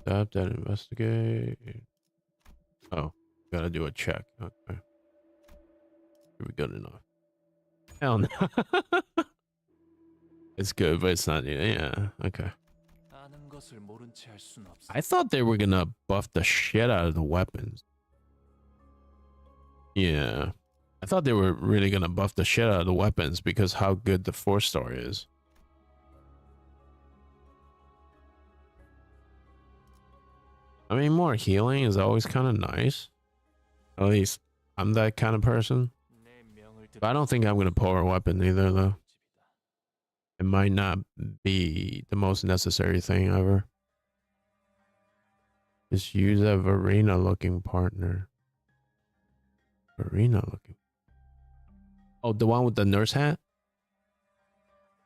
Stop that, investigate. Oh, gotta do a check. Okay. Should be good enough. Hell no. It's good, but it's not. Yeah, okay. 아는 것을 모른 채 할 순 없어. I thought they were gonna buff the shit out of the weapons. Yeah. I thought they were really gonna buff the shit out of the weapons because how good the 4-star is. I mean, more healing is always kind of nice. At least I'm that kind of person. 내 명을 But I don't think I'm gonna pull her weapon either, though. It might not be the most necessary thing ever. Just use a Verena looking partner. Verena looking. Oh, the one with the nurse hat?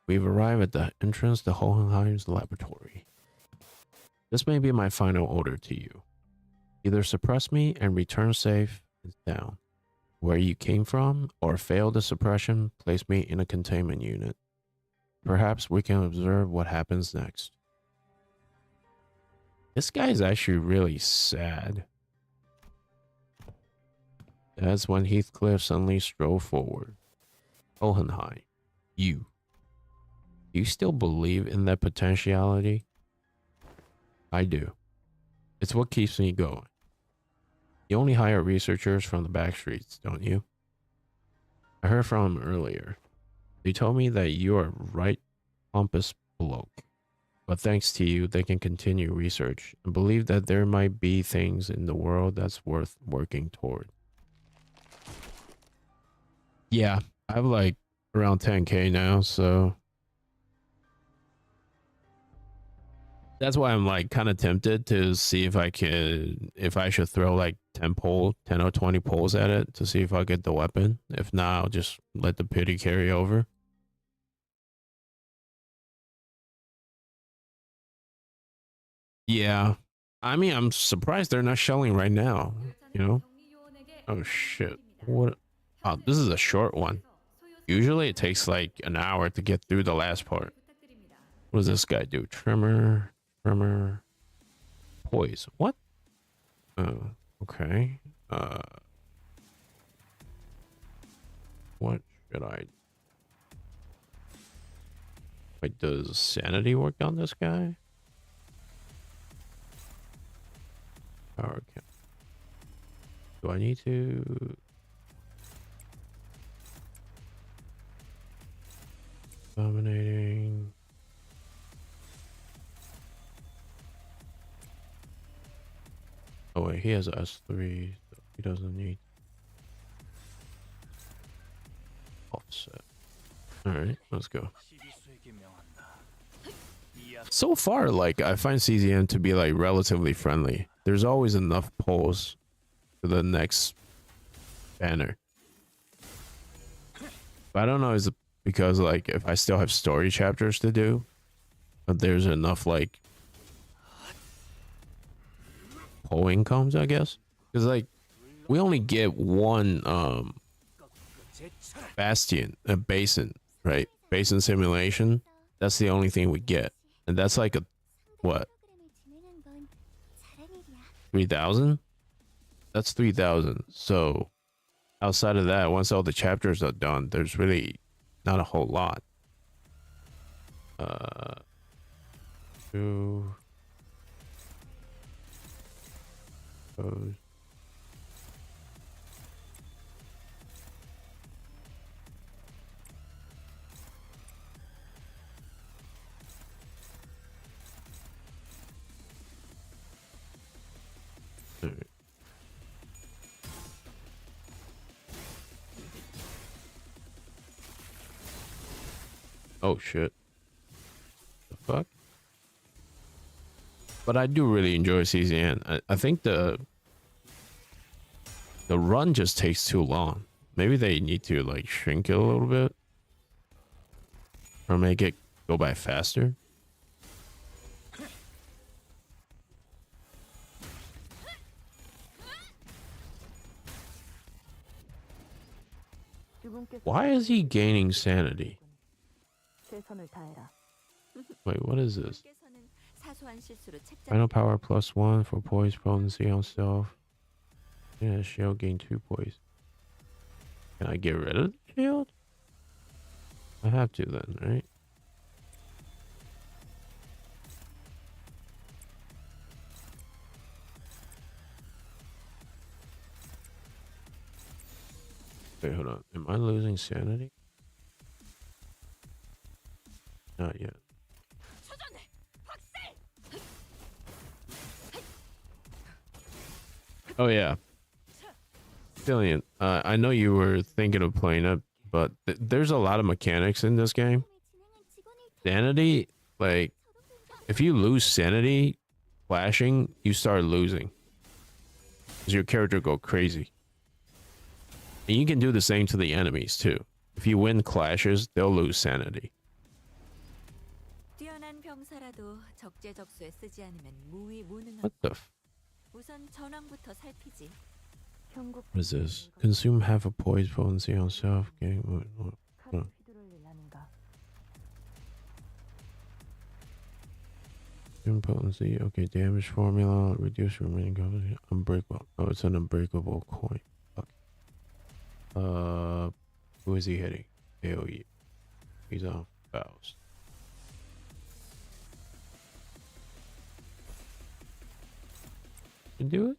We've arrived at the entrance to Hohenheim's laboratory. This may be my final order to you. Either suppress me and return safe and sound where you came from, or fail the suppression, place me in a containment unit. Perhaps we can observe what happens next. This guy is actually really sad. That's when Heathcliff suddenly strode forward. Hohenheim, do you still believe in that potentiality? I do. It's what keeps me going. You only hire researchers from the back streets, don't you? I heard from him earlier. They told me that you are right pompous bloke. But thanks to you, they can continue research and believe that there might be things in the world that's worth working toward. Yeah, I have like around 10k now, so that's why I'm like kind of tempted to see if I should throw like 10 or 20 pulls at it to see if I get the weapon. If not, I'll just let the pity carry over. Yeah. I mean, I'm surprised they're not shelling right now, you know? Oh shit. What? Oh, this is a short one. Usually it takes like an hour to get through the last part. What does this guy do? Trimmer, poise. What? Oh, okay. What should I? Wait, does sanity work on this guy? Power count. Do I need to? Dominating. Oh wait, he has a S3, so he doesn't need offset. Alright, let's go. 시리수에게 명한다. 이 So far, like, I find CZN to be, like, relatively friendly. There's always enough pulls to the next banner. But I don't know, is it because, like, if I still have story chapters to do, but there's enough, like, pull incomes, I guess? Because, like, we only get one, bastion, a basin, right? Basin simulation. That's the only thing we get. And that's like a, what? 프로그램을 진행한 건 잘한 일이야. 3,000? That's 3,000. So outside of that, once all the chapters are done, there's really not a whole lot. Two. Those. Alright. Oh shit. The fuck? But I do really enjoy CZN. I think the run just takes too long. Maybe they need to like shrink it a little bit. Or make it go by faster. Why is he gaining sanity? 최선을 다해라. Wait, what is this? 께서는 사소한 실수로 책장 Final power +1 for poise potency on stealth. Yeah, shield gain 2 poise. Can I get rid of the shield? I have to then, right? Wait, hold on. Am I losing sanity? Not yet. Oh yeah. Billion. I know you were thinking of playing it, but there's a lot of mechanics in this game. Sanity, like, if you lose sanity flashing, you start losing. Because your character go crazy. And you can do the same to the enemies too. If you win clashes, they'll lose sanity. 뛰어난 병사라도 적재적소에 쓰지 않으면 무위무능한. What the f- 우선 전황부터 살피지. What is this? Consume half a poise potency on self. Game. Huh. Consume potency. Okay, damage formula. Reduce remaining coverage. Unbreakable. Oh, it's an unbreakable coin. Fuck. Who is he hitting? AoE. He's on Faust. Can do it?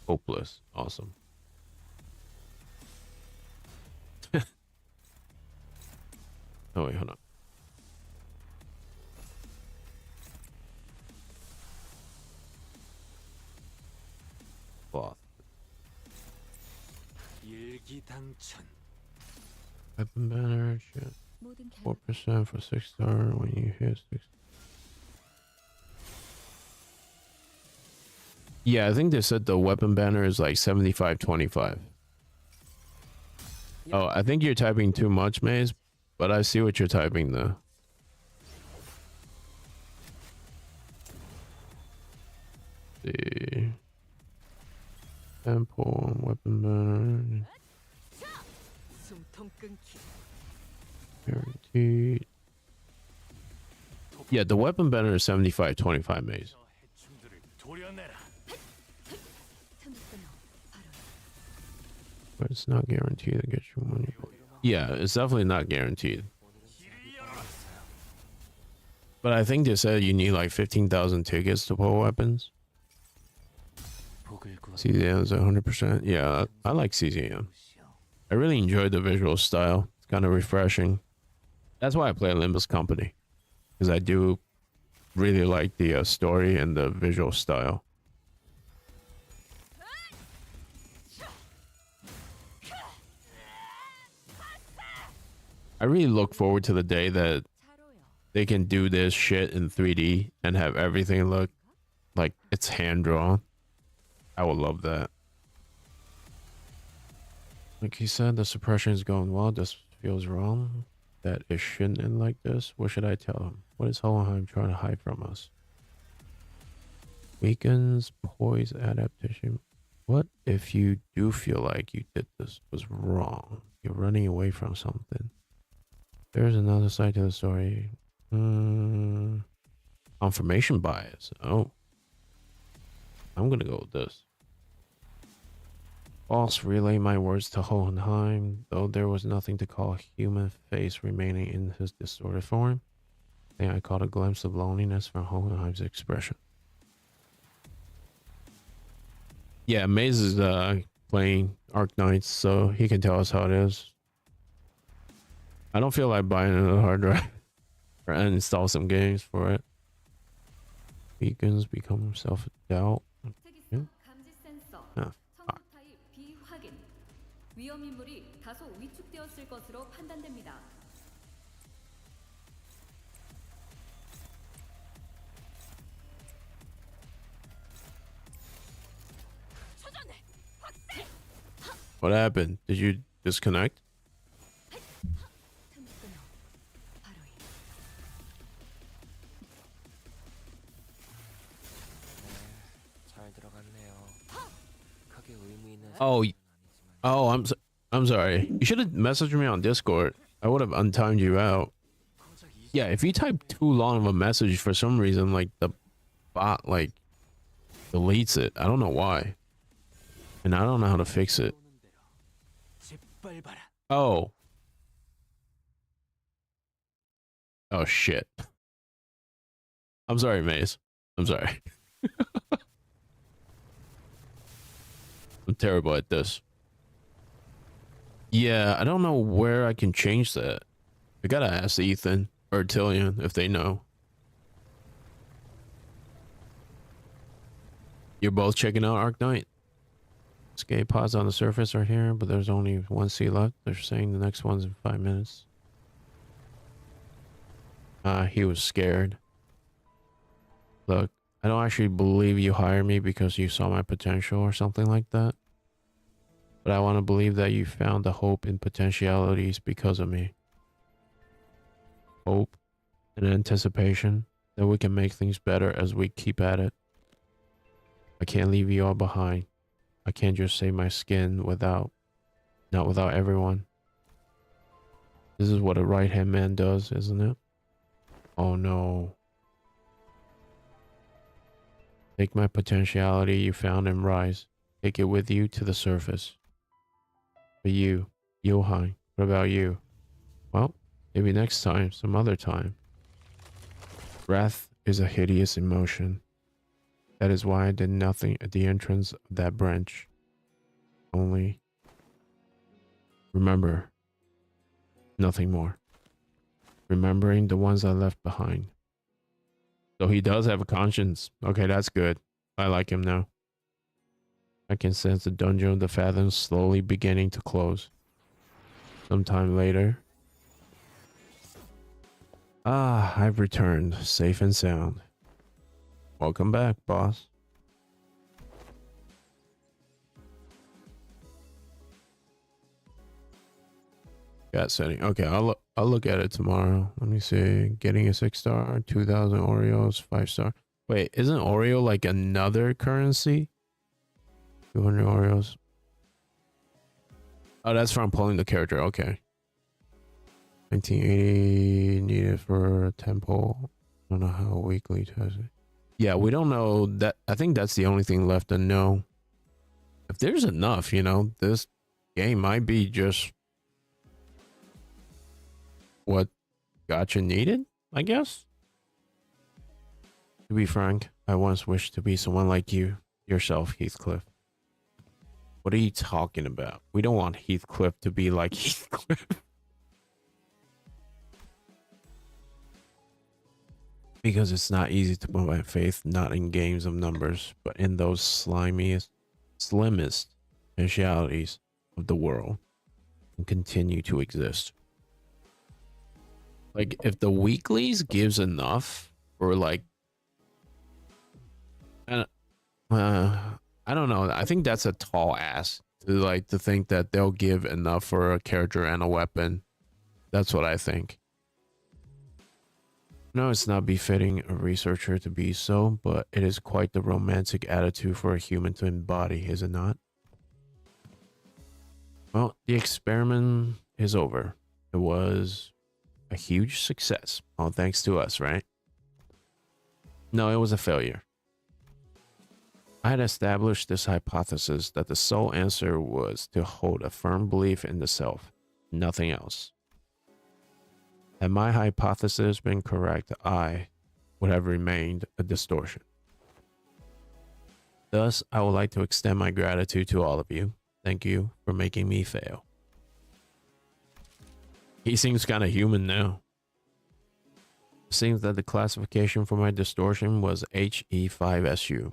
Hopeless. Awesome. Oh wait, hold on. Cloth. 일기당천. Weapon banner. Shit. 모든 결 4% for 6-star when you hit 6. Yeah, I think they said the weapon banner is like 75-25. Oh, I think you're typing too much, Maze, but I see what you're typing though. See. Temple, weapon banner, 숨통 끊기. guaranteed. Yeah, the weapon banner is 75-25 maze. 저 해충들을 도려내라. 틈을 끊어 바로 But it's not guaranteed to get you money. Yeah, it's definitely not guaranteed. 길을 열어라. But I think they said you need like 15,000 tickets to pull weapons. 복을 구하라. CZM is 100%. Yeah, I like CZM. I really enjoyed the visual style. It's kind of refreshing. That's why I play Limbus Company. Because I do really like the story and the visual style. I really look forward to the day that 차로요. they can do this shit in 3D and have everything look like it's hand drawn. I would love that. Like he said, the suppression is going well. This feels wrong. That it shouldn't end like this. What should I tell him? What is Hohenheim trying to hide from us? Weakens poise adaptation. What if you do feel like you did this was wrong? You're running away from something. There's another side to the story. Confirmation bias. Oh. I'm gonna go with this. Boss relay my words to Hohenheim, though there was nothing to call a human face remaining in his distorted form. Then I caught a glimpse of loneliness from Hohenheim's expression. Yeah, Maze is playing Arc Knights, so he can tell us how it is. I don't feel like buying another hard drive or uninstall some games for it. Beacons become self-doubt. 특이성 감지 센서, 아, 청소 타입 비확인. 위험 인물이 다소 위축되었을 것으로 판단됩니다. What happened? Did you disconnect? 틈을 끊어 바로 잘 들어갔네요. 크게 의미 있는 Oh, 사건은 아니지만 Oh, I'm sorry. You should have messaged me on Discord. I would have untimed you out. Yeah, if you type too long of a message for some reason, like the bot like deletes it. I don't know why. And I don't know how to fix it. 짓밟아라. Oh. Oh shit. I'm sorry, Maze. I'm sorry. I'm terrible at this. Yeah, I don't know where I can change that. I gotta ask Ethan or Tillian if they know. You're both checking out Arc Knight? Escape pods on the surface are here, but there's only one seat left. They're saying the next one's in 5 minutes. He was scared. Look, I don't actually believe you hired me because you saw my potential or something like that. But I want to believe that you found the hope in potentialities because of me. Hope and anticipation that we can make things better as we keep at it. I can't leave you all behind. I can't just save my skin not without everyone. This is what a right-hand man does, isn't it? Oh no. Take my potentiality you found and rise. Take it with you to the surface. But you, Johan, what about you? Well, maybe next time, some other time. Wrath is a hideous emotion. That is why I did nothing at the entrance of that branch. Only remember, nothing more. Remembering the ones I left behind. So he does have a conscience. Okay, that's good. I like him now. I can sense the dungeon of the fathoms slowly beginning to close. Sometime later. Ah, I've returned, safe and sound. Welcome back, boss. Got setting. Okay, I'll look at it tomorrow. Let me see. Getting a 6-star, 2,000 Oreos, 5-star. Wait, isn't Oreo like another currency? 200 Oreos. Oh, that's from pulling the character. Okay. 1980 needed for a temple. I don't know how weekly test it. Yeah, we don't know that. I think that's the only thing left to know. If there's enough, you know, this game might be just what gotcha needed, I guess. To be frank, I once wished to be someone like you, yourself, Heathcliff. What are you talking about? We don't want Heathcliff to be like Heathcliff. Because it's not easy to put my faith not in games of numbers, but in those slimmest potentialities of the world and continue to exist. Like, if the weeklies gives enough for like, I don't know. I think that's a tall ask to think that they'll give enough for a character and a weapon. That's what I think. No, it's not befitting a researcher to be so, but it is quite the romantic attitude for a human to embody, is it not? Well, the experiment is over. It was a huge success. All thanks to us, right? No, it was a failure. I had established this hypothesis that the sole answer was to hold a firm belief in the self, nothing else. Had my hypothesis been correct, I would have remained a distortion. Thus, I would like to extend my gratitude to all of you. Thank you for making me fail. He seems kind of human now. It seems that the classification for my distortion was HE5SU.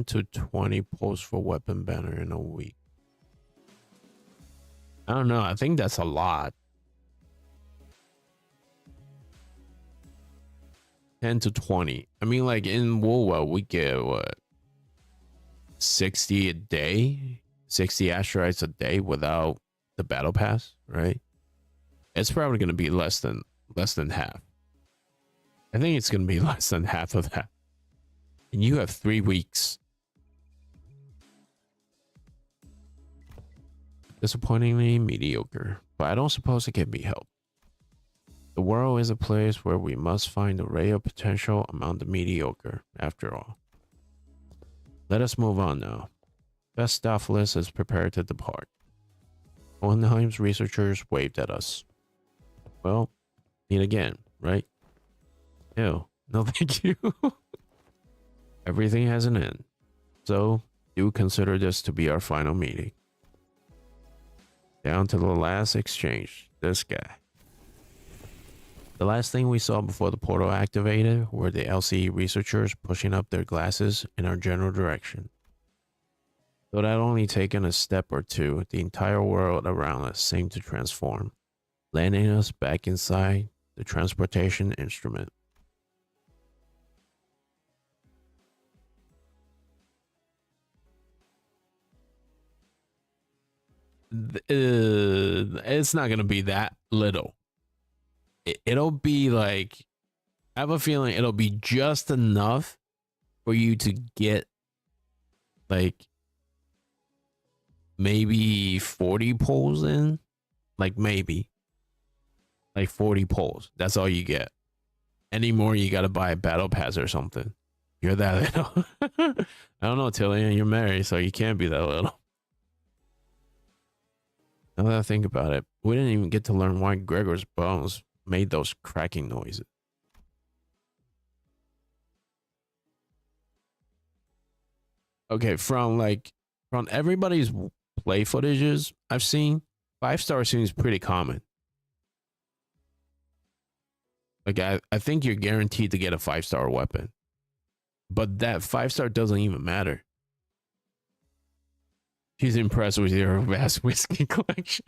To 20 posts for weapon banner in a week. I don't know. I think that's a lot. 10 to 20. I mean, like in Woolwa, we get what? 60 a day? 60 asteroids a day without the battle pass, right? It's probably going to be less than half. I think it's going to be less than half of that. And you have 3 weeks. Disappointingly mediocre, but I don't suppose it can be helped. The world is a place where we must find a ray of potential among the mediocre, after all. Let us move on now. Vestophilis is prepared to depart. Hohenheim's researchers waved at us. Well, meet again, right? Ew, no thank you. Everything has an end. So, do consider this to be our final meeting. Down to the last exchange, this guy. The last thing we saw before the portal activated were the LCE researchers pushing up their glasses in our general direction. Though that only taken a step or two, the entire world around us seemed to transform, landing us back inside the transportation instrument. It's not gonna be that little. It'll be like, I have a feeling it'll be just enough for you to get like maybe 40 pulls in, like maybe like 40 pulls. That's all you get. Any more, you gotta buy a battle pass or something. You're that little. I don't know, Tillian, you're married, so you can't be that little. Now that I think about it, we didn't even get to learn why Gregor's bones made those cracking noises. Okay, from everybody's play footages I've seen, 5-star seems pretty common. Like I think you're guaranteed to get a 5-star weapon. But that 5-star doesn't even matter. She's impressed with your vast whiskey collection.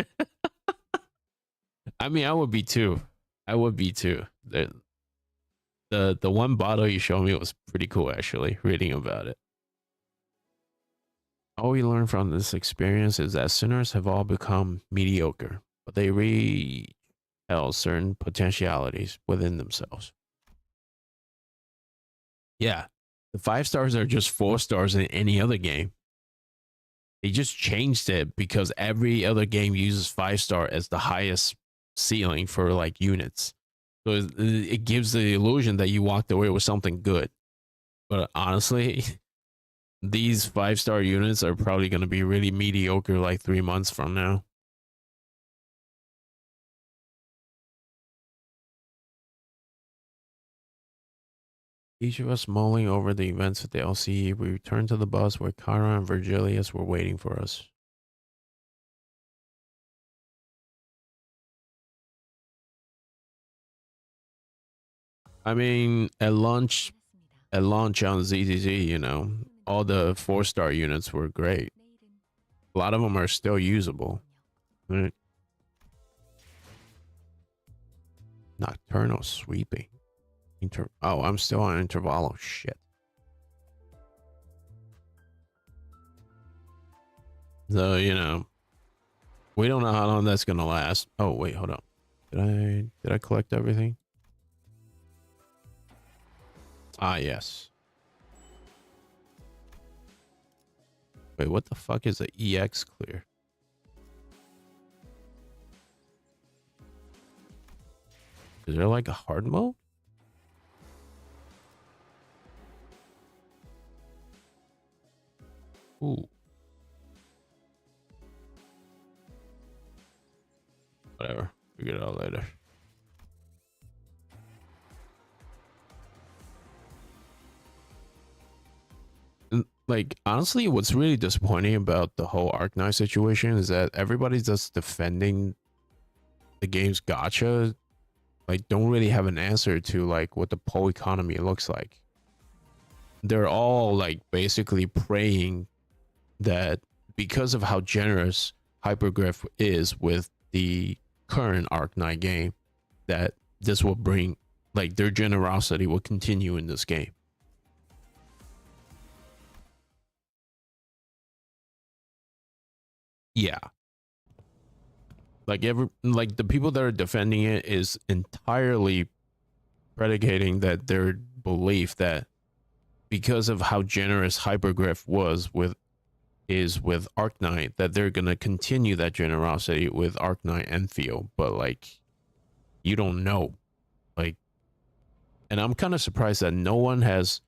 I mean, I would be too. The one bottle you showed me was pretty cool, actually, reading about it. All we learn from this experience is that sinners have all become mediocre, but they repel certain potentialities within themselves. Yeah, The 5 stars are just 4 stars in any other game. They just changed it because every other game uses 5 star as the highest ceiling for like units. So it gives the illusion that you walked away with something good. But honestly, these 5 star units are probably going to be really mediocre like 3 months from now. Each of us mulling over the events at the LCE, we returned to the bus where Kyra and Virgilius were waiting for us. I mean, at launch on ZZZ, you know, all the 4 star units were great. A lot of them are still usable. Right? Nocturnal sweeping. Oh, I'm still on intervalo. Shit. So, you know, we don't know how long that's gonna last. Oh, wait, hold on. Did I collect everything? Ah, yes. Wait, what the fuck is the EX clear? Is there like a hard mode? Ooh. Whatever. Figure it out later. Like, honestly, what's really disappointing about the whole Arknight situation is that everybody's just defending the game's gacha, like, don't really have an answer to, like, what the pole economy looks like. They're all, like, basically praying that because of how generous Hypergriff is with the current Arknight game, that this will bring, like, their generosity will continue in this game. Yeah. Like the people that are defending it is entirely predicating that their belief that because of how generous Hypergriff was with Arknight, that they're gonna continue that generosity with Arknight and Theo. But like, you don't know. Like, and I'm kind of surprised that no one has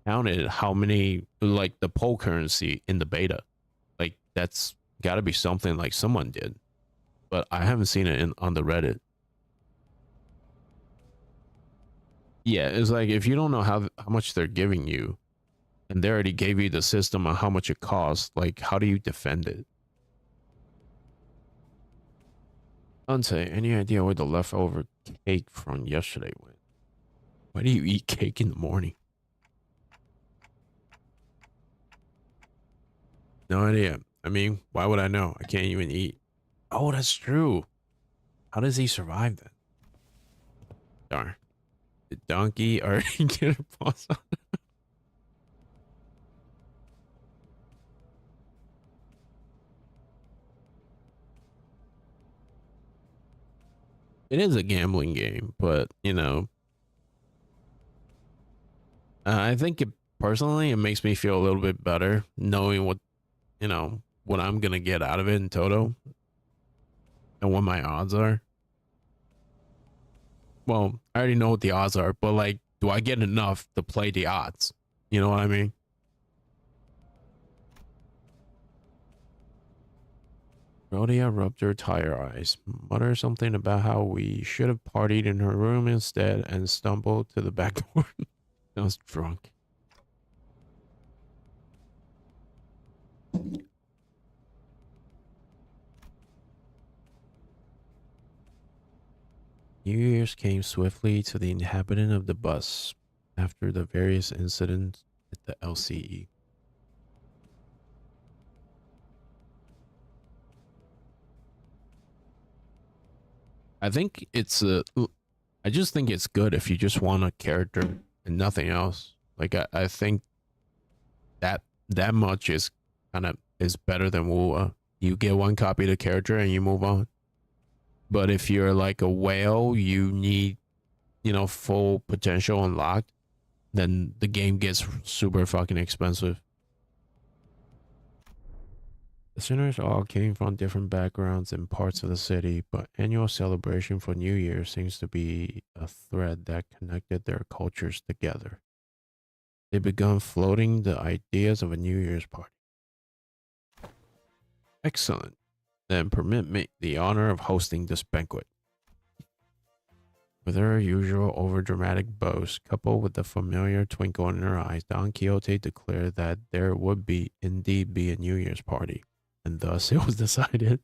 counted how many, like, the poll currency in the beta. Like, that's got to be something like someone did, but I haven't seen it on the Reddit. Yeah, it's like, if you don't know how much they're giving you, and they already gave you the system on how much it costs, like, how do you defend it? Dante, any idea where the leftover cake from yesterday went? Why do you eat cake in the morning? No idea. I mean, why would I know? I can't even eat. Oh, that's true. How does he survive then? Darn. Did Donkey already get a pause on? It is a gambling game, but, you know, I think personally, it makes me feel a little bit better knowing what, you know, what I'm going to get out of it in total and what my odds are. Well, I already know what the odds are, but like, do I get enough to play the odds? You know what I mean? Rhodia rubbed her tire eyes, muttered something about how we should have partied in her room instead, and stumbled to the backboard. I was drunk. New Year's came swiftly to the inhabitant of the bus after the various incidents at the LCE. I think it's I just think it's good if you just want a character and nothing else. Like, I think that much is better than Wua. You get one copy of the character and you move on. But if you're like a whale, you need, you know, full potential unlocked. then the game gets super fucking expensive. The sinners all came from different backgrounds and parts of the city, but annual celebration for New Year seems to be a thread that connected their cultures together. They began floating the ideas of a New Year's party. Excellent. Then permit me the honor of hosting this banquet. With her usual overdramatic boast, coupled with the familiar twinkle in her eyes, Don Quixote declared that there would indeed be a New Year's party, and thus it was decided.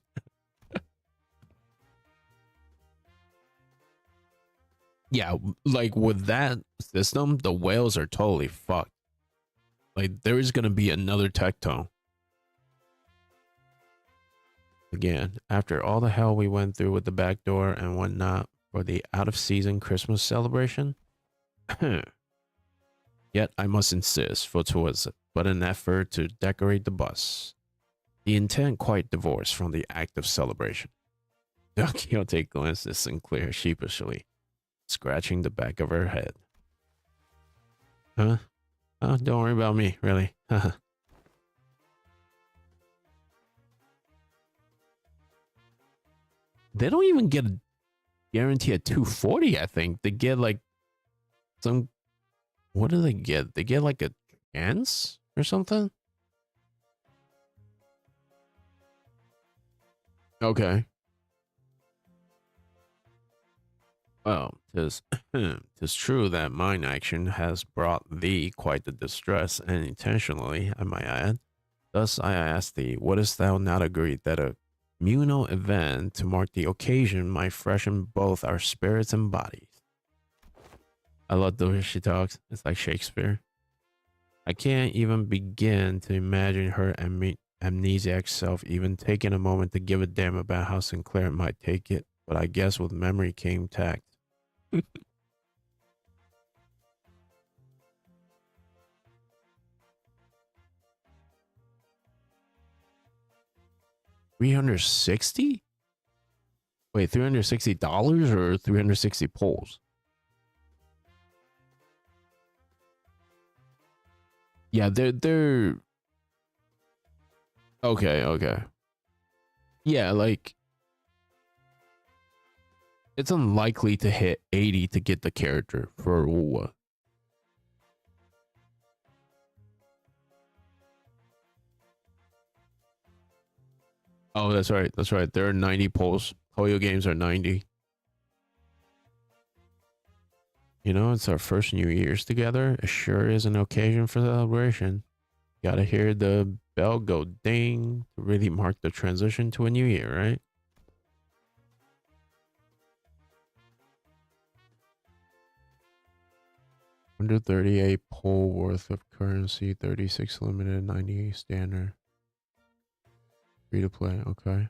Yeah, like with that system, the whales are totally fucked. Like there is gonna be another tectone. Again, after all the hell we went through with the back door and whatnot for the out-of-season Christmas celebration, yet I must insist, for 'twas but an effort to decorate the bus. The intent quite divorced from the act of celebration. Don Quixote glanced at Sinclair sheepishly, scratching the back of her head. Huh? Oh, don't worry about me, really. They don't even get a guarantee at 240, I think. They get like some... What do they get? They get like a chance or something? Okay. Well, 'tis true that mine action has brought thee quite the distress, and intentionally, I might add. Thus I ask thee, wouldst thou not agree that a communal event to mark the occasion might freshen both our spirits and bodies? I love the way she talks. It's like Shakespeare. I can't even begin to imagine her amnesiac self even taking a moment to give a damn about how Sinclair might take it, but I guess with memory came tact. 360? Wait, $360 or 360 polls? Yeah, they're okay. Yeah, like it's unlikely to hit 80 to get the character for what? Oh, that's right. That's right. There are 90 polls. Koyo games are 90. You know, it's our first New Year's together. It sure is an occasion for celebration. Gotta hear the bell go ding to really mark the transition to a new year, right? $138 poll worth of currency, 36 limited, 90 standard. Free to play, okay.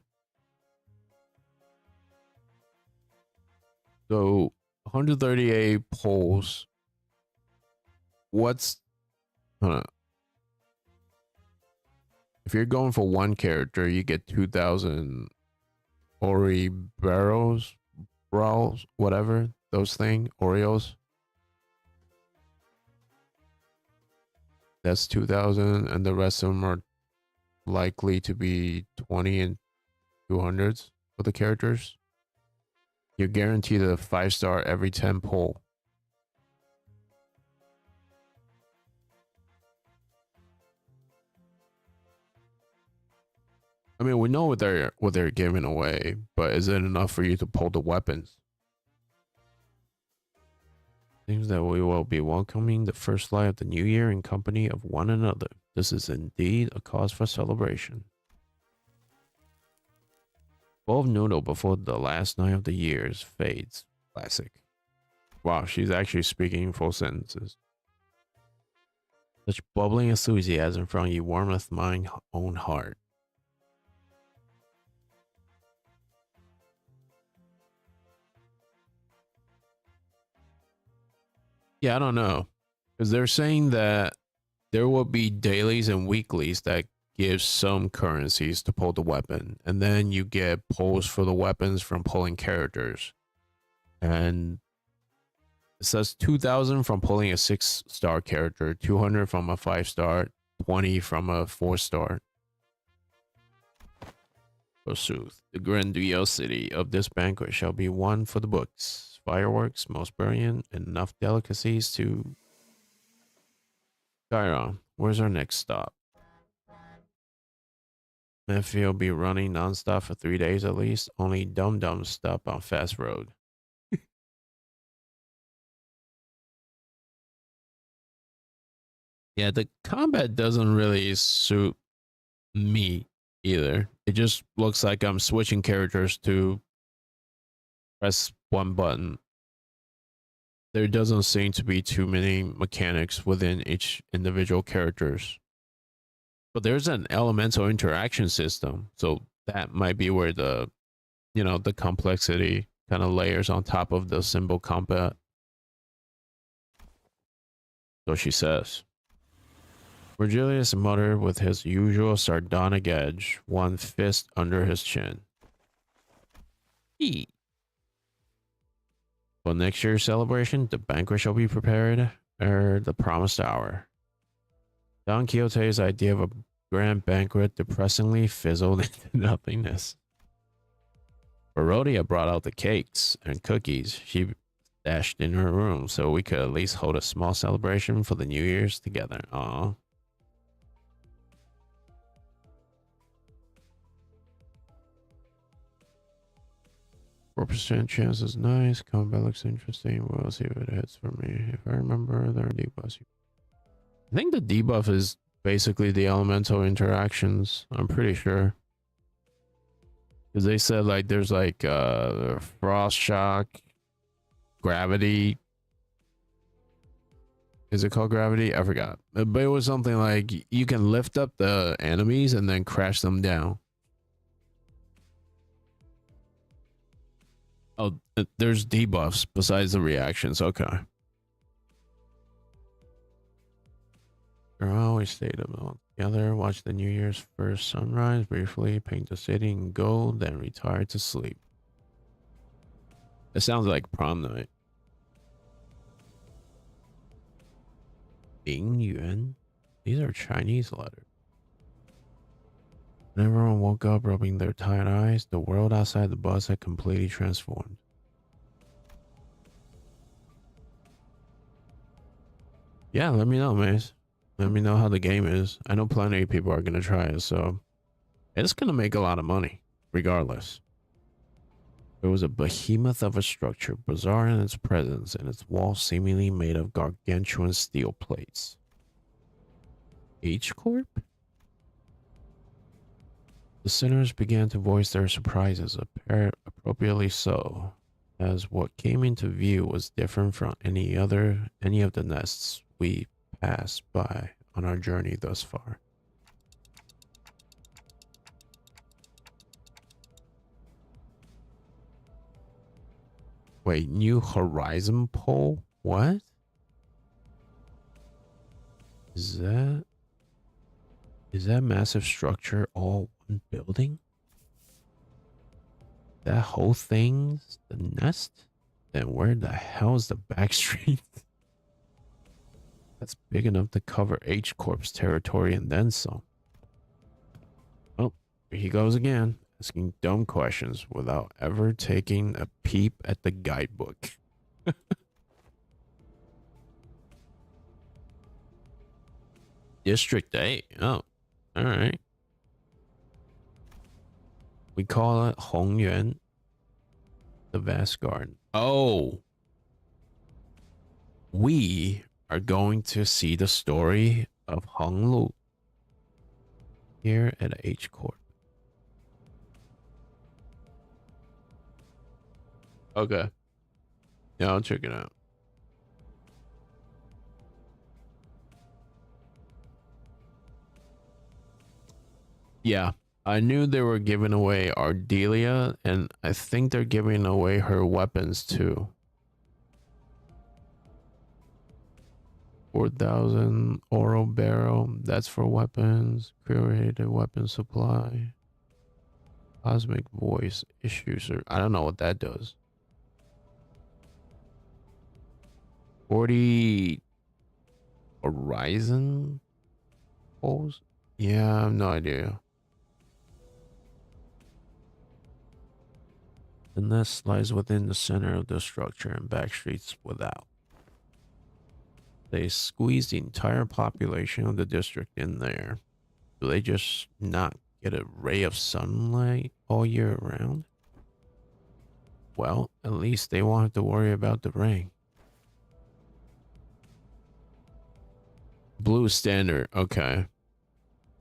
So 138 polls. What's if you're going for one character, you get 2,000 Ori barrels, brawls, whatever those thing, Oreos. That's 2,000, and the rest of them are likely to be 20 and 200s for the characters. You're guaranteed a 5-star every 10 poll. I mean, we know what they're giving away, but is it enough for you to pull the weapons? Seems that we will be welcoming the first light of the new year in company of one another. This is indeed a cause for celebration. 12 noodle before the last night of the years fades. Classic. Wow, she's actually speaking full sentences. Such bubbling enthusiasm from you warmeth mine own heart. Yeah, I don't know. Because they're saying that there will be dailies and weeklies that give some currencies to pull the weapon. And then you get pulls for the weapons from pulling characters. And It says 2,000 from pulling a 6-star character, 200 from a 5-star, 20 from a 4-star. Forsooth, the grandiosity of this banquet shall be one for the books. Fireworks, most brilliant, and enough delicacies to... Chiron, where's our next stop? Memphis will be running nonstop for 3 days at least. Only dum-dums stop on fast road. Yeah, the combat doesn't really suit me either. It just looks like I'm switching characters to press one button. There doesn't seem to be too many mechanics within each individual characters. But there's an elemental interaction system, so that might be where the, you know, the complexity kind of layers on top of the symbol combat. So she says. Virgilius muttered with his usual sardonic edge, one fist under his chin. Eee. For next year's celebration, the banquet shall be prepared ere the promised hour. Don Quixote's idea of a grand banquet depressingly fizzled into nothingness. Barodia brought out the cakes and cookies she stashed in her room so we could at least hold a small celebration for the New Year's together. Aww. 4% chance is nice. Combat looks interesting. We'll see if it hits for me. If I remember, there are debuffs. I think the debuff is basically the elemental interactions. I'm pretty sure. Because they said like there's like frost shock, gravity. Is it called gravity? I forgot. But it was something like you can lift up the enemies and then crash them down. Oh, there's debuffs besides the reactions. Okay. I always stayed up together, watch the New Year's first sunrise briefly, paint the city in gold, then retire to sleep. It sounds like prom night. Bing Yuan? These are Chinese letters. When everyone woke up rubbing their tired eyes, the world outside the bus had completely transformed. Yeah, let me know, Mace. Let me know how the game is. I know plenty of people are going to try it, so it's going to make a lot of money, regardless. It was a behemoth of a structure, bizarre in its presence, and its walls seemingly made of gargantuan steel plates. H Corp? The sinners began to voice their surprises, appropriately so, as what came into view was different from any of the nests we passed by on our journey thus far. Wait, new horizon pole? What? Is that massive structure all one building? That whole thing's the nest? Then where the hell is the back street? That's big enough to cover H Corp's territory and then some. Oh, here he goes again, asking dumb questions without ever taking a peep at the guidebook. District 8. Oh, all right. We call it Hongyuan, the vast garden. Oh, we are going to see the story of Honglu here at H Corp. Okay. Yeah, I'll check it out. Yeah, I knew they were giving away Ardelia, and I think they're giving away her weapons too. 4,000 oral barrel, that's for weapons. Curated weapon supply. Cosmic voice issues, or I don't know what that does. 40 horizon poles? Yeah, I have no idea. The nest lies within the center of the structure and back streets without. They squeeze the entire population of the district in there. Do they just not get a ray of sunlight all year round? Well, at least they won't have to worry about the rain. Blue standard. Okay.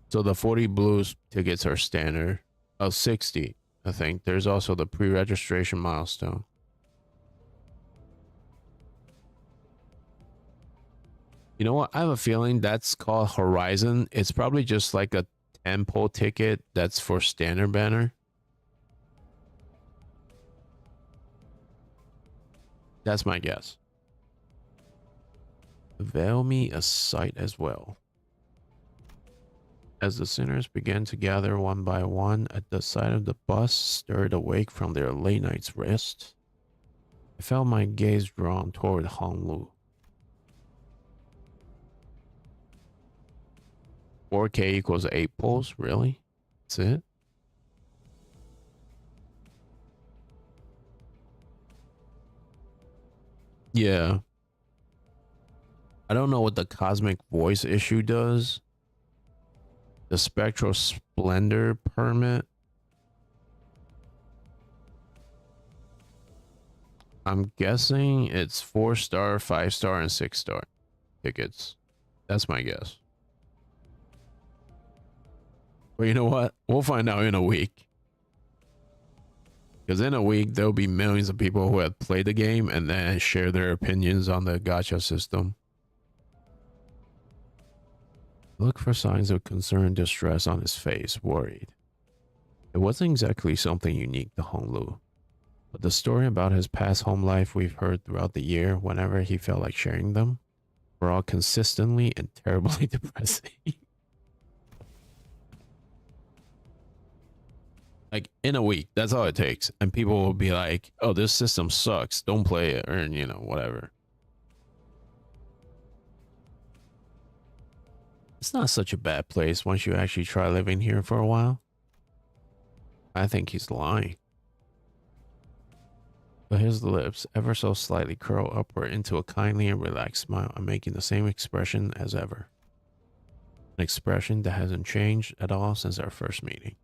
So the 40 blues tickets are standard. Oh, 60, I think. There's also the pre-registration milestone. You know what? I have a feeling that's called Horizon. It's probably just like a tempo ticket that's for standard banner. That's my guess. Avail me a sight as well. As the sinners began to gather one by one at the side of the bus, stirred awake from their late night's rest, I felt my gaze drawn toward Honglu. 4K equals 8 poles? Really? That's it? Yeah. I don't know what the cosmic voice issue does. The spectral splendor permit. I'm guessing it's 4-star, 5-star, and 6-star tickets. That's my guess. But you know what? We'll find out in a week. Because in a week, there'll be millions of people who have played the game and then share their opinions on the gacha system. Look for signs of concern and distress on his face, worried. It wasn't exactly something unique to Honglu, but the story about his past home life we've heard throughout the year whenever he felt like sharing them were all consistently and terribly depressing. Like in a week, that's all it takes. And people will be like, oh, this system sucks. Don't play it, or, you know, whatever. It's not such a bad place once you actually try living here for a while. I think he's lying. But his lips ever so slightly curl upward into a kindly and relaxed smile and making the same expression as ever. An expression that hasn't changed at all since our first meeting.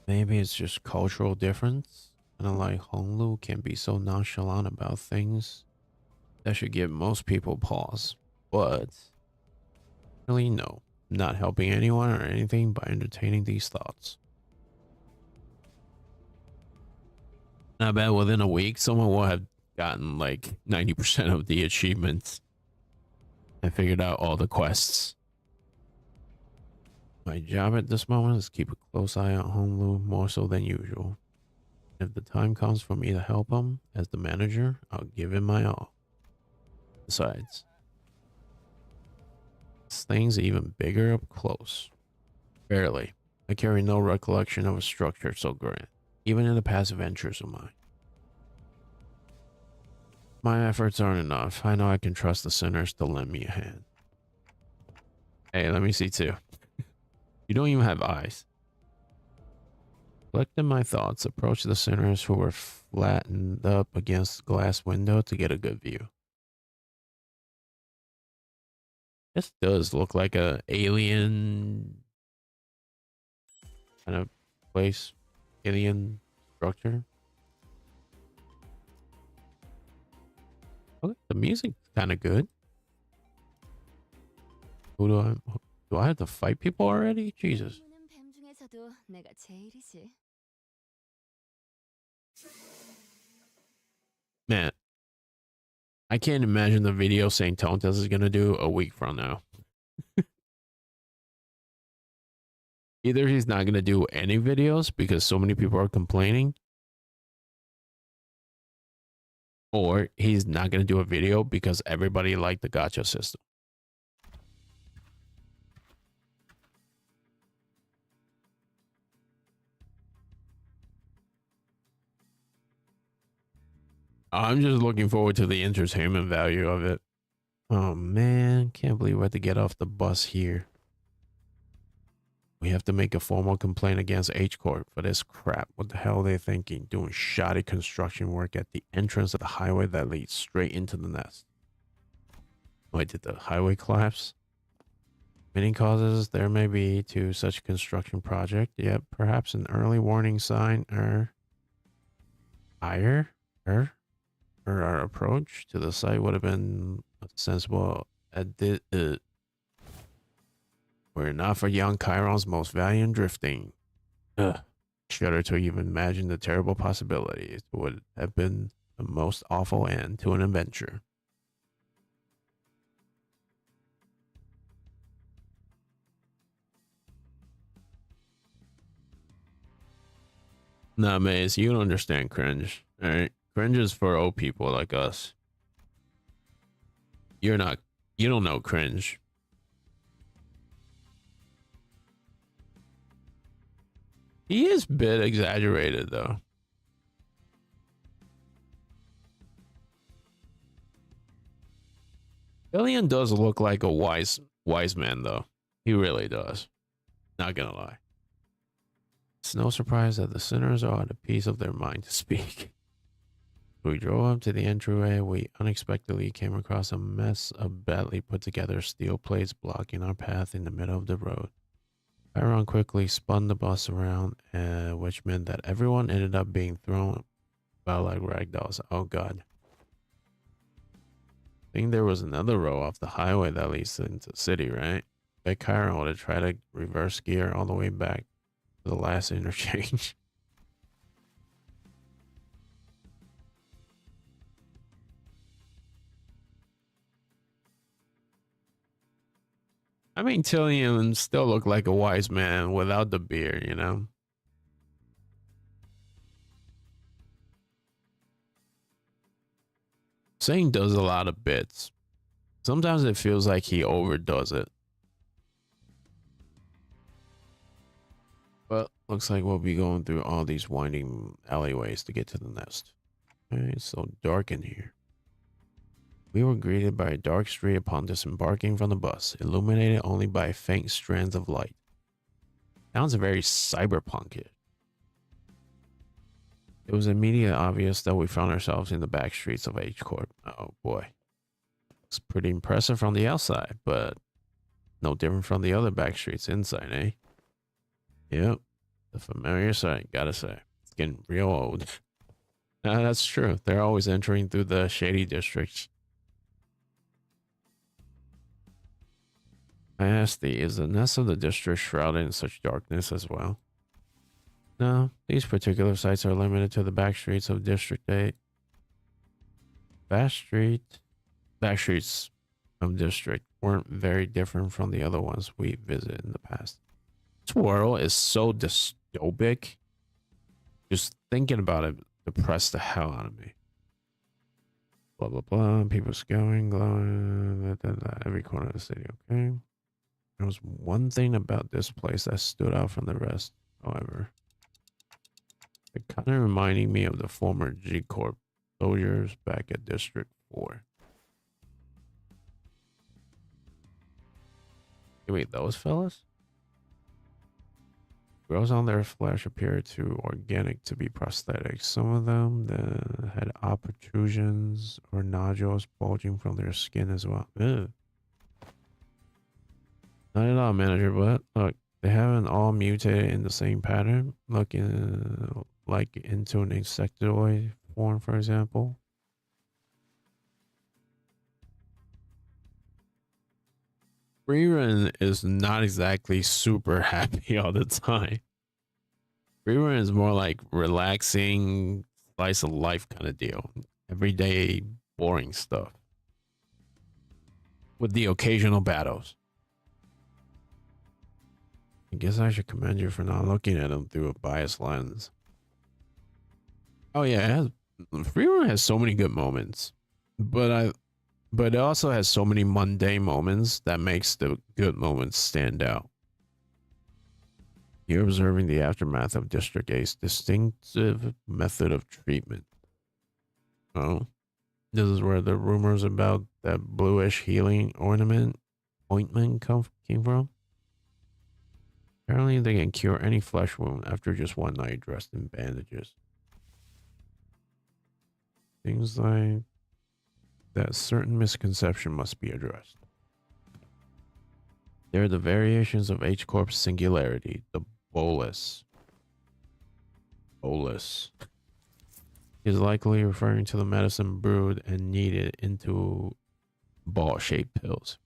Maybe it's just cultural difference. And unlike Honglu can be so nonchalant about things, that should give most people pause. But really, no, I'm not helping anyone or anything by entertaining these thoughts. And I bet within a week, someone will have gotten like 90% of the achievements and figured out all the quests. My job at this moment is keep a close eye on Honglu more so than usual. If the time comes for me to help him as the manager, I'll give him my all. Besides, this thing's even bigger up close. Barely. I carry no recollection of a structure so grand, even in the past adventures of mine. My efforts aren't enough. I know I can trust the sinners to lend me a hand. Hey, let me see too. You don't even have eyes. Collecting my thoughts, approach the sinners who were flattened up against the glass window to get a good view. This does look like a alien kind of place, alien structure. Okay, the music's kind of good. Who do I have to fight people already? Jesus. Man, I can't imagine the video St. Tontas is gonna do a week from now. Either he's not gonna do any videos because so many people are complaining, or he's not gonna do a video because everybody liked the gacha system. I'm just looking forward to the entertainment value of it. Oh man, can't believe we had to get off the bus here. We have to make a formal complaint against H Corp for this crap. What the hell are they thinking? Doing shoddy construction work at the entrance of the highway that leads straight into the nest. Wait, did the highway collapse? Many causes there may be to such construction project, yet perhaps an early warning sign or our approach to the site would have been sensible. Were it not for young Chiron's most valiant drifting. Ugh. Shudder to even imagine the terrible possibilities. It would have been the most awful end to an adventure. Nah, Maze, you don't understand cringe. Alright? Cringe is for old people like us. You don't know cringe. He is a bit exaggerated though. Billion does look like a wise man though. He really does. Not gonna lie. It's no surprise that the sinners are at a piece of their mind to speak. We drove up to the entryway. We unexpectedly came across a mess of badly put together steel plates blocking our path in the middle of the road. Chiron quickly spun the bus around, which meant that everyone ended up being thrown about like ragdolls. Oh god. I think there was another row off the highway that leads into the city, right? Bet Chiron would have tried to reverse gear all the way back to the last interchange. I mean, Tillian still looked like a wise man without the beard, you know? Singh does a lot of bits. Sometimes it feels like he overdoes it. But looks like we'll be going through all these winding alleyways to get to the nest. Okay, it's so dark in here. We were greeted by a dark street upon disembarking from the bus, illuminated only by faint strands of light. Sounds very cyberpunk-ish. It was immediately obvious that we found ourselves in the back streets of H Corp. Oh boy. Looks pretty impressive from the outside, but no different from the other back streets inside, eh? Yep. The familiar sight, gotta say. It's getting real old. That's true. They're always entering through the shady districts. I asked thee, is the nest of the district shrouded in such darkness as well? No, these particular sites are limited to the back streets of District 8. Back streets of District weren't very different from the other ones we visited in the past. This world is so dystopic. Just thinking about it depressed the hell out of me. Blah, blah, blah. People's going, glowing, every corner of the city, okay? There was one thing about this place that stood out from the rest, however. It kind of reminding me of the former G Corp soldiers back at District 4. Wait, those fellas? Girls on their flesh appeared too organic to be prosthetic. Some of them had eye protrusions or nodules bulging from their skin as well. Ew. Not at all, manager, but look, they haven't all mutated in the same pattern, looking like into an insectoid form, for example. Rerun is not exactly super happy all the time. Rerun is more like relaxing, slice of life kind of deal. Everyday, boring stuff. With the occasional battles. I guess I should commend you for not looking at them through a biased lens. Oh yeah, Rerun has so many good moments. But it also has so many mundane moments that makes the good moments stand out. You're observing the aftermath of District 8's distinctive method of treatment. Oh, this is where the rumors about that bluish healing ointment came from. Apparently, they can cure any flesh wound after just one night dressed in bandages. Things like that certain misconception must be addressed. There are the variations of H Corp's singularity, the bolus. Bolus is likely referring to the medicine brewed and kneaded into ball-shaped pills.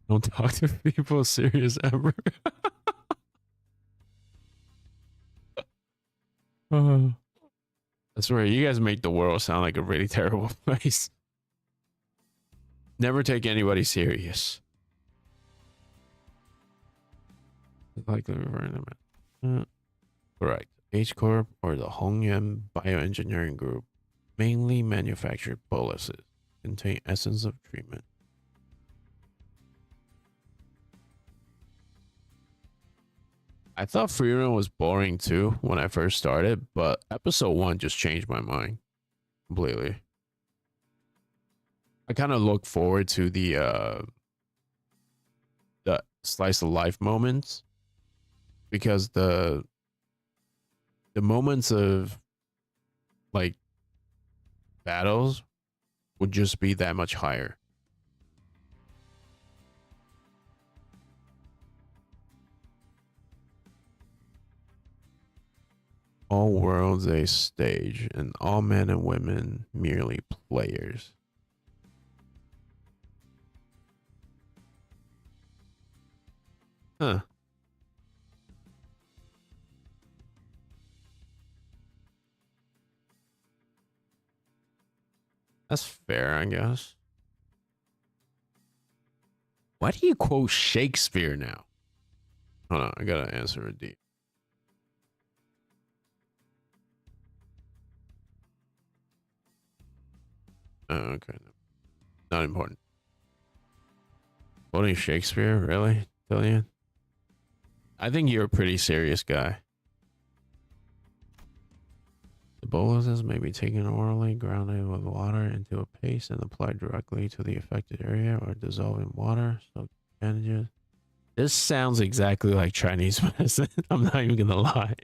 Don't talk to people serious ever. Uh, That's right. You guys make the world sound like a really terrible place. Never take anybody serious. Likely referring to correct. H Corp or the Hongyuan Bioengineering Group mainly manufactured boluses, contain essence of treatment. I thought Freerun was boring too when I first started, but episode 1 just changed my mind completely. I kind of look forward to the slice of life moments because the moments of like battles would just be that much higher. All worlds a stage, and all men and women merely players. Huh. That's fair, I guess. Why do you quote Shakespeare now? Hold on, I gotta answer a D. Oh, okay. Not important. Quoting Shakespeare? Really? Dillian? I think you're a pretty serious guy. The boluses may be taken orally, grounded with water into a paste, and applied directly to the affected area or dissolved in water. So bandages. This sounds exactly like Chinese medicine. I'm not even gonna lie.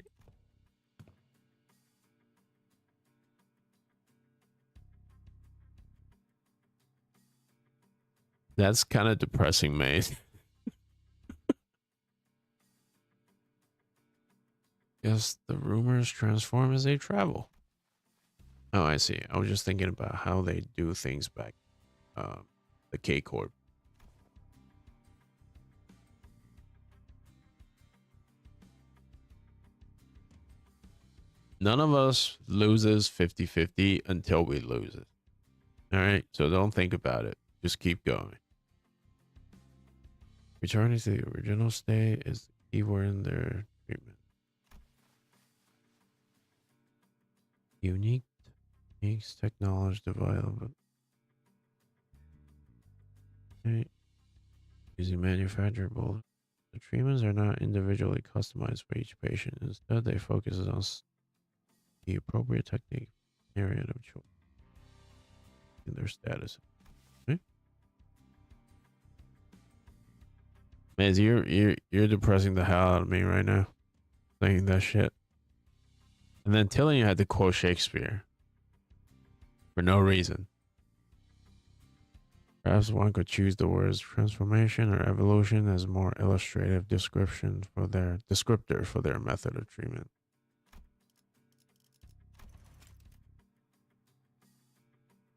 That's kind of depressing, mate. Yes, the rumors transform as they travel. Oh, I see. I was just thinking about how they do things back, the K Corp. None of us loses 50-50 until we lose it. All right, so don't think about it. Just keep going. Returning to the original state is the key word in their treatment. Unique techniques, technology development. Okay. Using manufacturable. The treatments are not individually customized for each patient. Instead, they focus on the appropriate technique area of choice and their status. Okay? Man, you're depressing the hell out of me right now, saying that shit. And then telling you had to quote Shakespeare for no reason. Perhaps one could choose the words transformation or evolution as more illustrative descriptor for their method of treatment.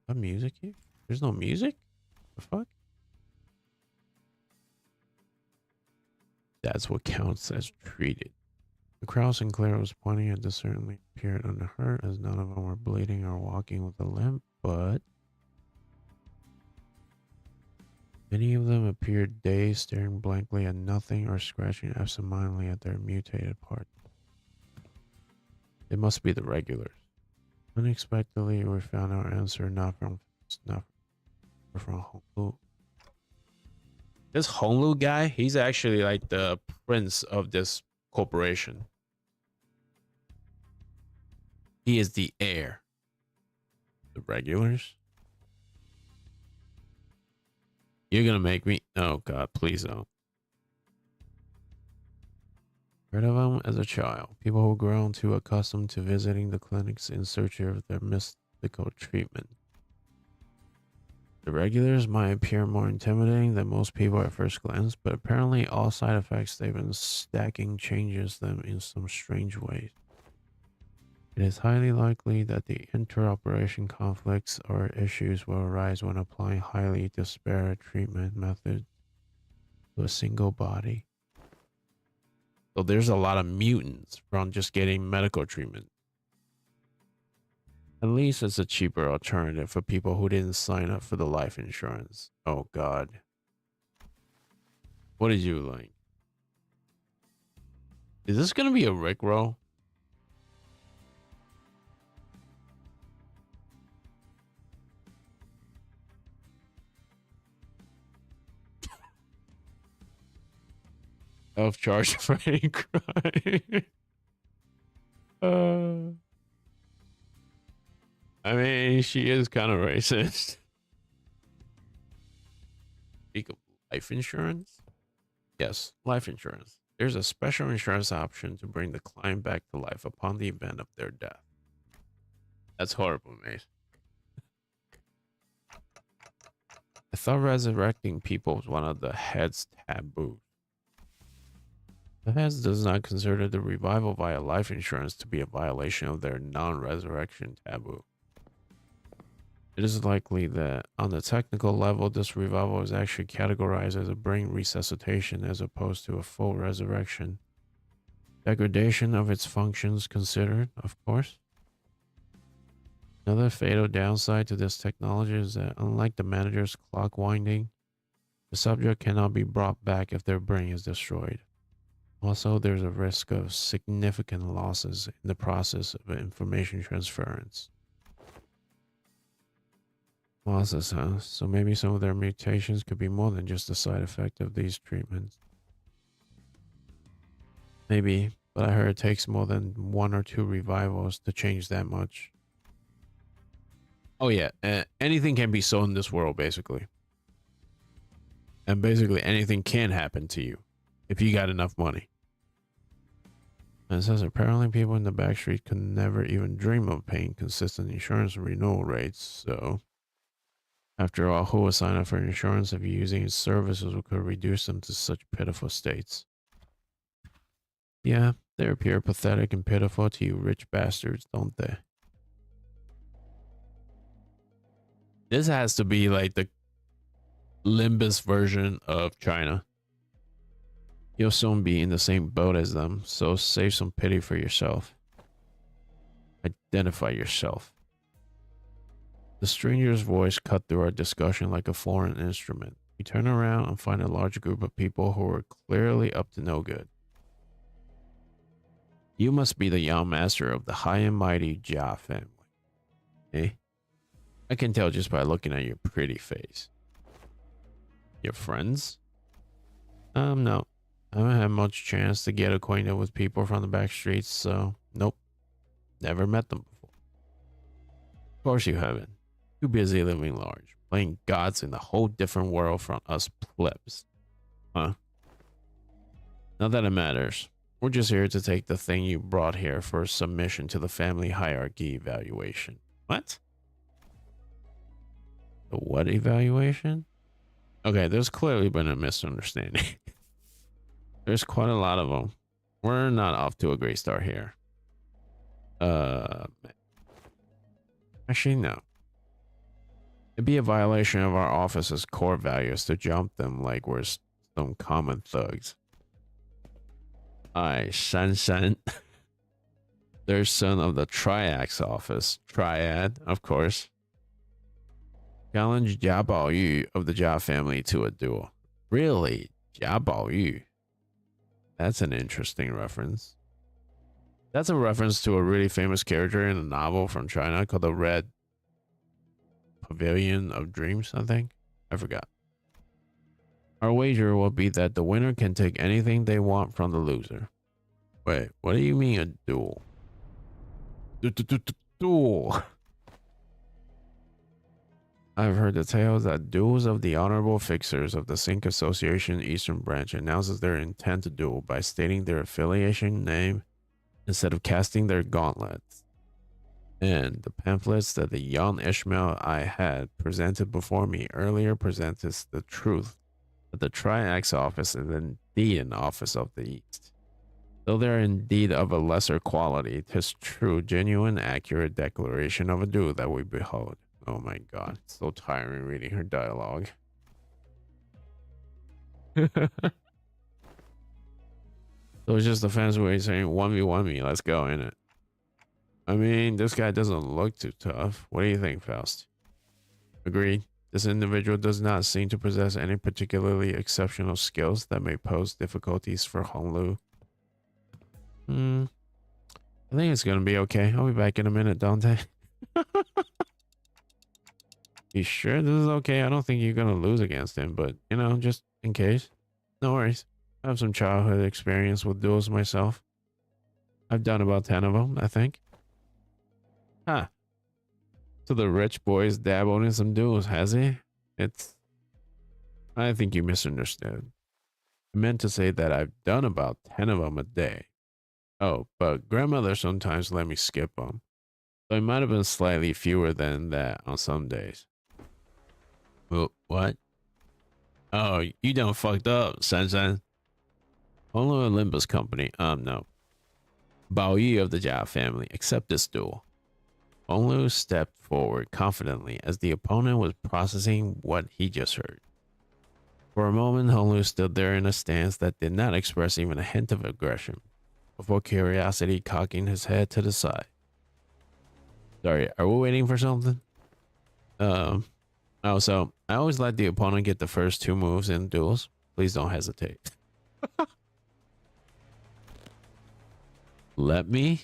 What music here? There's no music? The fuck? That's what counts as treated. The Kraus and Claire was pointing at this certainly appeared unhurt as none of them were bleeding or walking with a limp, but many of them appeared dazed, staring blankly at nothing or scratching absentmindedly at their mutated part. It must be the regulars. Unexpectedly, we found our answer not from Hong. This Honglu guy, he's actually like the prince of this corporation. He is the heir. The regulars? You're gonna make me... Oh god, please don't. Heard of them as a child. People who grown too accustomed to visiting the clinics in search of their mystical treatment. The regulars might appear more intimidating than most people at first glance, but apparently all side effects they've been stacking changes them in some strange ways. It is highly likely that the interoperation conflicts or issues will arise when applying highly disparate treatment methods to a single body. So there's a lot of mutants from just getting medical treatment. At least it's a cheaper alternative for people who didn't sign up for the life insurance. Oh god. What did you like? Is this gonna be a Rickroll? Of charge for any crime. I mean, she is kind of racist. Speak of life insurance? Yes, life insurance. There's a special insurance option to bring the client back to life upon the event of their death. That's horrible, mate. I thought resurrecting people was one of the head's taboos. The heads does not consider the revival via life insurance to be a violation of their non-resurrection taboo. It is likely that on the technical level, this revival is actually categorized as a brain resuscitation as opposed to a full resurrection. Degradation of its functions considered, of course. Another fatal downside to this technology is that unlike the manager's clock winding, the subject cannot be brought back if their brain is destroyed. Also, there's a risk of significant losses in the process of information transference. Losses, huh? So maybe some of their mutations could be more than just a side effect of these treatments. Maybe, but I heard it takes more than 1 or 2 revivals to change that much. Oh yeah, anything can be sold in this world, basically. And basically anything can happen to you if you got enough money. And it says apparently people in the backstreet could never even dream of paying consistent insurance renewal rates, so... After all, who would sign up for insurance if using its services could reduce them to such pitiful states? Yeah, they appear pathetic and pitiful to you rich bastards, don't they? This has to be like the Limbus version of China. You'll soon be in the same boat as them, so save some pity for yourself. Identify yourself. The stranger's voice cut through our discussion like a foreign instrument. We turn around and find a large group of people who are clearly up to no good. You must be the young master of the high and mighty Jia family. Eh? I can tell just by looking at your pretty face. Your friends? No. I haven't had much chance to get acquainted with people from the back streets, so nope. Never met them before. Of course you haven't. Too busy living large, playing gods in a whole different world from us plebs. Huh? Not that it matters. We're just here to take the thing you brought here for submission to the family hierarchy evaluation. What? The what evaluation? Okay, there's clearly been a misunderstanding. There's quite a lot of them. We're not off to a great start here. Actually, no. It'd be a violation of our office's core values to jump them like we're some common thugs. Shan Shan. They're son of the Triax office. Triad, of course. Challenge Jia Baoyu of the Jia family to a duel. Really? Jia Baoyu? That's an interesting reference. That's a reference to a really famous character in a novel from China called the Red Pavilion of Dreams, I think. I forgot. Our wager will be that the winner can take anything they want from the loser. Wait, what do you mean a duel? Duel. I've heard the tales that duels of the honorable fixers of the Sink Association Eastern Branch announces their intent to duel by stating their affiliation name instead of casting their gauntlets. And the pamphlets that the young Ishmael I had presented before me earlier presents the truth that the Triax office is indeed an office of the East. Though they are indeed of a lesser quality, 'tis true, genuine, accurate declaration of a duel that we behold. Oh my god, it's so tiring reading her dialogue. So it's just a fancy way of saying 1v1 me, let's go, innit? I mean, this guy doesn't look too tough. What do you think, Faust? Agreed. This individual does not seem to possess any particularly exceptional skills that may pose difficulties for Honglu. I think it's gonna be okay. I'll be back in a minute, Dante. You sure this is okay? I don't think you're gonna lose against him, but you know, just in case. No worries. I have some childhood experience with duels myself. I've done about 10 of them, I think. Huh. So the rich boy's dabbled in some duels, has he? I think you misunderstood. I meant to say that I've done about 10 of them a day. Oh, but grandmother sometimes let me skip them. So it might have been slightly fewer than that on some days. Well, what? Oh, you done fucked up, San. Only a Limbus Company. No. Bao Yi of the Jia family. Accept this duel. Onlu stepped forward confidently as the opponent was processing what he just heard. For a moment, Honglu stood there in a stance that did not express even a hint of aggression, before curiosity cocking his head to the side. Sorry, are we waiting for something? Oh, so I always let the opponent get the first 2 moves in duels. Please don't hesitate. Let me?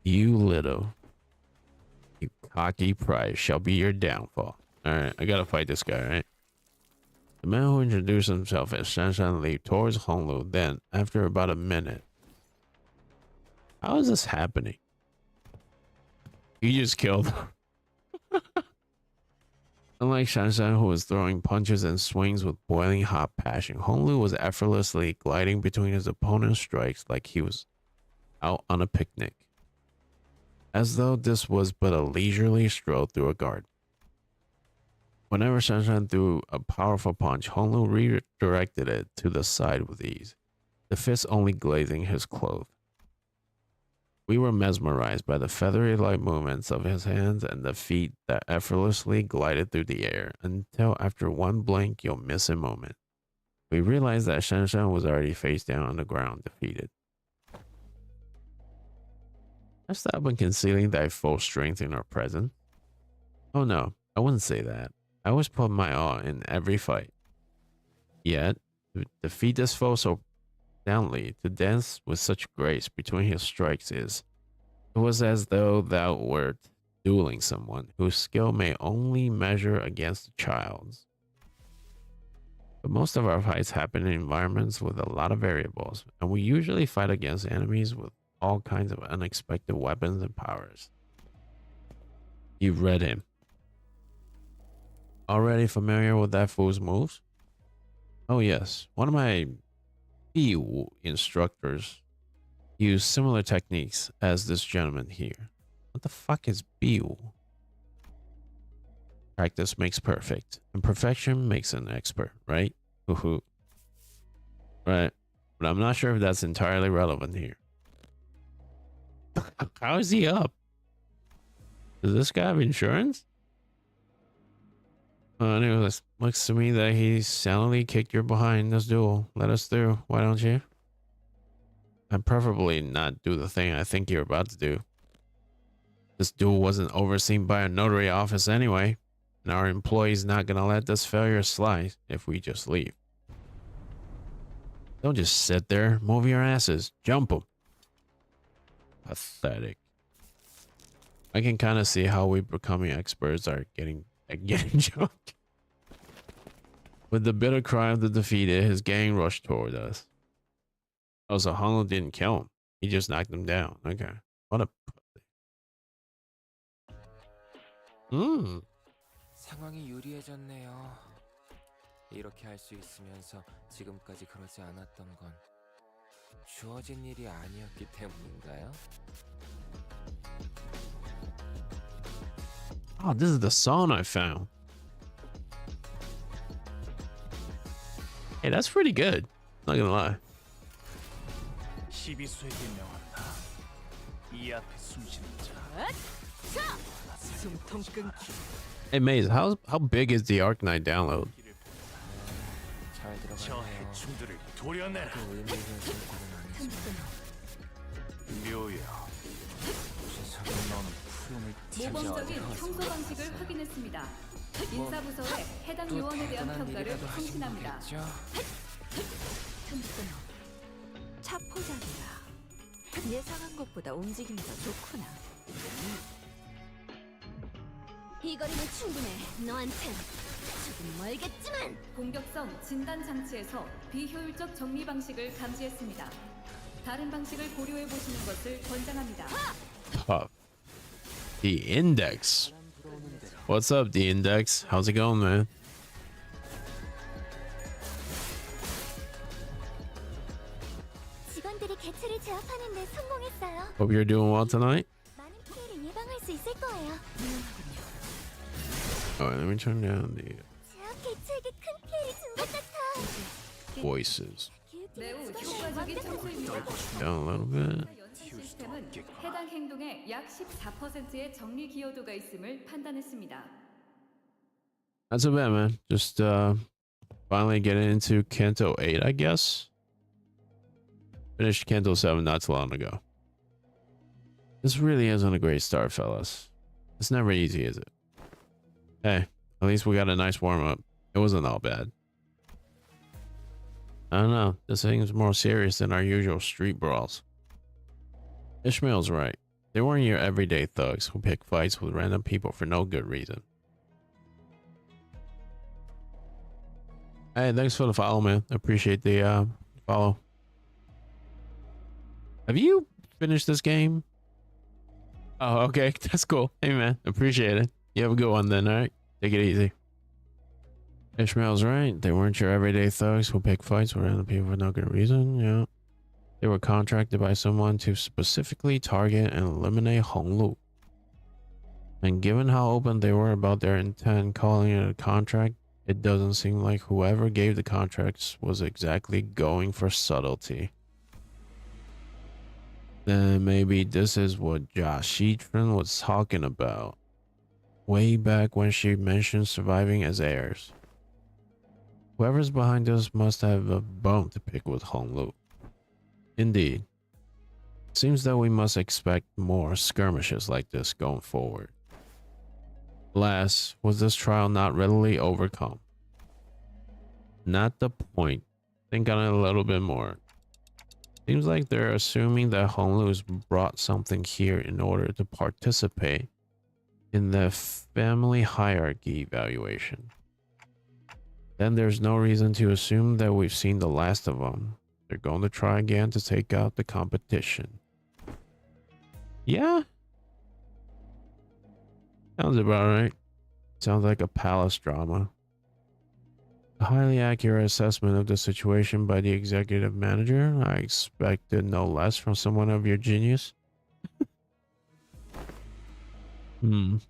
You little. You cocky pride shall be your downfall. Alright, I gotta fight this guy, right? The man who introduced himself as Shanshan leaped towards Honglu, then, after about a minute. How is this happening? He just killed him. Unlike Shanshan, who was throwing punches and swings with boiling hot passion, Honglu was effortlessly gliding between his opponent's strikes like he was out on a picnic, as though this was but a leisurely stroll through a garden. Whenever Shanshan threw a powerful punch, Honglu redirected it to the side with ease, the fist only glazing his cloth. We were mesmerized by the feathery light movements of his hands and the feet that effortlessly glided through the air until after one blink you'll miss a moment. We realized that Shanshan was already face down on the ground, defeated. Hast thou been concealing thy full strength in our presence? Oh no, I wouldn't say that. I always put my all in every fight. Yet, to defeat this foe so soundly, to dance with such grace between his strikes it was as though thou wert dueling someone whose skill may only measure against a child's. But most of our fights happen in environments with a lot of variables, and we usually fight against enemies with all kinds of unexpected weapons and powers. You read him. Already familiar with that fool's moves? Oh yes, one of my Biwu instructors used similar techniques as this gentleman here. What the fuck is Biwu? Practice makes perfect, and perfection makes an expert, right? Hoo-hoo. Right, but I'm not sure if that's entirely relevant here. How is he up? Does this guy have insurance? Anyway, looks to me that he soundly kicked your behind in this duel. Let us through, why don't you? I'd preferably not do the thing I think you're about to do. This duel wasn't overseen by a notary office anyway, and our employee's not gonna let this failure slide if we just leave. Don't just sit there, move your asses, jump them. Pathetic. I can kind of see how we becoming experts are getting jumped. With the bitter cry of the defeated, his gang rushed toward us. Oh, so Honglu didn't kill him. He just knocked him down. Okay. What a pussy. 상황이 유리해졌네요. 이렇게 할 수 있으면서 지금까지 그러지 않았던 건 주어진 일이 아니었기 때문인가요? Oh, this is the song I found. Hey, that's pretty good. Not gonna lie. 12수에게 명한다. 이 앞에 숨쉬는 자. 숨통 끊기. Hey, Maze, how big is the Arknight download? 잘 저 들어가네요. 해충들을 도려내라. 그 의미를 생각은 아니지만 묘야. 너는 푸름을 모범적인 청소 방식을 확인했습니다. 인사부서에 해당 또 요원에 대한 대단한 평가를 일이라도 하신 상신합니다. 거겠죠? 튼튼어. 차포자기야. 예상한 것보다 움직임이 더 좋구나. 이 거리면 충분해. 너한텐 조금 멀겠지만. 공격성 진단 장치에서 비효율적 정리 방식을 감지했습니다. 다른 방식을 고려해 보시는 것을 권장합니다. Puff. The Index. What's up, The Index? How's it going, man? 직원들이 개체를 제압하는 데 성공했어요. Hope you're doing well tonight. 많은 피해를 예방할 수 있을 거예요. Alright, let me turn down the 제압 개체에게 큰 피해를 준 것 같아. voices 매우 효과적인 청소입니다. down a little bit. 연산 시스템은 해당 행동에 약 14%의 정리 기여도가 있음을 판단했습니다. Not so bad, man. Just finally getting into Canto 8, I guess. Finished Canto 7 not too long ago. This really isn't a great start, fellas. It's never easy, is it? Hey, at least we got a nice warm-up. It wasn't all bad. I don't know. This thing's more serious than our usual street brawls. Ishmael's right. They weren't your everyday thugs who pick fights with random people for no good reason. Hey, thanks for the follow, man. Appreciate the follow. Have you finished this game? Oh, okay. That's cool. Hey, man. Appreciate it. You have a good one then, all right? Take it easy. Ishmael's right. They weren't your everyday thugs who pick fights with random people for no good reason. Yeah. They were contracted by someone to specifically target and eliminate Honglu. And given how open they were about their intent calling it a contract, it doesn't seem like whoever gave the contracts was exactly going for subtlety. Then maybe this is what Josh Sheetrin was talking about way back when she mentioned surviving as heirs. Whoever's behind this must have a bone to pick with Honglu. Indeed. Seems that we must expect more skirmishes like this going forward. Alas, was this trial not readily overcome? Not the point. Think on it a little bit more. Seems like they're assuming that Honglu's brought something here in order to participate in the family hierarchy evaluation. Then there's no reason to assume that we've seen the last of them. They're going to try again to take out the competition. Yeah? Sounds about right. Sounds like a palace drama. A highly accurate assessment of the situation by the executive manager. I expected no less from someone of your genius. Going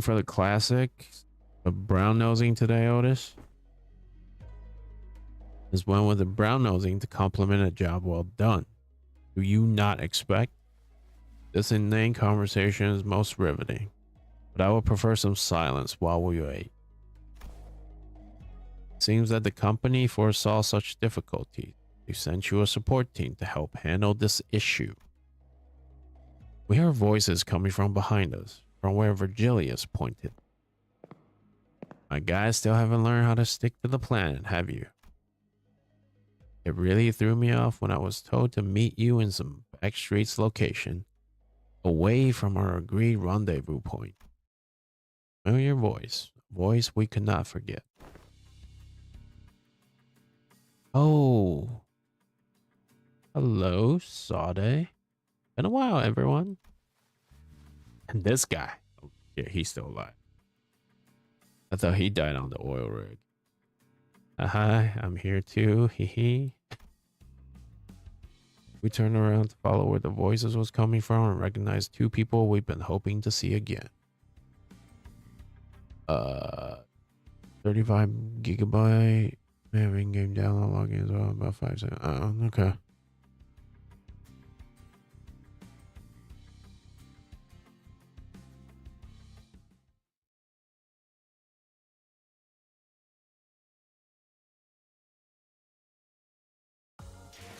for the classic of brown nosing today, Otis? This went with the brown nosing to compliment a job well done. Do you not expect? This inane conversation is most riveting, but I would prefer some silence while we wait. Seems that the company foresaw such difficulties. They sent you a support team to help handle this issue. We hear voices coming from behind us, from where Virgilius pointed. My guys still haven't learned how to stick to the plan, have you? It really threw me off when I was told to meet you in some back streets location, away from our agreed rendezvous point. Familiar voice, a voice we could not forget. Oh, hello, Sade. Been a while, everyone. And this guy. Oh, yeah, he's still alive. I thought he died on the oil rig. Hi, I'm here too. Hee hee. We turned around to follow where the voices was coming from and recognized two people we've been hoping to see again. 35 gigabyte. Having game download login as well. About 5 seconds. Okay.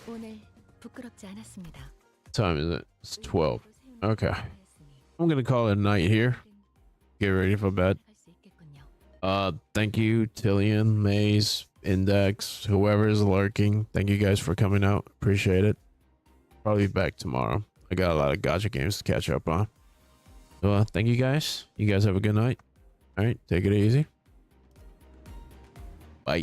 오늘 부끄럽지 않았습니다. Time is it? It's 12. Okay. I'm gonna call it a night here. Get ready for bed. Thank you, Tillian, Maze, Index, whoever is lurking. Thank you guys for coming out. Appreciate it. Probably be back tomorrow. I got a lot of gacha games to catch up on. So thank you guys. You guys have a good night. All right, take it easy.